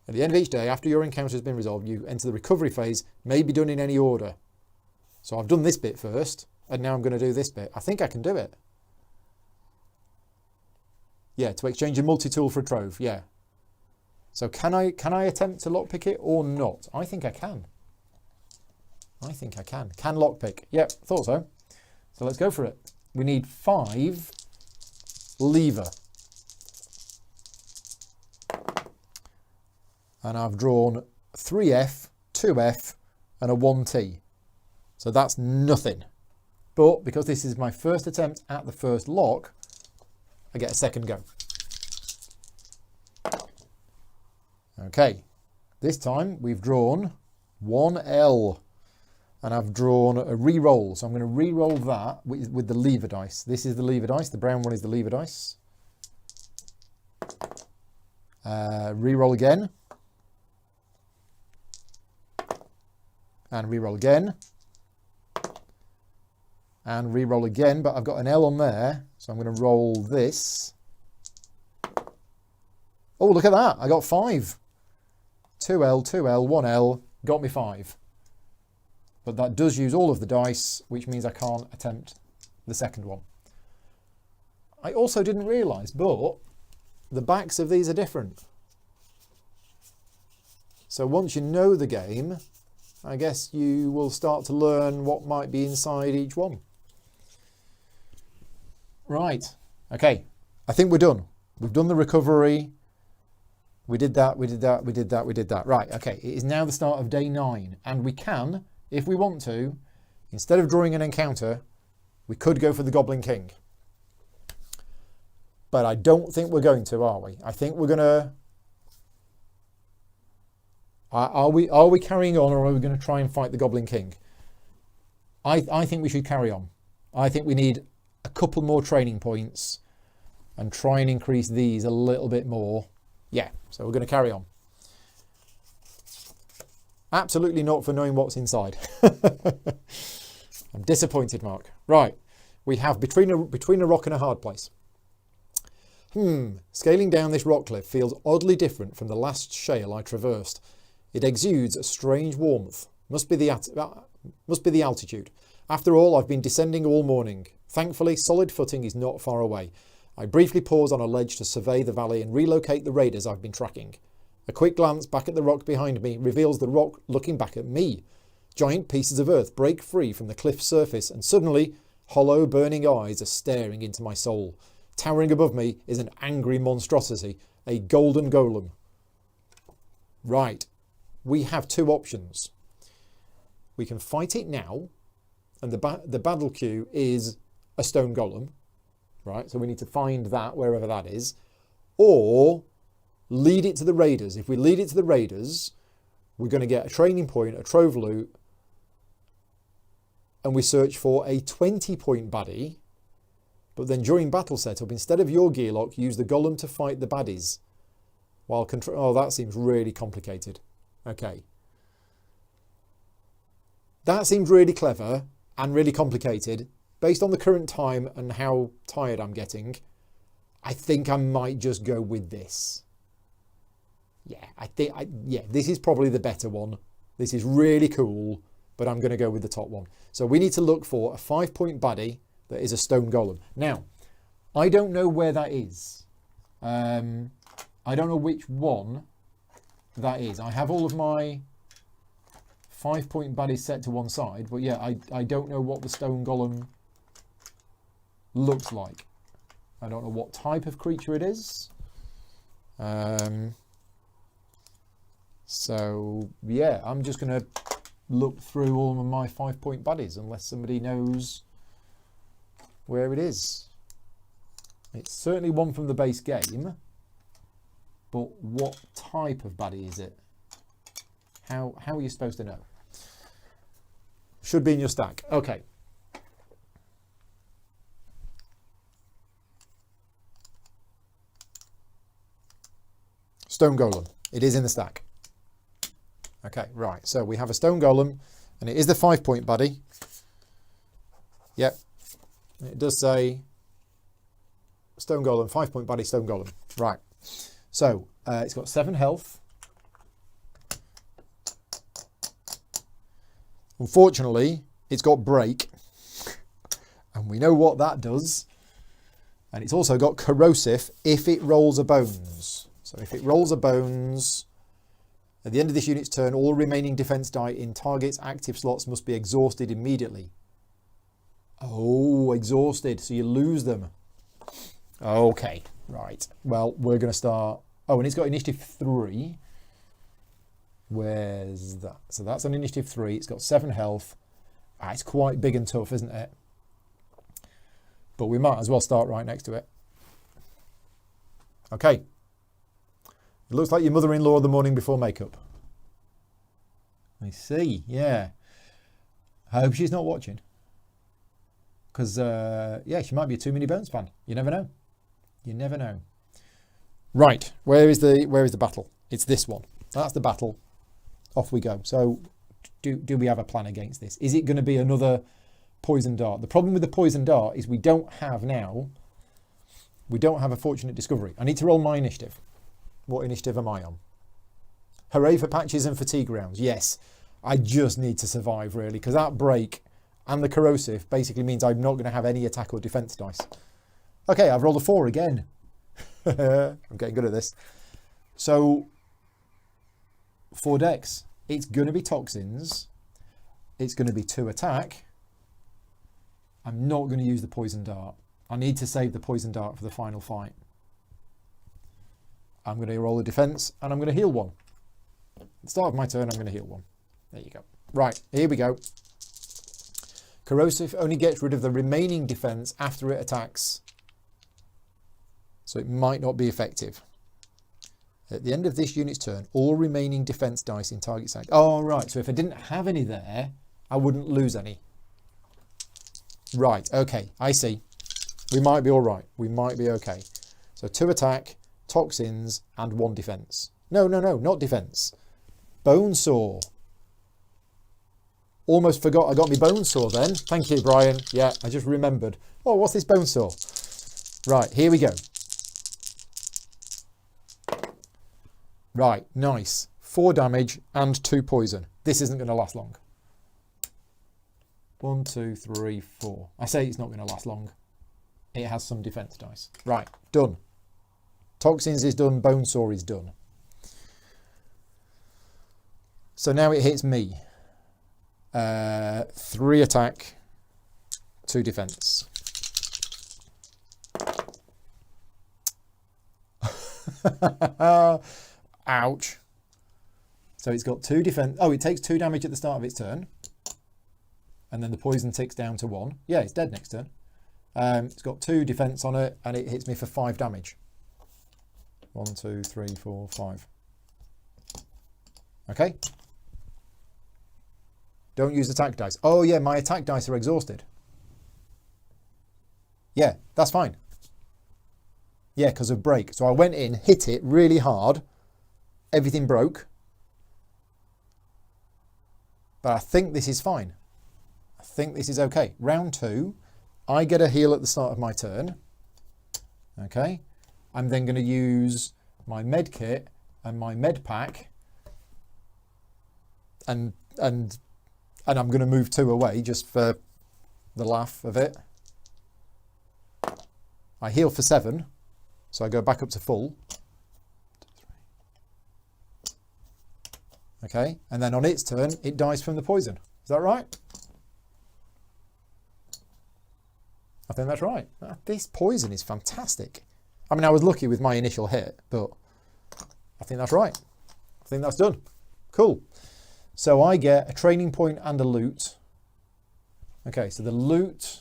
at the end of each day, after your encounter has been resolved, you enter the recovery phase, may be done in any order. So I've done this bit first, and now I'm going to do this bit. I think I can do it. Yeah, to exchange a multi-tool for a trove, yeah. So can I attempt to lockpick it or not? I think I can. I think I can. Can lockpick. Yep, thought so. So let's go for it. we need 5 lever. And I've drawn 3F, 2F, and a 1T. So that's nothing. But because this is my first attempt at the first lock, I get a second go. Okay, this time we've drawn 1L. And I've drawn a re-roll. So I'm going to re-roll that with the lever dice. This is the lever dice. The brown one is the lever dice. Re-roll again. And re-roll again. And re-roll again, but I've got an L on there. So I'm going to roll this. Oh, look at that. I got 5. 2L, 2L, 1L. Got me 5. But that does use all of the dice, which means I can't attempt the second one. I also didn't realise, but the backs of these are different. So once you know the game, I guess you will start to learn what might be inside each one. Right, okay, I think we're done. We've done the recovery. We did that, we did that, we did that, we did that. Right, okay, it is now the start of day 9, and we can, if we want to, instead of drawing an encounter, we could go for the Goblin King. But I don't think we're going to, are we? I think we're going to... Are we carrying on, or are we going to try and fight the Goblin King? I think we should carry on. I think we need a couple more training points and try and increase these a little bit more. Yeah, so we're going to carry on. Absolutely not for knowing what's inside. I'm disappointed, Mark. Right, we have between a rock and a hard place. Scaling down this rock cliff feels oddly different from the last shale I traversed. It exudes a strange warmth. Must be the altitude. After all, I've been descending all morning. Thankfully, solid footing is not far away. I briefly pause on a ledge to survey the valley and relocate the raiders I've been tracking. A quick glance back at the rock behind me reveals the rock looking back at me. Giant pieces of earth break free from the cliff's surface, and suddenly, hollow, burning eyes are staring into my soul. Towering above me is an angry monstrosity, a golden golem. Right, we have 2 options. We can fight it now, and the battle queue is a stone golem, right? So we need to find that wherever that is, or lead it to the raiders. If we lead it to the raiders, we're going to get a training point, a trove loot, and we search for a 20-point baddie. But then during battle setup, instead of your gear lock, use the golem to fight the baddies. While oh, that seems really complicated. Okay. That seems really clever and really complicated. Based on the current time and how tired I'm getting, I think I might just go with this. Yeah, yeah, this is probably the better one. This is really cool, but I'm going to go with the top one. So we need to look for a 5-point baddie that is a stone golem. Now, I don't know where that is. I don't know which one that is. I have all of my 5-point baddies set to one side, but yeah, I don't know what the stone golem looks like. I don't know what type of creature it is. So yeah, I'm just going to look through all of my 5-point baddies unless somebody knows where it is. It's certainly one from the base game, but what type of baddie is it? How are you supposed to know? Should be in your stack. Okay. Stone golem. It is in the stack. Okay, right. So we have a stone golem, and it is the 5-point baddie. Yep. It does say stone golem, 5-point baddie, stone golem. Right. So it's got 7 health. Unfortunately, it's got break, and we know what that does. And it's also got corrosive if it rolls a bones. So if it rolls a bones, at the end of this unit's turn, all remaining defense die in target's active slots must be exhausted immediately. Oh, exhausted. So you lose them. Okay, right. Well, we're going to start. Oh, and it's got initiative 3. Where's that? So that's on initiative 3. It's got 7 health. Ah, it's quite big and tough, isn't it? But we might as well start right next to it. Okay. It looks like your mother-in-law the morning before makeup. I see, yeah. I hope she's not watching. Because, yeah, she might be a Too Many Bones fan. You never know. You never know. Right, where is the battle? It's this one. That's the battle. Off we go. So, do we have a plan against this? Is it going to be another poison dart? The problem with the poison dart is we don't have a fortunate discovery. I need to roll my initiative. What initiative am I on? Hooray for patches and fatigue rounds. Yes, I just need to survive, really, because that break and the corrosive basically means I'm not going to have any attack or defense dice. Okay, I've rolled a 4 again. I'm getting good at this. So, 4 decks. It's going to be toxins. It's going to be 2 attack. I'm not going to use the poison dart. I need to save the poison dart for the final fight. I'm going to roll a defense and I'm going to heal 1. At the start of my turn, I'm going to heal 1. There you go. Right, here we go. Corrosive only gets rid of the remaining defense after it attacks. So it might not be effective. At the end of this unit's turn, all remaining defense dice in target side. Oh, right. So if I didn't have any there, I wouldn't lose any. Right. Okay. I see. We might be all right. We might be okay. So 2 attack, toxins, and 1 defense. No, not defense. Bonesaw. Almost forgot I got my bonesaw then. Thank you, Brian. Yeah, I just remembered. Oh, what's this bonesaw? Right, here we go. Right, nice. 4 damage and 2 poison. This isn't going to last long. 1, 2, 3, 4. I say it's not going to last long. It has some defense dice. Right, done. Toxins is done. Bonesaw is done. So now it hits me. 3 attack, 2 defense. Ouch. So it's got 2 defense. Oh, it takes 2 damage at the start of its turn. And then the poison ticks down to 1. Yeah, it's dead next turn. It's got 2 defense on it and it hits me for 5 damage. 1, 2, 3, 4, 5. Okay. Don't use attack dice. Oh yeah, my attack dice are exhausted. Yeah, that's fine. Yeah, because of break. So I went in, hit it really hard. Everything broke. But I think this is fine. I think this is okay. Round 2, I get a heal at the start of my turn. Okay. I'm then going to use my med kit and my med pack. And I'm going to move 2 away just for the laugh of it. I heal for 7, so I go back up to full. Okay, and then on its turn, it dies from the poison. Is that right? I think that's right. This poison is fantastic. I mean, I was lucky with my initial hit, but I think that's right. I think that's done. Cool. So I get a training point and a loot. Okay, so the loot,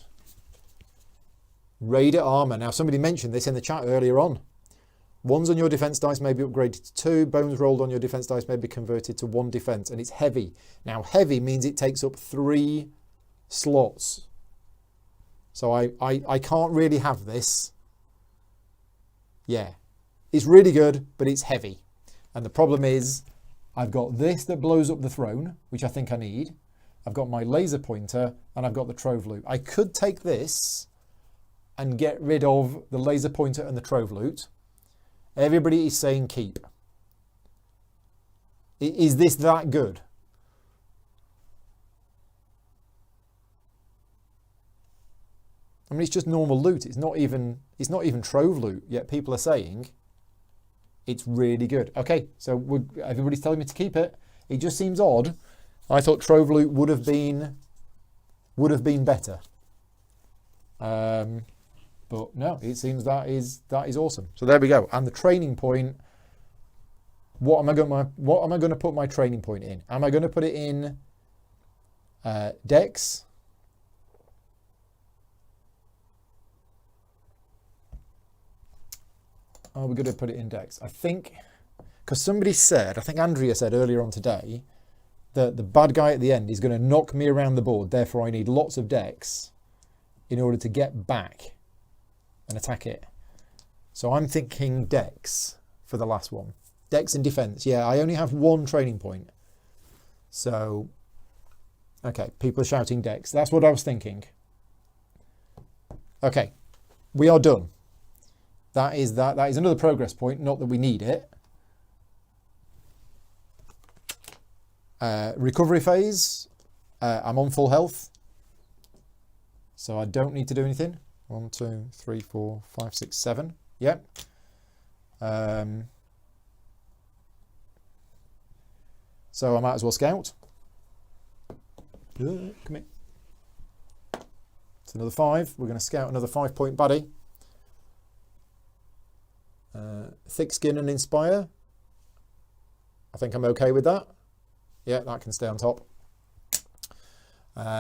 Raider armor. Now somebody mentioned this in the chat earlier on. 1s on your defense dice may be upgraded to 2. Bones rolled on your defense dice may be converted to 1 defense, and it's heavy. Now heavy means it takes up 3 slots. So I can't really have this. Yeah, it's really good, but it's heavy. And the problem is, I've got this that blows up the throne, which I think I need. I've got my laser pointer and I've got the trove loot. I could take this and get rid of the laser pointer and the trove loot. Everybody is saying keep. Is this that good? I mean, it's just normal loot. It's not even trove loot, yet people are saying it's really good. Okay, so everybody's telling me to keep it. It just seems odd. I thought trove loot would have been better. But no, it seems that is awesome. So there we go. And the training point. What am I going to put my training point in? Am I going to put it in Dex? Are we going to put it in Dex? I think, because somebody said, I think Andrea said earlier on today, that the bad guy at the end is going to knock me around the board. Therefore, I need lots of Dex in order to get back and attack it. So I'm thinking Dex for the last one. Dex and defense. Yeah, I only have one training point. So, okay, people are shouting Dex. That's what I was thinking. Okay, we are done. That is another progress point. Not that we need it. Recovery phase. I'm on full health, so I don't need to do anything. 1, 2, 3, 4, 5, 6, 7. Yep. So I might as well scout. Come here. It's another 5. We're going to scout another 5-point baddie. Thick skin and inspire. I think I'm okay with that. Yeah, that can stay on top.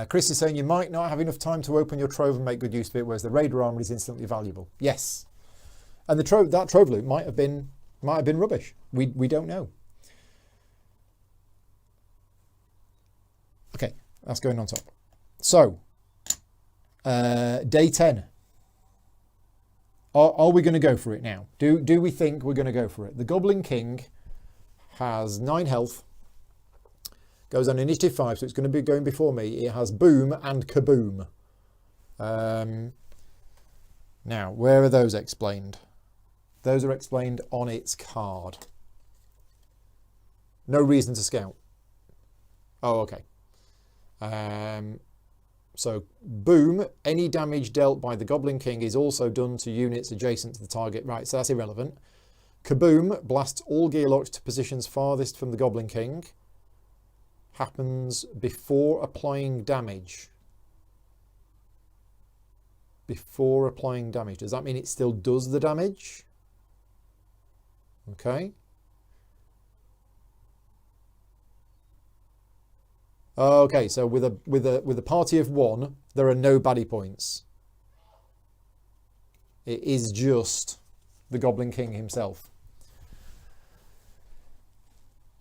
Chris is saying you might not have enough time to open your trove and make good use of it, whereas the raider armor is instantly valuable. Yes, and that trove loot might have been rubbish. We don't know. Okay, that's going on top. So, day 10. Are we going to go for it now? Do we think we're going to go for it? The Goblin King has 9 health. Goes on initiative 5, so it's going to be going before me. It has boom and kaboom. Now, where are those explained? Those are explained on its card. No reason to scout. Oh, okay. So, boom, any damage dealt by the Goblin King is also done to units adjacent to the target. Right, so that's irrelevant. Kaboom blasts all gear locks to positions farthest from the Goblin King. Happens before applying damage. Before applying damage. Does that mean it still does the damage? Okay. Okay, so with a party of 1, there are no baddie points. It is just the Goblin King himself.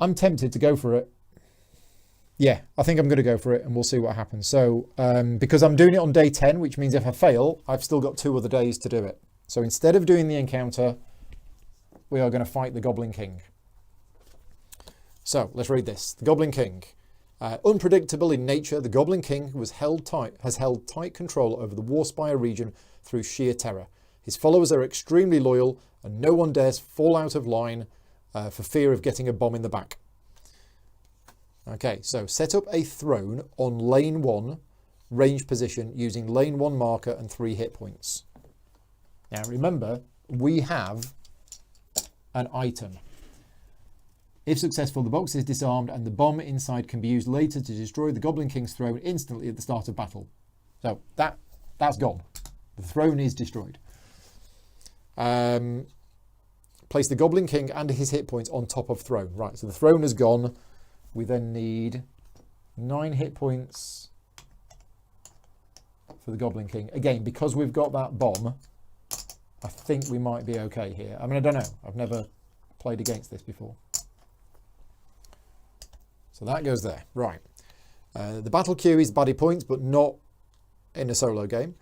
I'm tempted to go for it. Yeah, I think I'm going to go for it and we'll see what happens. So, because I'm doing it on day 10, which means if I fail, I've still got 2 other days to do it. So instead of doing the encounter, we are going to fight the Goblin King. So, let's read this. The Goblin King. Unpredictable in nature, the Goblin King has held tight control over the Warspire region through sheer terror. His followers are extremely loyal and no one dares fall out of line for fear of getting a bomb in the back. Okay, so set up a throne on lane 1, range position, using lane 1 marker and 3 hit points. Now remember, we have an item. If successful, the box is disarmed and the bomb inside can be used later to destroy the Goblin King's throne instantly at the start of battle. So that's gone. The throne is destroyed. Place the Goblin King and his hit points on top of throne. Right, so the throne is gone. We then need 9 hit points for the Goblin King. Again, because we've got that bomb, I think we might be okay here. I mean, I don't know. I've never played against this before. So that goes there. Right. The battle queue is baddie points, but not in a solo game.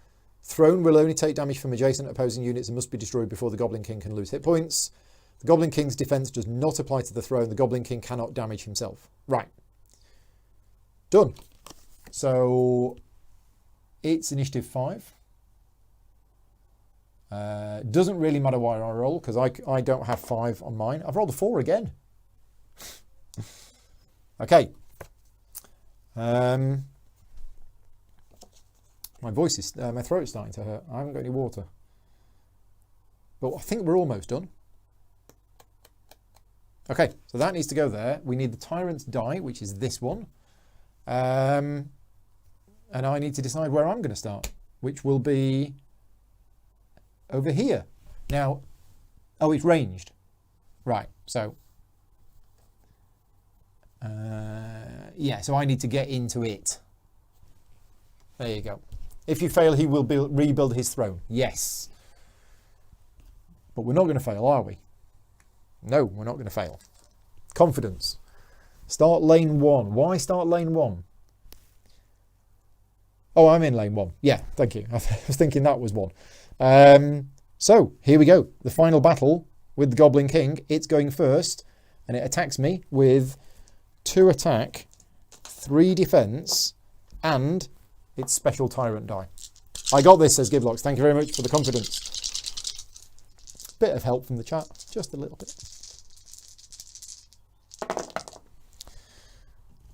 Throne will only take damage from adjacent opposing units and must be destroyed before the Goblin King can lose hit points. The Goblin King's defense does not apply to the throne. The Goblin King cannot damage himself. Right. Done. So it's initiative 5. Doesn't really matter why I roll, because I don't have 5 on mine. I've rolled a 4 again. Okay. My voice is, my throat's starting to hurt. I haven't got any water. But I think we're almost done. Okay, so that needs to go there. We need the Tyrant's die, which is this one. And I need to decide where I'm going to start. which will be over here. Now, oh, it's ranged. Right, so, yeah, so I need to get into it. There you go. If you fail, he will rebuild his throne. Yes. But we're not going to fail, are we? No, we're not going to fail. Confidence. Start lane 1. Why start lane 1? Oh, I'm in lane 1. Yeah, thank you. I was thinking that was 1. So, here we go. The final battle with the Goblin King. It's going first, and it attacks me with 2 attack, 3 defense, and its special tyrant die. I got this, says Giblox. Thank you very much for the confidence. Bit of help from the chat, just a little bit.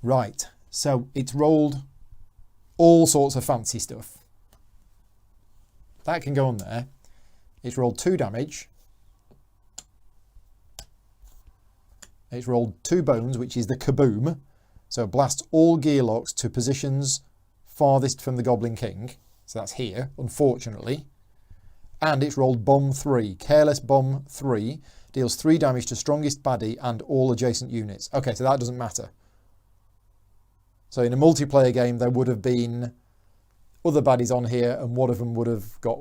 Right, so it's rolled all sorts of fancy stuff. That can go on there. It's rolled 2 damage. It's rolled 2 bones, which is the kaboom. So blast all gear locks to positions farthest from the Goblin King. So that's here, unfortunately. And it's rolled bomb 3. Careless bomb 3. Deals 3 damage to strongest baddie and all adjacent units. Okay, so that doesn't matter. So in a multiplayer game, there would have been other baddies on here, and one of them would have got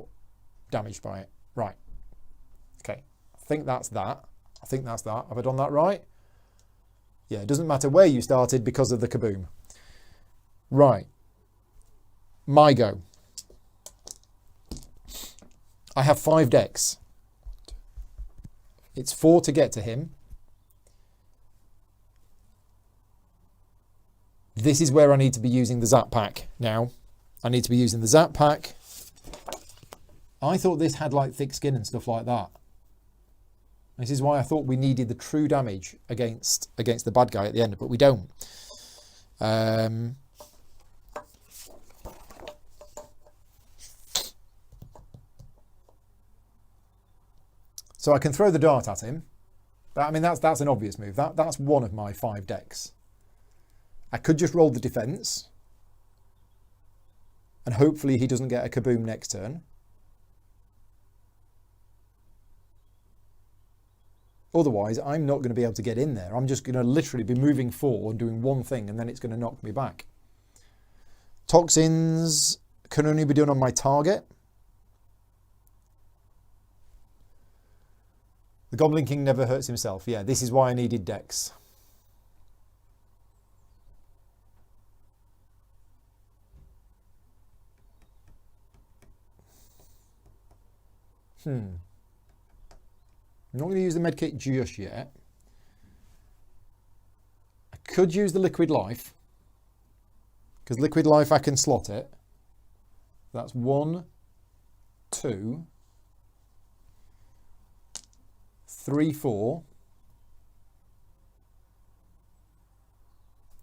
damaged by it. Right. Okay. I think that's that. I think that's that. Have I done that right? Yeah, it doesn't matter where you started because of the kaboom. Right. My go. I have 5 decks. It's 4 to get to him. This is where I need to be using the Zap Pack now. I need to be using the Zap Pack. I thought this had like thick skin and stuff like that. This is why I thought we needed the true damage against the bad guy at the end, but we don't. So I can throw the dart at him. But I mean, that's an obvious move. That's one of my 5 decks. I could just roll the defense. And hopefully he doesn't get a kaboom next turn. Otherwise, I'm not going to be able to get in there. I'm just going to literally be moving forward and doing one thing, and then it's going to knock me back. Toxins can only be done on my target. The Goblin King never hurts himself. Yeah, this is why I needed decks. I'm not going to use the medkit just yet. I could use the liquid life, because liquid life I can slot it. That's 1, 2, 3, 4,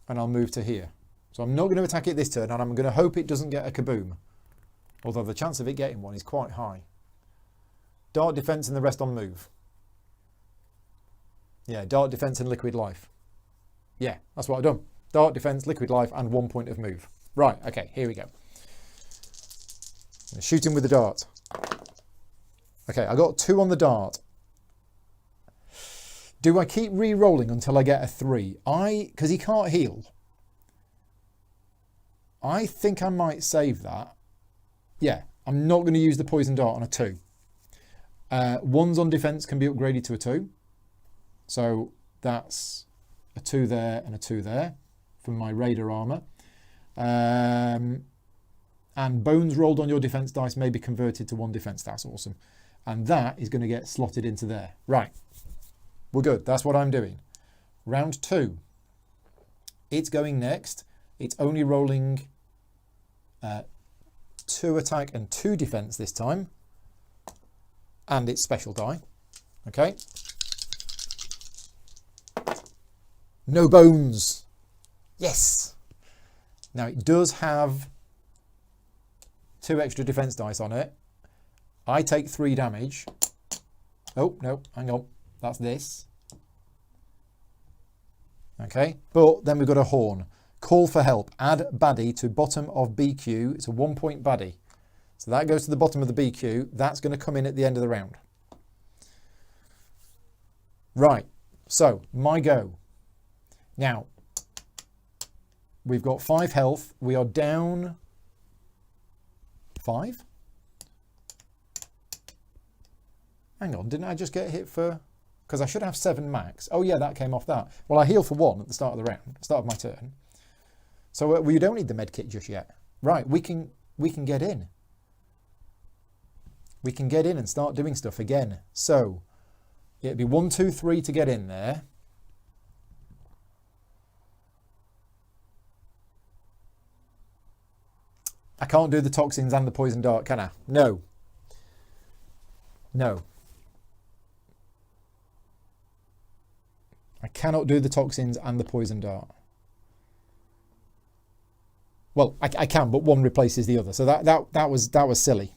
and I'll move to here. So I'm not going to attack it this turn, and I'm going to hope it doesn't get a kaboom, although the chance of it getting one is quite high. Dart defense and the rest on move. Yeah, dart defense and liquid life. Yeah, that's what I've done. Dart defense, liquid life, and 1 point of move. Right, okay, here we go. Shoot him with the dart. Okay, I got 2 on the dart. Do I keep re-rolling until I get a 3? Because he can't heal. I think I might save that. Yeah, I'm not going to use the poison dart on a 2. 1s on defense can be upgraded to a 2. So that's a 2 there and a 2 there from my Raider armor. And bones rolled on your defense dice may be converted to 1 defense. That's awesome. And that is going to get slotted into there. Right. We're good. That's what I'm doing. Round 2. It's going next. It's only rolling 2 attack and 2 defense this time. And its special die. Okay. No bones. Yes. Now it does have 2 extra defense dice on it. I take 3 damage. Oh, no, hang on. That's this. Okay, but then we've got a horn. Call for help. Add baddie to bottom of BQ. It's a 1 point baddie. So that goes to the bottom of the BQ. That's going to come in at the end of the round. Right, so my go. Now, we've got 5 health. We are down 5. Hang on, didn't I just get hit for... Because I should have 7 max. Oh yeah, that came off that. Well, I heal for 1 at the start of the round, start of my turn. So we don't need the med kit just yet. Right, we can get in. We can get in and start doing stuff again. So it'd be 1, 2, 3 to get in there. I can't do the toxins and the poison dart, can I? No. No. I cannot do the toxins and the poison dart. Well, I can, but one replaces the other. So that was silly.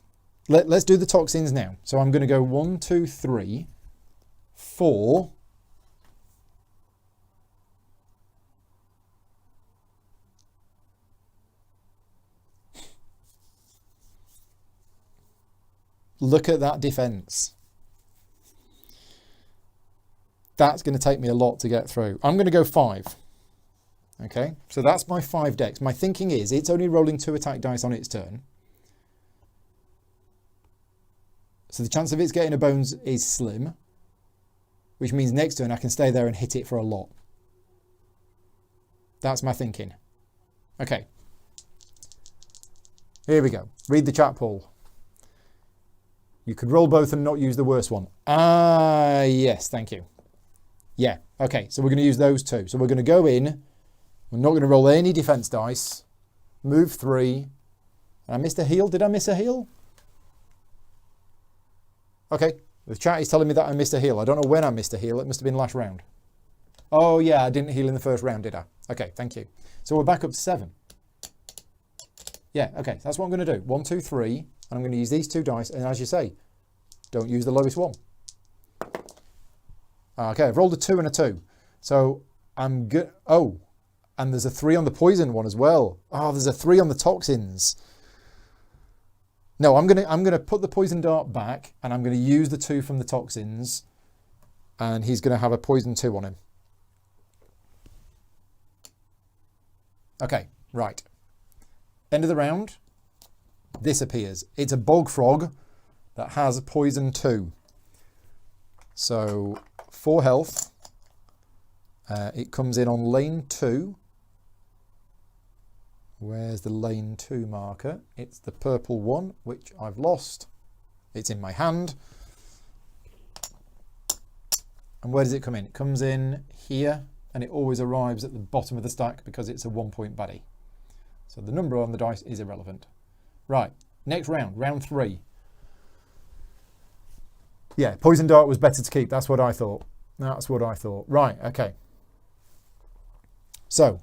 Let's do the toxins now. So I'm going to go 1, 2, 3, 4. Look at that defense. That's going to take me a lot to get through. I'm going to go 5. Okay, so that's my 5 dex. My thinking is it's only rolling 2 attack dice on its turn. So the chance of it's getting a bones is slim, which means next turn I can stay there and hit it for a lot. That's my thinking. Okay. Here we go. Read the chat, Paul. You could roll both and not use the worst one. Ah, yes, thank you. Yeah, okay, so we're going to use those 2. So we're going to go in. We're not going to roll any defense dice. Move 3. I missed a heal. Did I miss a heal? Okay, the chat is telling me that I missed a heal. I don't know when I missed a heal. It must have been last round. Oh, yeah, I didn't heal in the first round, did I? Okay, thank you. So we're back up to 7. Yeah, okay, that's what I'm going to do. 1, 2, 3. And I'm going to use these 2 dice. And as you say, don't use the lowest one. Okay, I've rolled a 2 and a 2. So I'm good. Oh, and there's a 3 on the poison one as well. Oh, there's a 3 on the toxins. No, I'm gonna put the poison dart back, and I'm gonna use the 2 from the toxins, and he's gonna have a poison 2 on him. Okay, right. End of the round. This appears. It's a bog frog that has poison 2. So 4 health. It comes in on lane 2. Where's the lane 2 marker? It's the purple one, which I've lost. It's in my hand. And where does it come in? It comes in here, and it always arrives at the bottom of the stack because it's a 1-point baddie. So the number on the dice is irrelevant. Right, next round, round 3. Yeah, poison dart was better to keep. That's what I thought. That's what I thought. Right, okay. So,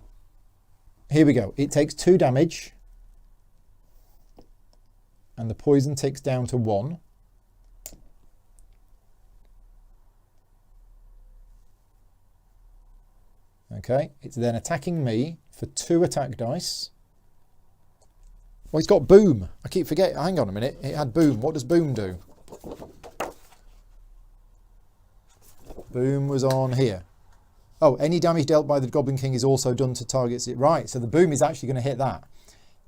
here we go. It takes 2 damage. And the poison ticks down to 1. Okay, it's then attacking me for 2 attack dice. Well, it's got boom. I keep forgetting. Hang on a minute. It had boom. What does boom do? Boom was on here. Oh, any damage dealt by the Goblin King is also done to targets it. Right, so the boom is actually going to hit that.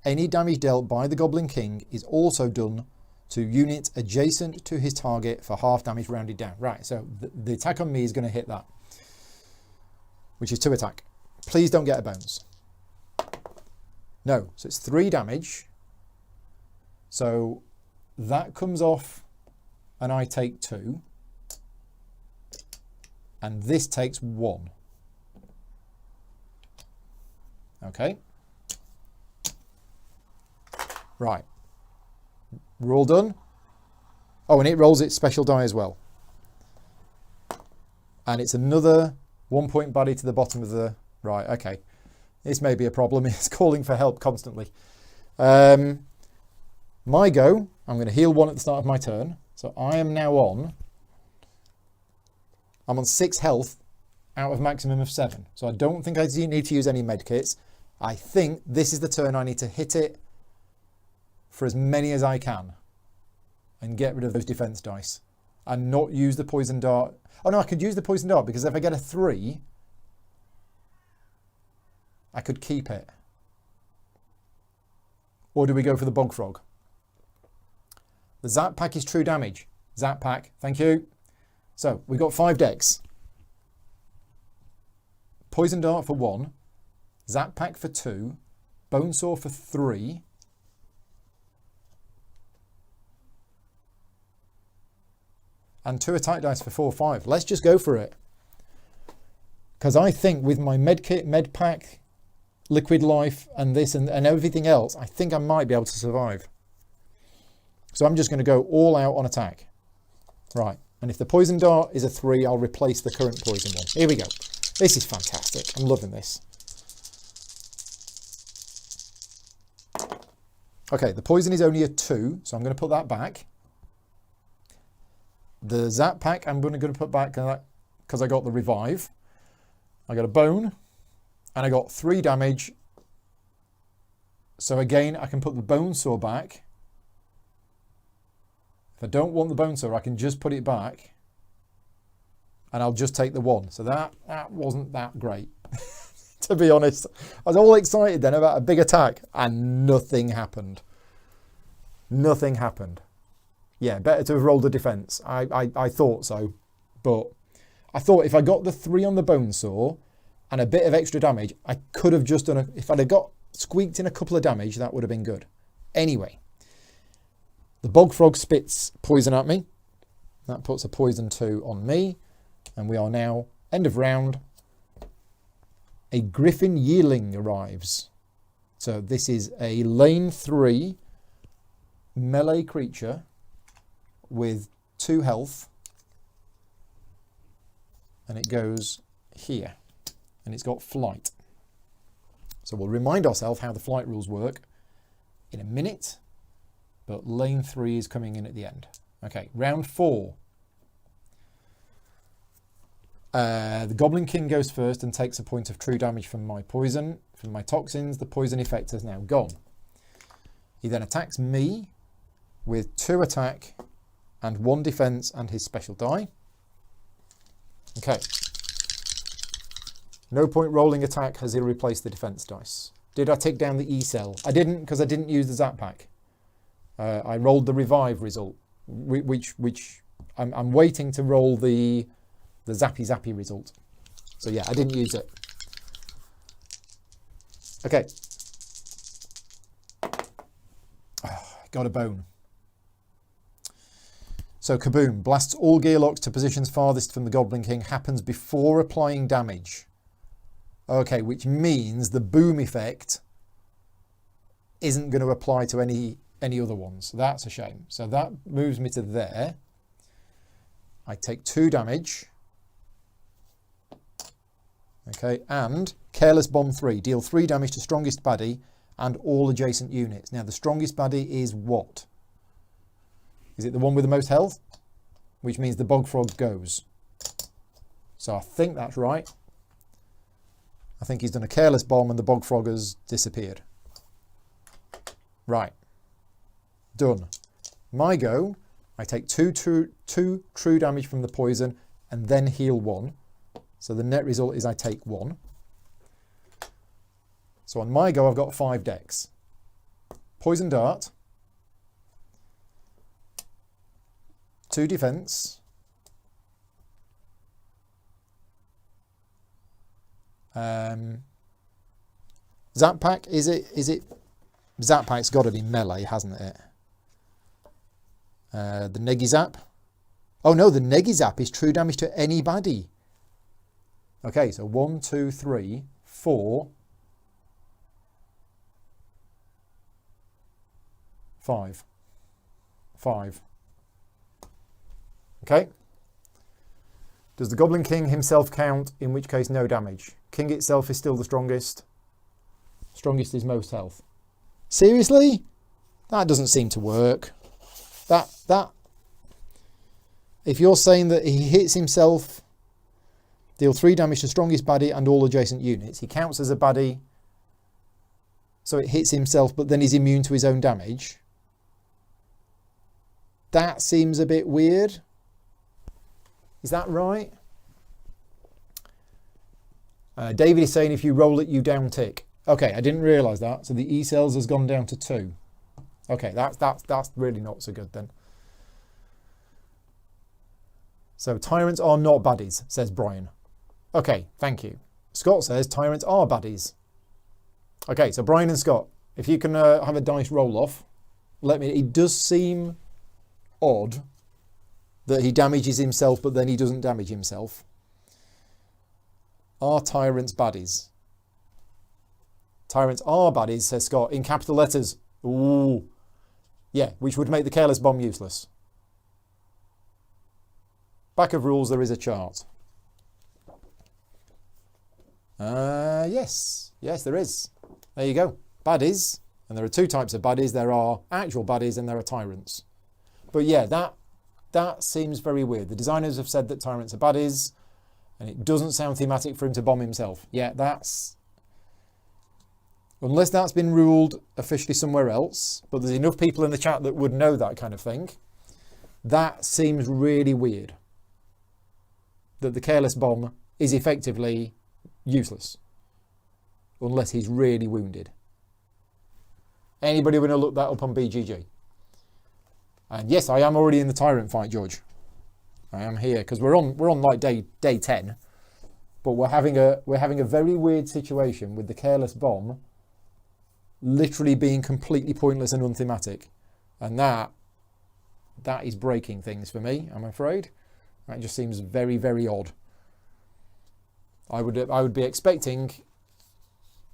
Any damage dealt by the Goblin King is also done to units adjacent to his target for half damage rounded down. Right, so the attack on me is going to hit that, which is 2 attack. Please don't get a bones. No, so it's 3 damage. So that comes off and I take 2. And this takes 1. Okay. Right. We're all done. Oh, and it rolls its special die as well. And it's another 1-point baddie to the bottom of the... Right, okay. This may be a problem. It's calling for help constantly. My go. I'm going to heal 1 at the start of my turn. So I am now on... I'm on 6 health out of maximum of 7. So I don't think I need to use any med kits. I think this is the turn I need to hit it for as many as I can and get rid of those defense dice and not use the poison dart. Oh no, I could use the poison dart because if I get a 3, I could keep it. Or do we go for the bog frog? The zap pack is true damage. Zap pack, thank you. So we've got 5 decks. Poison dart for 1, zap pack for 2, bone saw for 3, and 2 attack dice for 4, 5. Let's just go for it. Because I think with my med kit, med pack, liquid life, and this and everything else, I think I might be able to survive. So I'm just going to go all out on attack. Right, and if the poison dart is a 3, I'll replace the current poison one. Here we go. This is fantastic. I'm loving this. Okay, the poison is only a 2, so I'm going to put that back. The zap pack I'm going to put back because I got the revive. I got a bone, and I got 3 damage. So again, I can put the bone saw back. If I don't want the bone saw, I can just put it back. And I'll just take the 1. So that wasn't that great, to be honest. I was all excited then about a big attack, and nothing happened. Nothing happened. Yeah, better to have rolled a defense. I thought so. But I thought if I got the 3 on the bone saw and a bit of extra damage, I could have just done if I'd have got squeaked in a couple of damage, that would have been good. Anyway, the bog frog spits poison at me. That puts a poison 2 on me. And we are now, end of round, a griffin yearling arrives. So this is a lane 3 melee creature with 2 health, and it goes here, and it's got flight. So we'll remind ourselves how the flight rules work in a minute, but lane 3 is coming in at the end. Okay, round 4. The Goblin King goes first and takes a point of true damage from my poison, from my toxins. The poison effect has now gone. He then attacks me with 2 attack and 1 defense and his special die. Okay. No point rolling attack as he replaced the defense dice. Did I take down the E cell? I didn't, because I didn't use the zap pack. I rolled the revive result, which I'm waiting to roll the zappy result. So yeah, I didn't use it. Okay. Got a bone. So kaboom, blasts all gearlocks to positions farthest from the Goblin King, happens before applying damage. Okay, which means the boom effect isn't going to apply to any other ones. That's a shame. So that moves me to there. I take 2 damage. Okay, and Careless Bomb 3. Deal 3 damage to strongest baddie and all adjacent units. Now, the strongest baddie is what? Is it the one with the most health? Which means the bog frog goes. So I think that's right. I think he's done a Careless Bomb and the bog frog has disappeared. Right. Done. My go. I take 2 true damage from the poison and then heal 1. So the net result is I take 1. So on my go, I've got 5 decks. Poison dart. 2 defense. Zap pack, is it? Zap pack's got to be melee, hasn't it? The Negi Zap. Oh no, the Negi Zap is true damage to any baddie. Okay, so 1, 2, 3, 4, 5. 5. Okay. Does the Goblin King himself count? In which case, no damage. King itself is still the strongest. Strongest is most health. Seriously? That doesn't seem to work. That. If you're saying that he hits himself, deal 3 damage to strongest baddie and all adjacent units, he counts as a baddie, so it hits himself, but then he's immune to his own damage. That seems a bit weird. Is that right? David is saying if you roll it, you down tick. Okay, I didn't realise that. So the E cells has gone down to 2. Okay, that's really not so good then. So tyrants are not baddies, says Brian. Okay, thank you. Scott says tyrants are baddies. Okay, so Brian and Scott, if you can have a dice roll off, let me. It does seem odd that he damages himself, but then he doesn't damage himself. Are tyrants baddies? Tyrants are baddies, says Scott, in capital letters. Ooh. Yeah, which would make the careless bomb useless. Back of rules, there is a chart. Yes, there is. There you go. Baddies. And there are 2 types of baddies. There are actual baddies and there are tyrants. But yeah, that seems very weird. The designers have said that tyrants are baddies, and it doesn't sound thematic for him to bomb himself. Yeah, that's... Unless that's been ruled officially somewhere else, but there's enough people in the chat that would know that kind of thing. That seems really weird. That the careless bomb is effectively useless. Unless he's really wounded. Anybody want to look that up on BGG? And yes, I am already in the tyrant fight, George. I am here because we're on like day 10, but we're having a very weird situation with the careless bomb literally being completely pointless and unthematic, and that is breaking things for me, I'm afraid. That just seems very, very odd. I would be expecting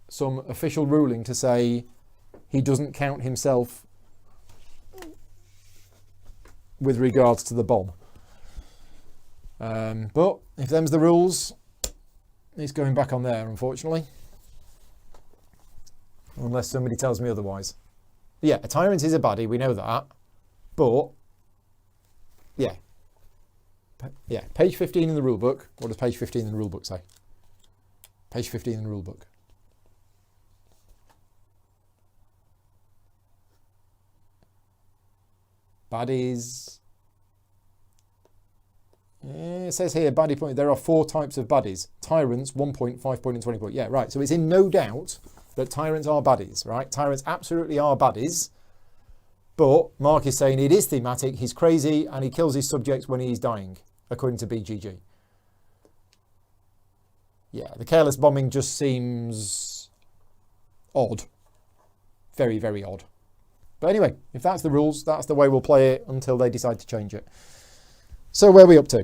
some official ruling to say he doesn't count himself with regards to the bomb. But if them's the rules, he's going back on there, unfortunately. Unless somebody tells me otherwise. Yeah, a tyrant is a baddie, we know that. But, yeah. Yeah, page 15 in the rulebook. What does page 15 in the rulebook say? Page 15 in the rulebook. Baddies. Yeah, it says here, baddie point. There are 4 types of baddies. Tyrants, 1 point, 5 point, and 20 point. Yeah, right. So it's in no doubt that tyrants are baddies, right? Tyrants absolutely are baddies. But Mark is saying it is thematic. He's crazy and he kills his subjects when he's dying, according to BGG. Yeah, the careless bombing just seems odd. Very, very odd. But anyway, if that's the rules, that's the way we'll play it until they decide to change it. So where are we up to?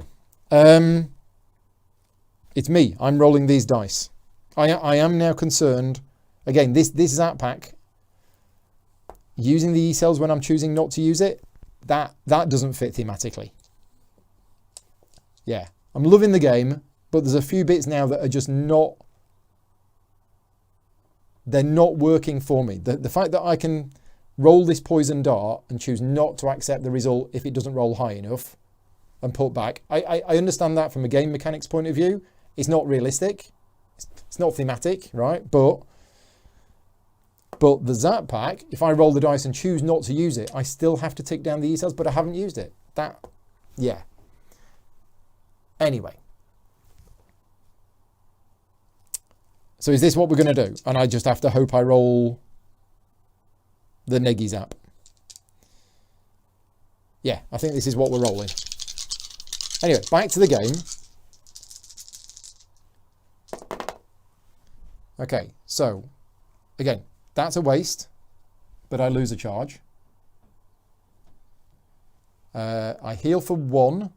It's me. I'm rolling these dice. I am now concerned. Again, this Zap Pack, using the E-cells when I'm choosing not to use it, that doesn't fit thematically. Yeah, I'm loving the game, but there's a few bits now that are just not... They're not working for me. The fact that I can roll this poison dart and choose not to accept the result if it doesn't roll high enough and put back. I understand that from a game mechanics point of view. It's not realistic. It's not thematic, right? But the Zap Pack, if I roll the dice and choose not to use it, I still have to tick down the E-cells, but I haven't used it. Yeah. Anyway. So is this what we're going to do? And I just have to hope I roll the Neggy Zap. Yeah, I think this is what we're rolling. Anyway, back to the game. Okay, so, again, that's a waste, but I lose a charge. I heal for 1,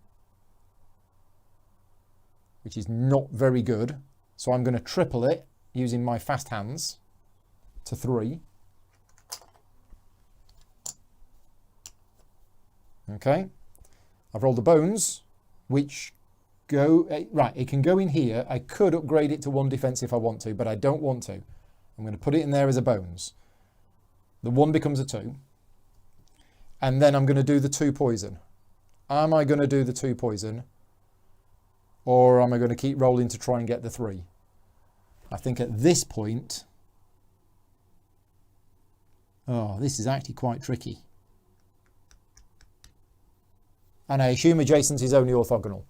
which is not very good. So I'm going to triple it using my fast hands to 3. Okay, I've rolled the bones, which go... Right, it can go in here. I could upgrade it to 1 defense if I want to, but I don't want to. I'm going to put it in there as a bones. The 1 becomes a 2. And then I'm going to do the 2 poison. Am I going to do the 2 poison? Or am I going to keep rolling to try and get the 3? I think at this point... Oh, this is actually quite tricky. And I assume adjacent is only orthogonal.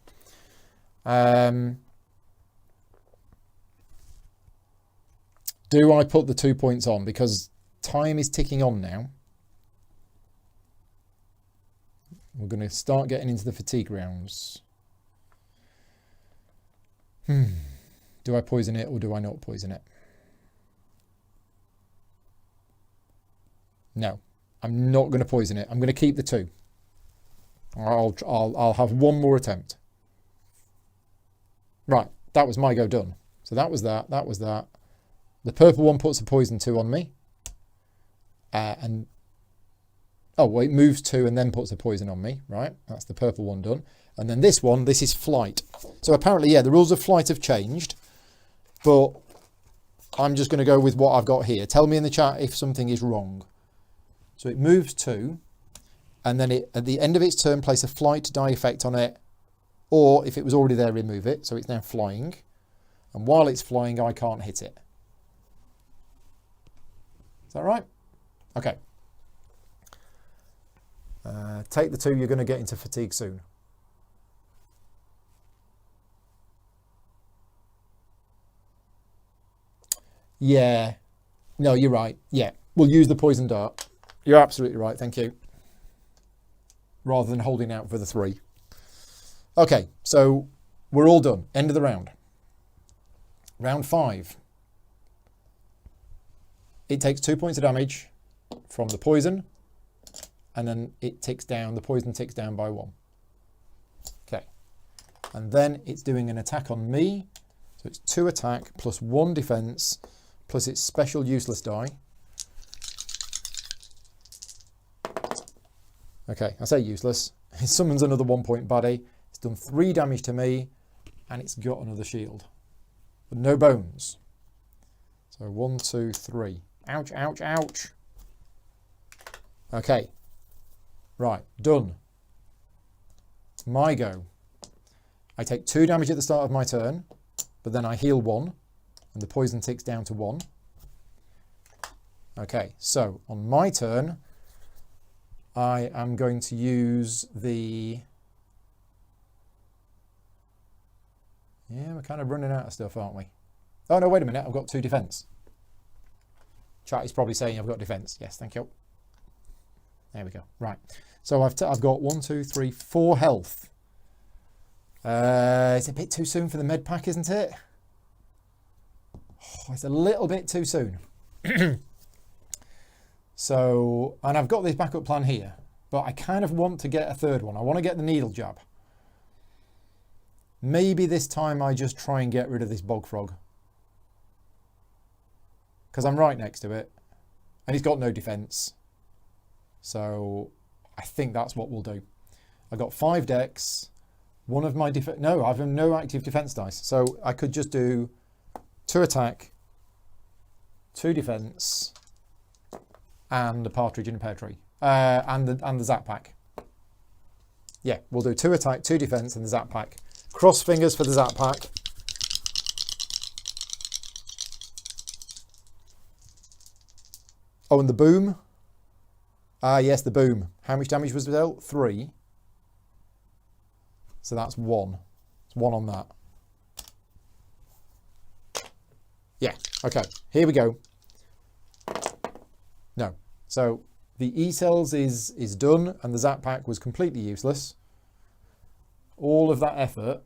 Do I put the 2 points on? Because time is ticking on now. We're going to start getting into the fatigue rounds. Do I poison it or do I not poison it? No, I'm not going to poison it. I'm going to keep the 2. I'll have one more attempt. Right, that was my go done. So that was that. That was that. The purple one puts a poison 2 on me. Oh, well, it moves 2 and then puts a poison on me. Right, that's the purple one done. And then this one, this is flight. So apparently, yeah, the rules of flight have changed. But I'm just going to go with what I've got here. Tell me in the chat if something is wrong. So it moves 2. And then at the end of its turn, place a flight die effect on it. Or if it was already there, remove it. So it's now flying. And while it's flying, I can't hit it. Is that right? Okay. Take the 2. You're going to get into fatigue soon. Yeah. No, you're right. Yeah. We'll use the poison dart. You're absolutely right. Thank you. Rather than holding out for the 3. Okay. So we're all done. End of the round. Round 5. It takes 2 points of damage from the poison. And then it ticks down. The poison ticks down by 1. Okay. And then it's doing an attack on me. So it's 2 attack plus 1 defense. Plus its special useless die. Okay, I say useless. It summons another 1 point baddie. It's done 3 damage to me, and it's got another shield. But no bones. So 1, 2, 3. Ouch, ouch, ouch. Okay. Right, done. My go. I take 2 damage at the start of my turn, but then I heal 1. And the poison ticks down to 1. Okay, so on my turn, I am going to use the... Yeah, we're kind of running out of stuff, aren't we? Oh, no, wait a minute. I've got 2 defense. Chat is probably saying I've got defense. Yes, thank you. There we go. Right. So I've got 1, 2, 3, 4 health. It's a bit too soon for the med pack, isn't it? Oh, it's a little bit too soon. So, and I've got this backup plan here, but I kind of want to get a 3rd one. I want to get the needle jab. Maybe this time I just try and get rid of this bog frog. Because I'm right next to it. And he's got no defense. So I think that's what we'll do. I got 5 dex. One of my no, I've no active defense dice. So I could just do 2 attack, 2 defense, and a partridge in a pear tree. And the zap pack. Yeah, we'll do 2 attack, 2 defense, and the zap pack. Cross fingers for the zap pack. Oh, and the boom. Ah, yes, the boom. How much damage was dealt? 3. So that's 1. It's 1 on that. Yeah, okay. Here we go. No. So the E-cells is done, and the zap pack was completely useless. All of that effort.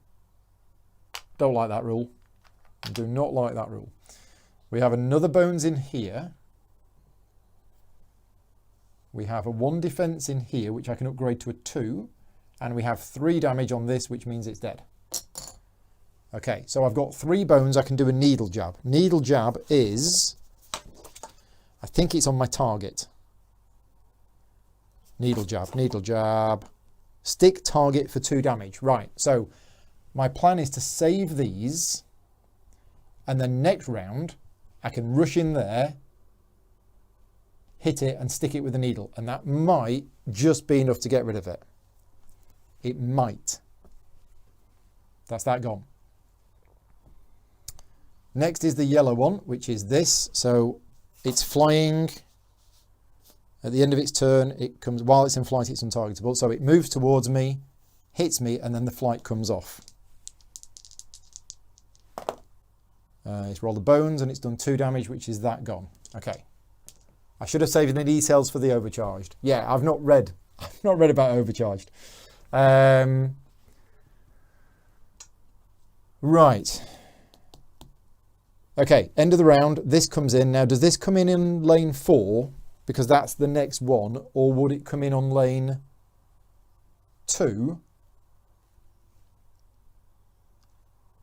Don't like that rule. I do not like that rule. We have another bones in here. We have a 1 defense in here, which I can upgrade to a 2. And we have 3 damage on this, which means it's dead. Okay, so I've got 3 bones. I can do a needle jab. Needle jab is, I think it's on my target. Needle jab, needle jab. Stick target for 2 damage. Right, so my plan is to save these. And then next round, I can rush in there, hit it and stick it with a needle. And that might just be enough to get rid of it. It might. That's that gone. Next is the yellow one, which is this. So it's flying. At the end of its turn, it comes, while it's in flight, it's untargetable. So it moves towards me hits me, and then the flight comes off. It's rolled the bones, and it's done 2 damage, which is that gone. Okay. I should have saved the details for the overcharged. Yeah, I've not read about overcharged. Right. Okay, end of the round. This comes in. Now, does this come in lane 4? Because that's the next one. Or would it come in on lane 2?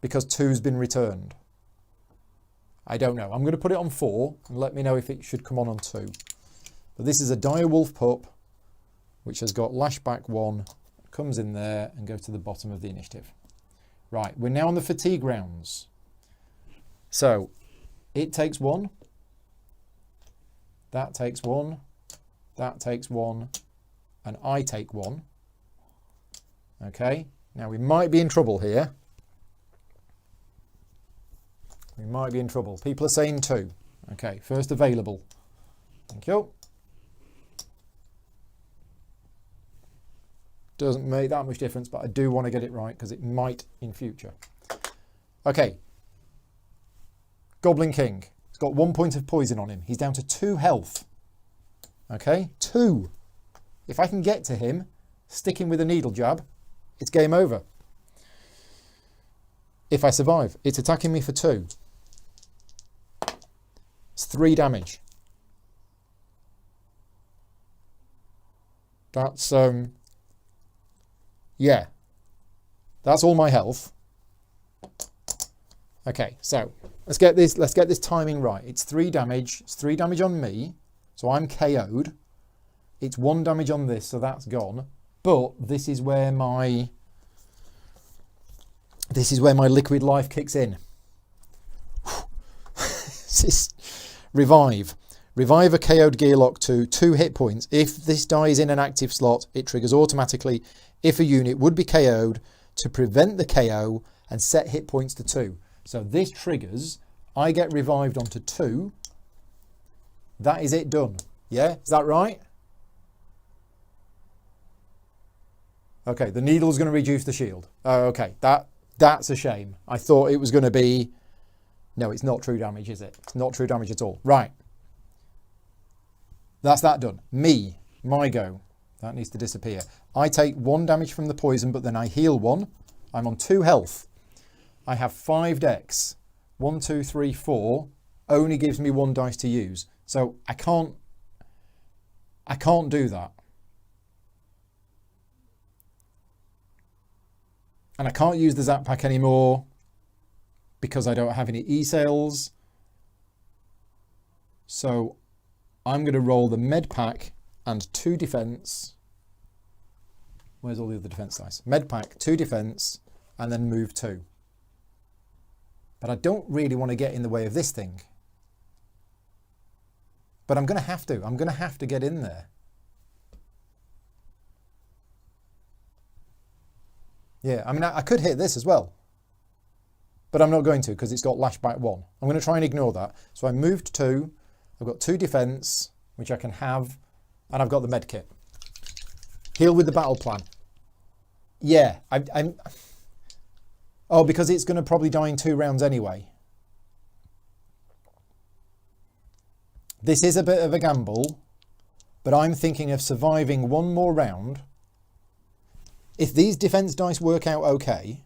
Because 2's been returned. I don't know. I'm going to put it on 4 and let me know if it should come on 2. But this is a dire wolf pup, which has got lashback 1, comes in there and goes to the bottom of the initiative. Right, we're now on the fatigue rounds. So it takes 1, that takes 1, that takes 1, and I take 1. Okay, now we might be in trouble here. We might be in trouble. People are saying 2. Okay, first available. Thank you. Doesn't make that much difference, but I do want to get it right because it might in future. Okay. Goblin King. He's got 1 point of poison on him. He's down to 2 health. Okay, 2. If I can get to him, stick him with a needle jab, it's game over. If I survive, it's attacking me for 2. It's 3 damage. That's, yeah. That's all my health. Okay, so let's get this timing right. It's 3 damage. It's 3 damage on me, so I'm KO'd. It's 1 damage on this, so that's gone. But this is where my liquid life kicks in. Revive. Revive a KO'd Gearlock to 2 hit points. If this die is in an active slot, it triggers automatically if a unit would be KO'd to prevent the KO and set hit points to 2. So this triggers, I get revived onto 2. That is it done. Yeah, is that right? Okay, the needle's going to reduce the shield. Okay, that's a shame. I thought it was going to be... No, it's not true damage, is it? It's not true damage at all. Right. That's that done. My go. That needs to disappear. I take 1 damage from the poison, but then I heal 1. I'm on 2 health. I have 5 decks. 1, 2, 3, 4. Only gives me 1 dice to use. So I can't do that. And I can't use the Zap Pack anymore because I don't have any E-sales. So I'm going to roll the Med Pack and 2 defense. Where's all the other defense dice? Med Pack, 2 defense, and then move 2. But I don't really want to get in the way of this thing. But I'm going to have to. I'm going to have to get in there. Yeah, I mean, I could hit this as well. But I'm not going to because it's got lashback 1. I'm going to try and ignore that. So I moved 2. I've got 2 defense, which I can have. And I've got the med kit. Heal with the battle plan. Yeah, I'm... Oh, because it's going to probably die in 2 rounds anyway. This is a bit of a gamble, but I'm thinking of surviving 1 more round. If these defense dice work out okay,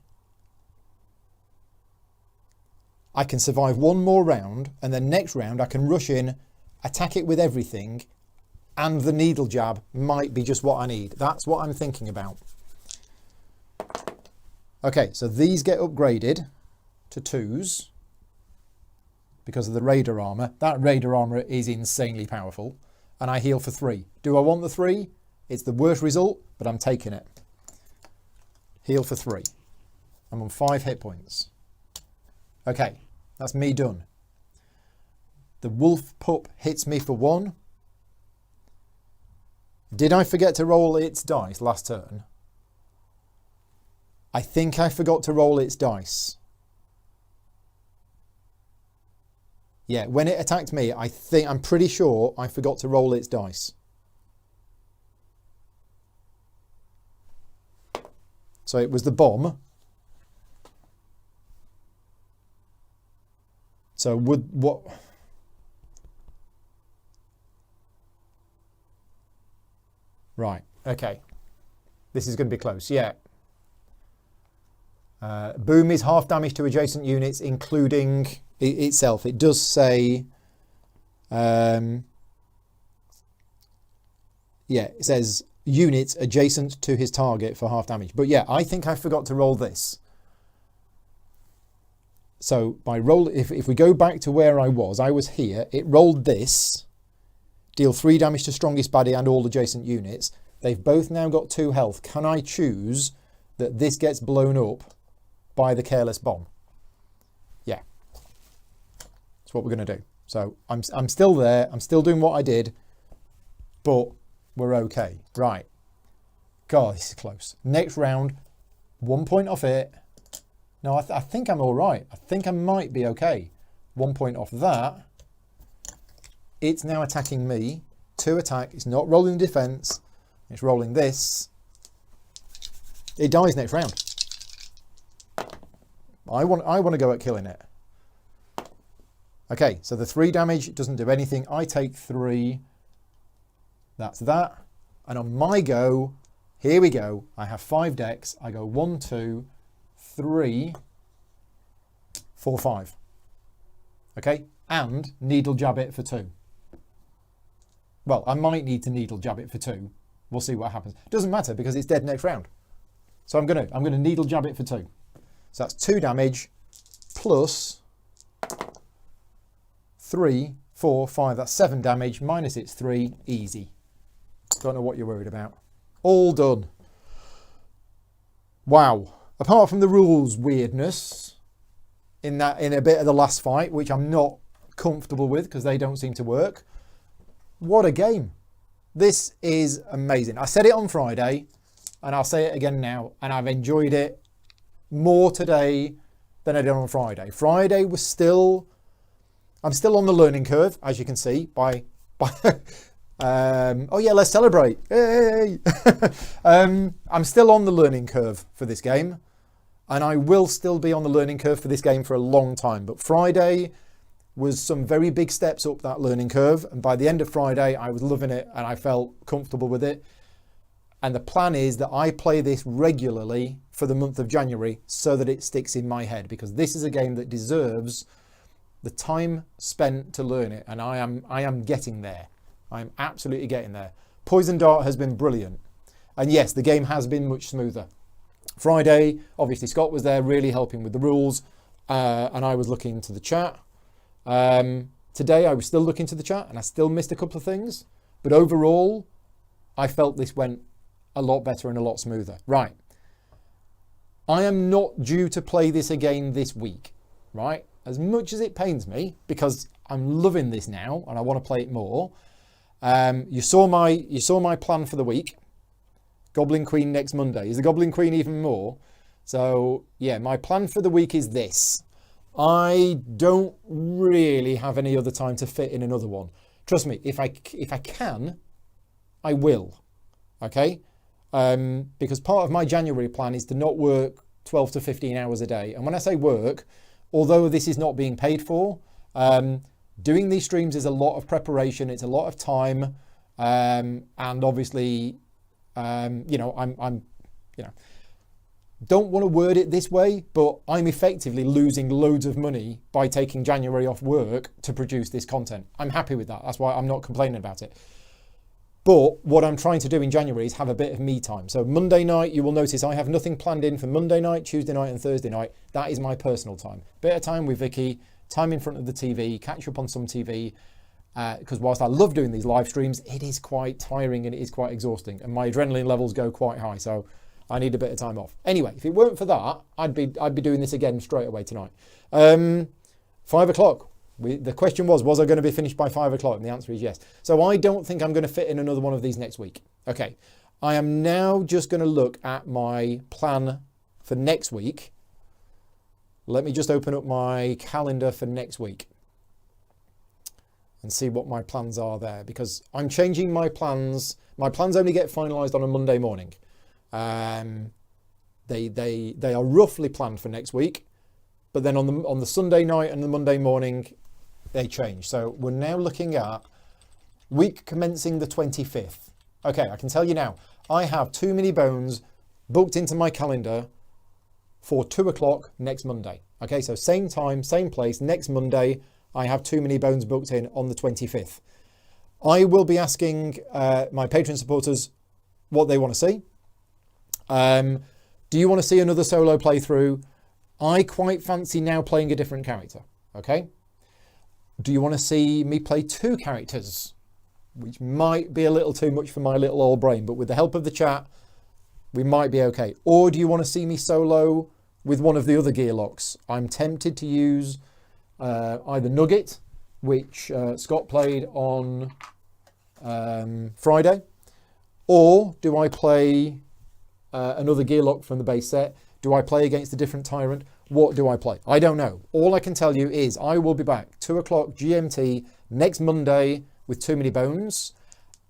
I can survive 1 more round, and then next round I can rush in, attack it with everything, and the needle jab might be just what I need. That's what I'm thinking about. Okay, so these get upgraded to 2s because of the Raider armor. That Raider armor is insanely powerful, and I heal for 3. Do I want the 3? It's the worst result, but I'm taking it. Heal for 3. I'm on 5 hit points. Okay, that's me done. The wolf pup hits me for 1. Did I forget to roll its dice last turn? I think I forgot to roll its dice. Yeah, when it attacked me, I'm pretty sure I forgot to roll its dice. So it was the bomb. So would what? Right. Okay. This is going to be close. Yeah. Boom is half damage to adjacent units, including itself. It does say, yeah, it says units adjacent to his target for half damage. But yeah, I think I forgot to roll this. So by roll, if we go back to where I was here. It rolled this, deal 3 damage to strongest baddie and all adjacent units. They've both now got 2 health. Can I choose that this gets blown up by the careless bomb? Yeah, that's what we're going to do. So I'm still there. I'm still doing what I did, but we're okay. Right. God, this is close. Next round, 1 point off it. No, I think I'm all right. I think I might be okay. 1 point off that. It's now attacking me. 2 attack. It's not rolling defense. It's rolling this. It dies next round. I want to go at killing it. Okay, so the 3 damage doesn't do anything. I take 3. That's that. And on my go, here we go. I have 5 decks. I go 1, 2, 3, 4, 5. Okay, and needle jab it for 2. Well, I might need to needle jab it for 2. We'll see what happens. Doesn't matter because it's dead next round. So I'm gonna needle jab it for 2. So that's 2 damage plus 3, 4, 5. That's 7 damage minus its 3. Easy. Don't know what you're worried about. All done. Wow. Apart from the rules weirdness in a bit of the last fight, which I'm not comfortable with because they don't seem to work. What a game. This is amazing. I said it on Friday and I'll say it again now, and I've enjoyed it more today than I did on Friday. Friday was I'm still on the learning curve, as you can see by oh yeah, let's celebrate. Hey. I'm still on the learning curve for this game, and I will still be on the learning curve for this game for a long time. But Friday was some very big steps up that learning curve, and by the end of Friday I was loving it and I felt comfortable with it. And the plan is that I play this regularly for the month of January so that it sticks in my head, because this is a game that deserves the time spent to learn it, and I am getting there. I am absolutely getting there. Poison Dart has been brilliant, and yes, the game has been much smoother. Friday, obviously Scott was there really helping with the rules, and I was looking into the chat. Today I was still looking to the chat and I still missed a couple of things, but overall I felt this went a lot better and a lot smoother. Right, I am not due to play this again this week, right? As much as it pains me, because I'm loving this now and I want to play it more. You saw my plan for the week. Goblin Queen next Monday. Is the Goblin Queen even more? So yeah, my plan for the week is this. I don't really have any other time to fit in another one. Trust me, if I can, I will. Okay? Because part of my January plan is to not work 12 to 15 hours a day. And when I say work, although this is not being paid for, doing these streams is a lot of preparation. It's a lot of time. And obviously, I'm don't want to word it this way, but I'm effectively losing loads of money by taking January off work to produce this content. I'm happy with that. That's why I'm not complaining about it. But what I'm trying to do in January is have a bit of me time. So Monday night, you will notice I have nothing planned in for Monday night, Tuesday night and Thursday night. That is my personal time. Bit of time with Vicky, time in front of the TV, catch up on some TV. Because whilst I love doing these live streams, it is quite tiring and it is quite exhausting. And my adrenaline levels go quite high. So I need a bit of time off. Anyway, if it weren't for that, I'd be doing this again straight away tonight. 5 o'clock. The question was I going to be finished by 5 o'clock? And the answer is yes. So I don't think I'm going to fit in another one of these next week. Okay. I am now just going to look at my plan for next week. Let me just open up my calendar for next week and see what my plans are there, because I'm changing my plans. My plans only get finalised on a Monday morning. They are roughly planned for next week, but then on the Sunday night and the Monday morning, they change. So we're now looking at week commencing the 25th. Okay, I can tell you now, I have Too Many Bones booked into my calendar for 2 o'clock next Monday. Okay, so same time, same place, next Monday, I have Too Many Bones booked in on the 25th. I will be asking my Patreon supporters what they want to see. Do you want to see another solo playthrough? I quite fancy now playing a different character, okay? Do you want to see me play 2 characters? Which might be a little too much for my little old brain, but with the help of the chat, we might be okay. Or do you want to see me solo with one of the other gear locks? I'm tempted to use either Nugget, which Scott played on Friday, or do I play another gear lock from the base set? Do I play against a different tyrant? What do I play? I don't know. All I can tell you is I will be back 2 o'clock GMT next Monday with Too Many Bones,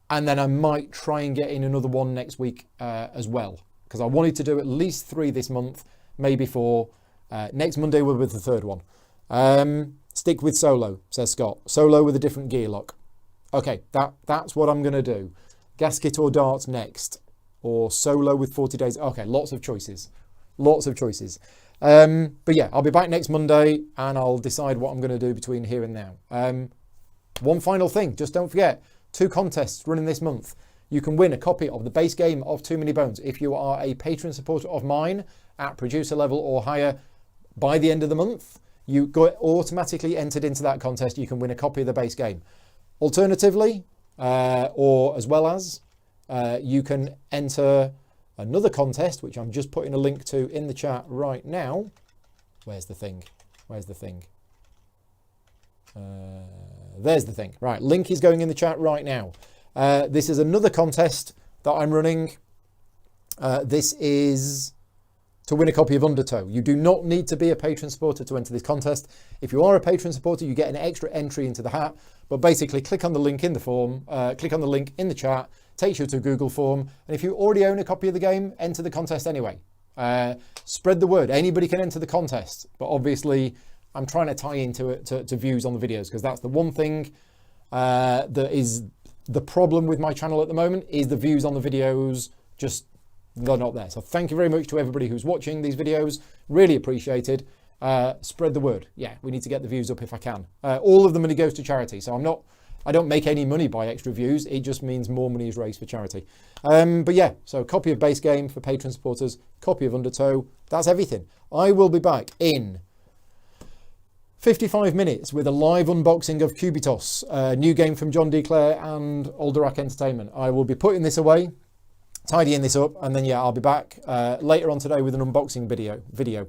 and then I might try and get in another one next week as well, because I wanted to do at least 3 this month, maybe 4. Next Monday will be the 3rd one. Stick with solo, says Scott. Solo with a different gear lock. Okay, that's what I'm going to do. Gasket or darts next, or solo with 40 days. Okay, lots of choices. Lots of choices. But yeah, I'll be back next Monday and I'll decide what I'm going to do between here and now. One final thing, just don't forget, 2 contests running this month. You can win a copy of the base game of Too Many Bones if you are a Patreon supporter of mine at producer level or higher by the end of the month. You got automatically entered into that contest. You can win a copy of the base game. Alternatively, or as well as, you can enter another contest, which I'm just putting a link to in the chat right now. Where's the thing? Where's the thing? There's the thing. Right, link is going in the chat right now. This is another contest that I'm running. This is to win a copy of Undertow. You do not need to be a patron supporter to enter this contest. If you are a patron supporter, you get an extra entry into the hat. But basically, click on the link in the form, click on the link in the chat, takes you to a Google form. And if you already own a copy of the game, enter the contest anyway. Spread the word. Anybody can enter the contest. But obviously, I'm trying to tie into it to views on the videos, because that's the one thing that is the problem with my channel at the moment, is the views on the videos just, they're not there. So thank you very much to everybody who's watching these videos. Really appreciated. Spread the word. Yeah, we need to get the views up if I can. All of the money goes to charity. So I don't make any money by extra views. It just means more money is raised for charity. But yeah, so copy of base game for Patreon supporters, copy of Undertow. That's everything. I will be back in 55 minutes with a live unboxing of Cubitos, a new game from John D. Clare and Alderac Entertainment. I will be putting this away, tidying this up, and then yeah, I'll be back later on today with an unboxing video.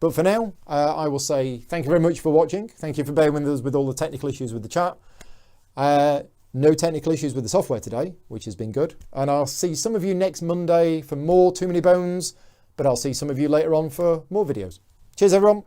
But for now, I will say thank you very much for watching. Thank you for bearing with us with all the technical issues with the chat. No technical issues with the software today, which has been good. And I'll see some of you next Monday for more Too Many Bones, but I'll see some of you later on for more videos. Cheers, everyone.